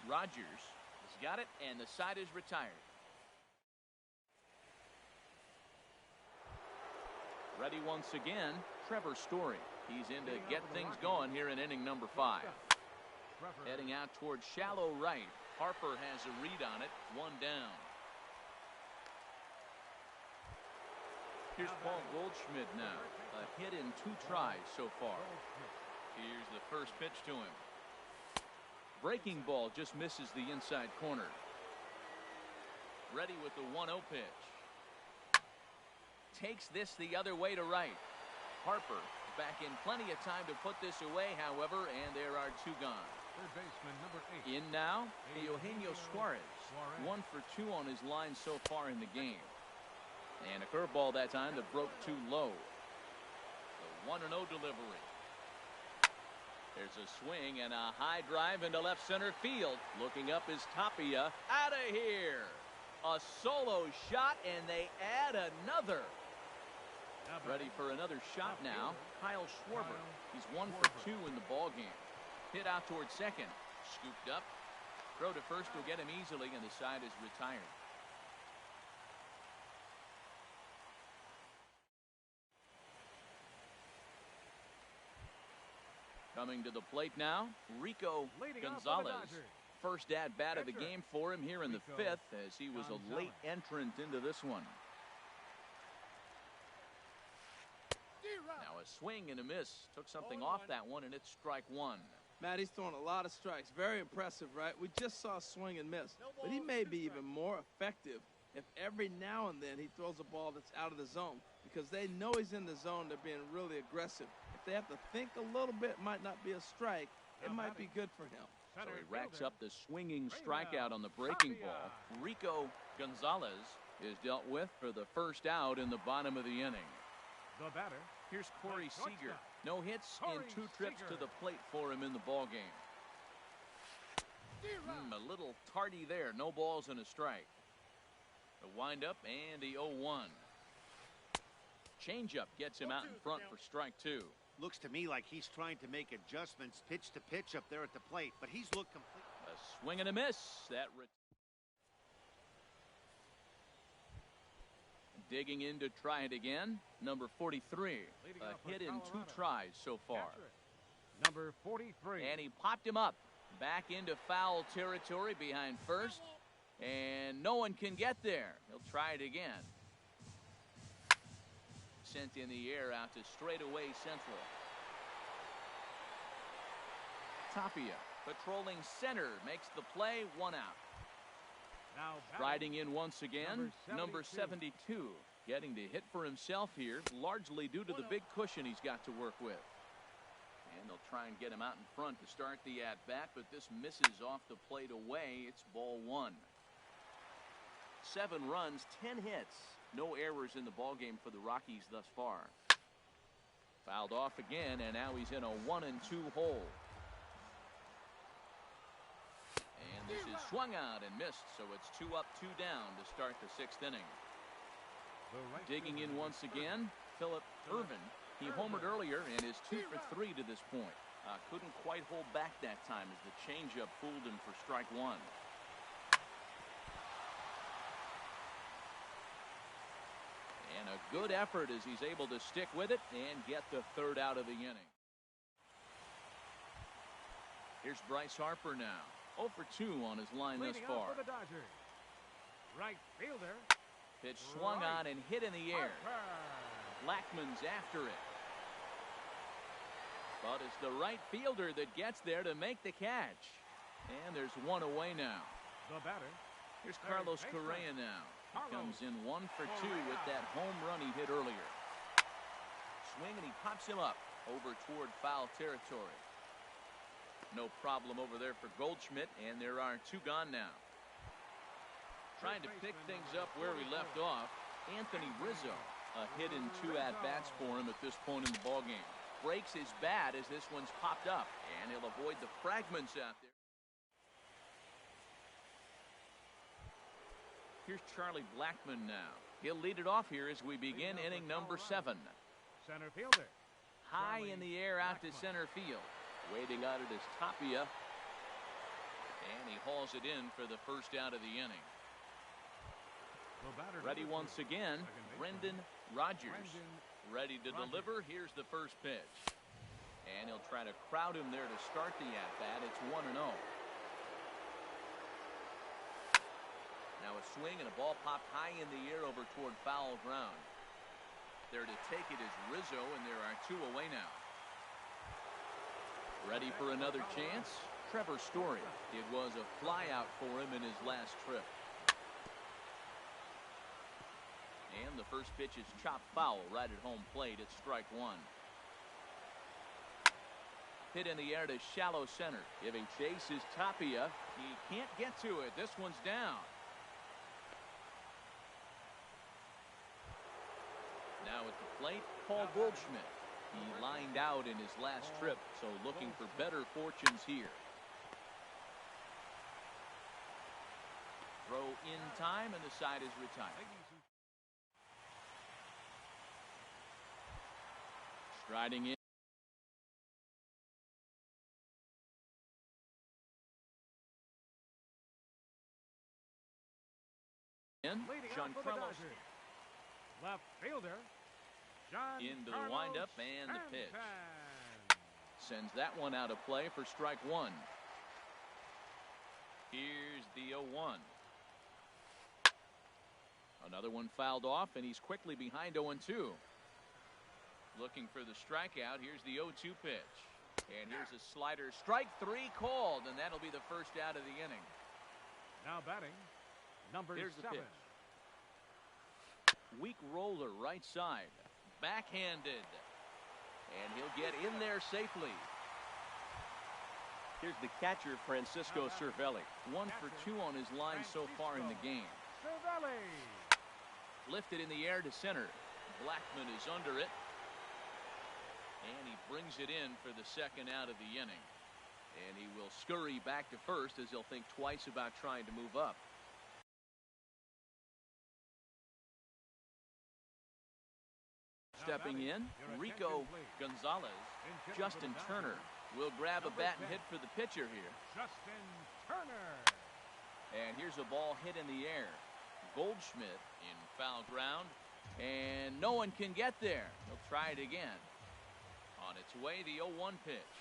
Rogers has got it, and the side is retired. Ready once again, Trevor Story. He's in to get things going here in inning number 5. Heading out towards shallow right. Harper has a read on it. 1 down. Here's Paul Goldschmidt now. A hit in 2 tries so far. Here's the first pitch to him. Breaking ball just misses the inside corner. Ready with the 1-0 pitch. Takes this the other way to right. Harper back in plenty of time to put this away, however, and there are 2 gone. Third baseman, number 8. In now, Eugenio Suarez. 1 for 2 on his line so far in the game. And a curveball that time that broke too low. The 1-0 delivery. There's a swing and a high drive into left center field. Looking up is Tapia. Out of here. A solo shot, and they add another. Ready for another shot now. Kyle Schwarber. He's 1 for 2 in the ball game. Hit out towards second. Scooped up. Throw to first will get him easily, and the side is retired. Coming to the plate now, Rico Gonzalez. First at bat of the game for him here in the 5th, as he was a late entrant into this one. Now a swing and a miss. Took something off that one, and it's strike 1. Matt, he's throwing a lot of strikes. Very impressive, right? We just saw swing and miss. But he may be even more effective if every now and then he throws a ball that's out of the zone. Because they know he's in the zone, they're being really aggressive. If they have to think a little bit, might not be a strike. It might be good for him. So he racks up the swinging strikeout on the breaking ball. Rico Gonzalez is dealt with for the first out in the bottom of the inning. The batter. Here's Corey Seager. No hits in 2 trips to the plate for him in the ball game. A little tardy there. No balls and a strike. The windup and the 0-1. Changeup gets him out in front for strike 2. Looks to me like he's trying to make adjustments pitch to pitch up there at the plate, but he's looked complete. A swing and a miss. Digging in to try it again. Number 43. A hit in 2 tries so far. Number 43. And he popped him up. Back into foul territory behind first. And no one can get there. He'll try it again. Sent in the air out to straightaway central. Tapia patrolling center makes the play. 1 out. Now Riding in once again, number 72. Getting to hit for himself here, largely due to the big cushion he's got to work with. And they'll try and get him out in front to start the at-bat, but this misses off the plate away. It's ball 1. 7 runs, 10 hits. No errors in the ballgame for the Rockies thus far. Fouled off again, and now he's in a 1-2 hole. And this is swung out and missed, so it's 2 up, 2 down to start the 6th inning. Digging in once again, Phillip Ervin. He homered earlier and is 2 for 3 to this point. Couldn't quite hold back that time as the changeup fooled him for strike 1. And a good effort as he's able to stick with it and get the 3rd out of the inning. Here's Bryce Harper now. 0 for 2 on his line thus far. For the Dodgers. Right fielder. Pitch swung on and hit in the air. Blackman's after it. But it's the right fielder that gets there to make the catch. And there's 1 away now. The batter. Here's Carlos Correa now. He comes in 1 for 2 with that home run he hit earlier. Swing and he pops him up over toward foul territory. No problem over there for Goldschmidt, and there are 2 gone now. Trying to pick things up where we left off, Anthony Rizzo. A hit in 2 at-bats for him at this point in the ballgame. Breaks his bat as this one's popped up, and he'll avoid the fragments out there. Here's Charlie Blackmon now. He'll lead it off here as we begin inning number 7. Center fielder. High in the air out to center field. Waiting on it is Tapia. And he hauls it in for the first out of the inning. Ready once again, Brendan Rodgers. Ready to deliver. Here's the first pitch. And he'll try to crowd him there to start the at-bat. It's 1-0. Now a swing and a ball popped high in the air over toward foul ground. There to take it is Rizzo, and there are 2 away now. Ready for another chance? Trevor Story. It was a flyout for him in his last trip. And the first pitch is chopped foul right at home plate. It's strike 1. Hit in the air to shallow center. If he chases Tapia, he can't get to it. This one's down. Now at the plate, Paul Goldschmidt. He lined out in his last trip, so looking for better fortunes here. Throw in time, and the side is retired. Striding in. John Carlos. Left fielder. John into the Carlos windup and the pitch. Sends that one out of play for strike 1. Here's the 0-1. Another one fouled off, and he's quickly behind 0-2. Looking for the strikeout. Here's the 0-2 pitch. And here's a slider. Strike 3 called, and that'll be the first out of the inning. Now batting, number 7. The pitch. Weak roller right side. Backhanded. And he'll get in there safely. Here's the catcher, Francisco Cervelli. 1 for 2 on his line so far in the game. Cervelli. Lifted in the air to center. Blackman is under it. And he brings it in for the second out of the inning. And he will scurry back to first as he'll think twice about trying to move up. Stepping in, Rico Gonzalez. Justin Turner will grab a bat and hit for the pitcher here. Justin Turner. And here's a ball hit in the air. Goldschmidt in foul ground. And no one can get there. He'll try it again. On its way, the 0-1 pitch.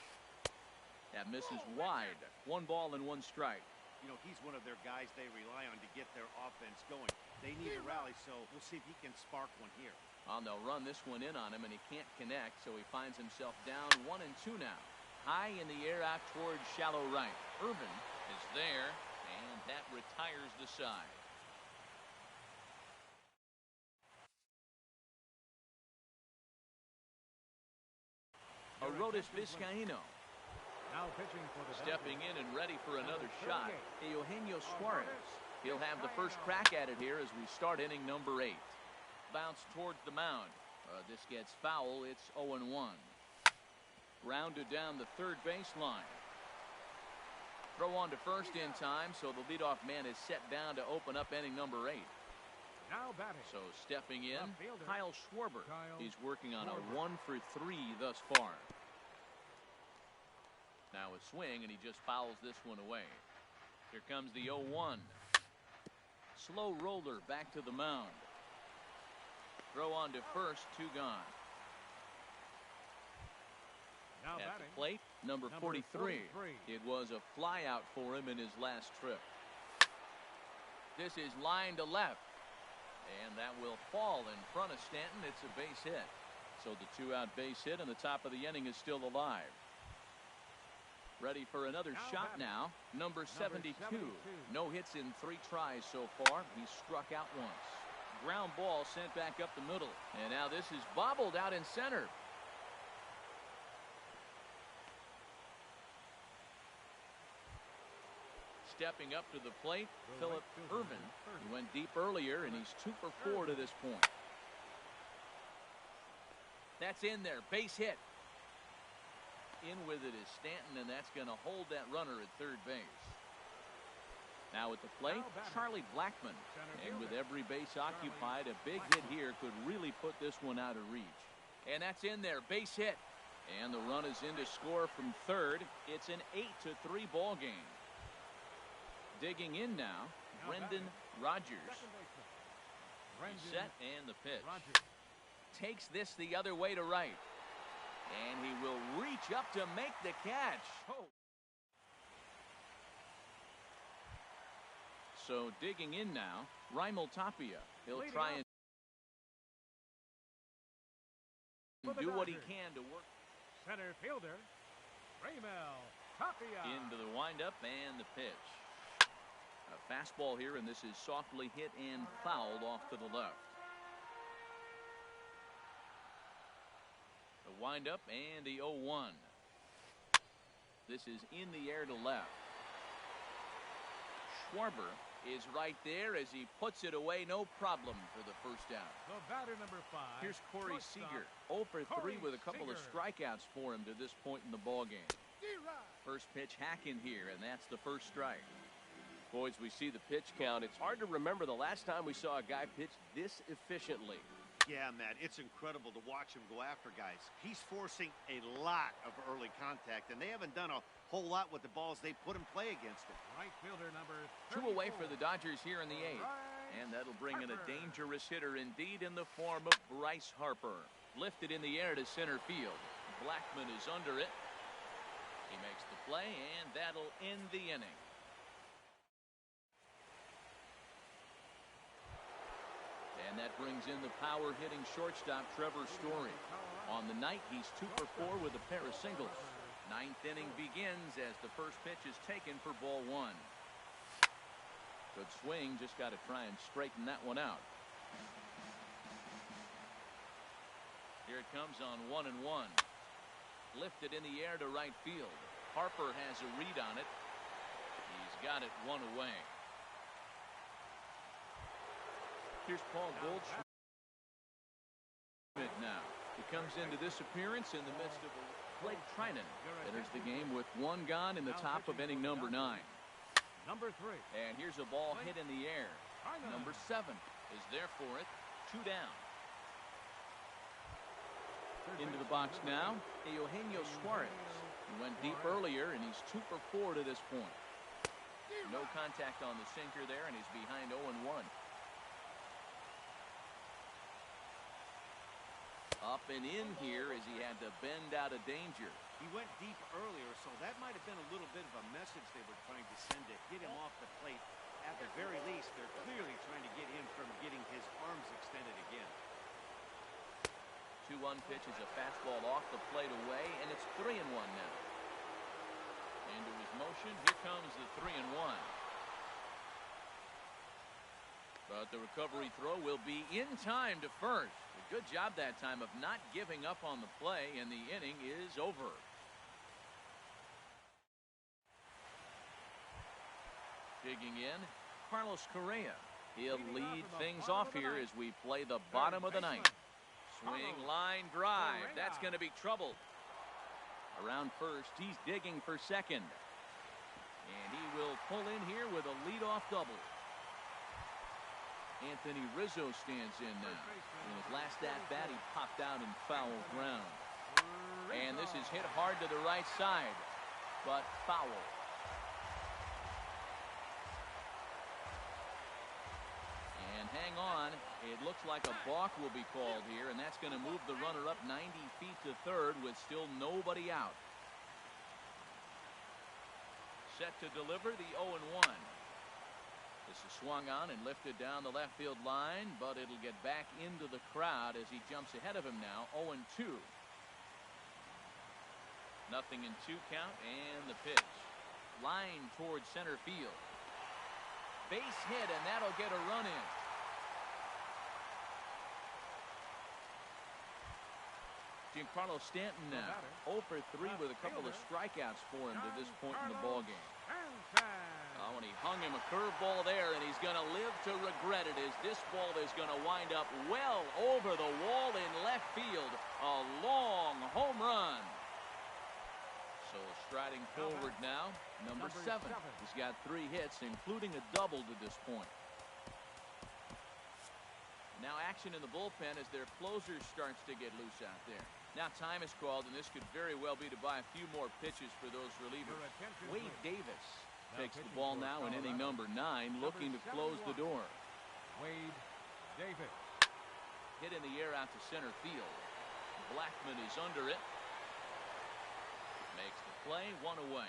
That misses wide. 1 ball and 1 strike. You know, he's one of their guys they rely on to get their offense going. They need a rally, so we'll see if he can spark one here. They'll run this one in on him, and he can't connect, so he finds himself down 1-2 now. High in the air out towards shallow right. Irvin is there, and that retires the side. Arodys Vizcaíno. Now pitching for the stepping in and ready for another shot. Eugenio Suarez. He'll have the first crack at it here as we start inning number 8. Bounce towards the mound. This gets foul. It's 0-1. Grounded down the third baseline. Throw on to first in time, so the leadoff man is set down to open up inning number 8. Now batting. So stepping in, Kyle Schwarber. He's working on a 1 for 3 thus far. Now a swing, and he just fouls this one away. Here comes the 0-1. Slow roller back to the mound. Throw on to first, 2 gone. Now at batting, the plate, number 43. It was a flyout for him in his last trip. This is line to left. And that will fall in front of Stanton. It's a base hit. So the 2-out base hit, and the top of the inning is still alive. Ready for another shot now. Number 72. No hits in 3 tries so far. He struck out once. Ground ball sent back up the middle. And now this is bobbled out in center. Stepping up to the plate, Phillip Irvin. He went deep earlier, and he's 2 for 4 to this point. That's in there. Base hit. In with it is Stanton, and that's going to hold that runner at third base. Now at the plate, Charlie Blackmon. And with every base occupied, a big hit here could really put this one out of reach. And that's in there, base hit. And the run is in to score from third. It's an 8-3 ball game. Digging in now, Brendan Rodgers. He's set and the pitch. Takes this the other way to right. And he will reach up to make the catch. So digging in now, Raimel Tapia. He'll try and do what he can to work. Center fielder, Raimel Tapia. Into the windup and the pitch. A fastball here, and this is softly hit and fouled off to the left. The windup and the 0-1. This is in the air to left. Schwarber is right there as he puts it away, no problem for the first out. The batter number 5. Here's Corey Seager, 0 for 3 with a couple of strikeouts for him to this point in the ball game. First pitch hacking here, and that's the first strike. Boys, we see the pitch count. It's hard to remember the last time we saw a guy pitch this efficiently. Yeah, Matt, it's incredible to watch him go after guys. He's forcing a lot of early contact, and they haven't done a whole lot with the balls they put in play against him. Right fielder number 2 away for the Dodgers here in the 8th. And that'll bring in a dangerous hitter indeed in the form of Bryce Harper. Lifted in the air to center field. Blackmon is under it. He makes the play, and that'll end the inning. And that brings in the power-hitting shortstop Trevor Story. On the night, he's 2 for 4 with a pair of singles. 9th inning begins as the first pitch is taken for ball 1. Good swing, just got to try and straighten that one out. Here it comes on 1-1. Lifted in the air to right field. Harper has a read on it. He's got it 1 away. Here's Paul Goldschmidt now. He comes into this appearance in the midst of a Blake Trinan. Enters the game with 1 gone in the top of inning number 9. Number 3. And here's a ball hit in the air. Number 7 is there for it. 2 down. Into the box now, Eugenio Suarez. He went deep earlier, and he's 2 for 4 to this point. No contact on the sinker there, and he's behind 0-1. Up and in here as he had to bend out of danger. He went deep earlier, so that might have been a little bit of a message they were trying to send to get him off the plate. At the very least, they're clearly trying to get him from getting his arms extended again. 2-1 pitch is a fastball off the plate away, and it's 3-1 now. Into his motion, here comes the 3-1. But the recovery throw will be in time to first. A good job that time of not giving up on the play, and the inning is over. Digging in, Carlos Correa. He'll lead things off here as we play the bottom of the 9th. Swing, line, drive. That's going to be trouble. Around first, he's digging for second. And he will pull in here with a leadoff double. Anthony Rizzo stands in now. In his last at-bat, he popped out in foul ground. And this is hit hard to the right side, but foul. And hang on, it looks like a balk will be called here, and that's going to move the runner up 90 feet to third with still nobody out. Set to deliver the 0-1. This is swung on and lifted down the left field line, but it'll get back into the crowd as he jumps ahead of him now. 0-2. 0-2 count, and the pitch. Line towards center field. Base hit, and that'll get a run in. Giancarlo Stanton now 0 for 3 with a couple of strikeouts for him to this point in the ballgame. Oh, and he hung him a curveball there, and he's going to live to regret it as this ball is going to wind up well over the wall in left field. A long home run. So Striding forward now, number 7. He's got 3 hits, including a double to this point. Now action in the bullpen as their closer starts to get loose out there. Now time is called, and this could very well be to buy a few more pitches for those relievers. Wade Davis takes the ball now in inning number 9, looking to close the door. Wade Davis. Hit in the air out to center field. Blackman is under it. Makes the play, 1 away.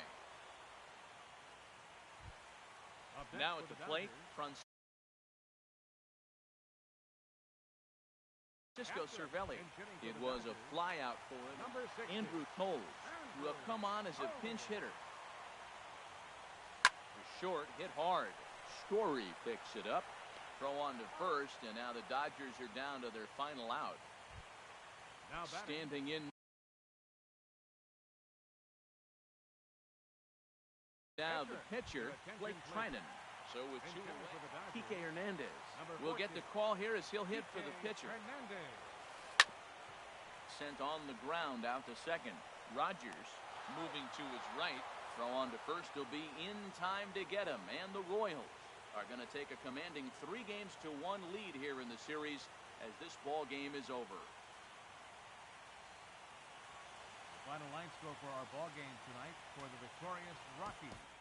Now at the plate, Francisco Cervelli. It was a flyout for him. Andrew Knowles, who have come on as a pinch hitter. Short, hit hard. Story picks it up. Throw on to first, and now the Dodgers are down to their final out. Standing in now the pitcher, Blake Trinan. So with 2 away, Kike Hernandez will get the call here as he'll hit for the pitcher. Sent on the ground out to second. Rogers moving to his right. Throw on to first will be in time to get him. And the Royals are going to take a commanding 3-1 lead here in the series as this ball game is over. Final line score for our ball game tonight for the victorious Rockies.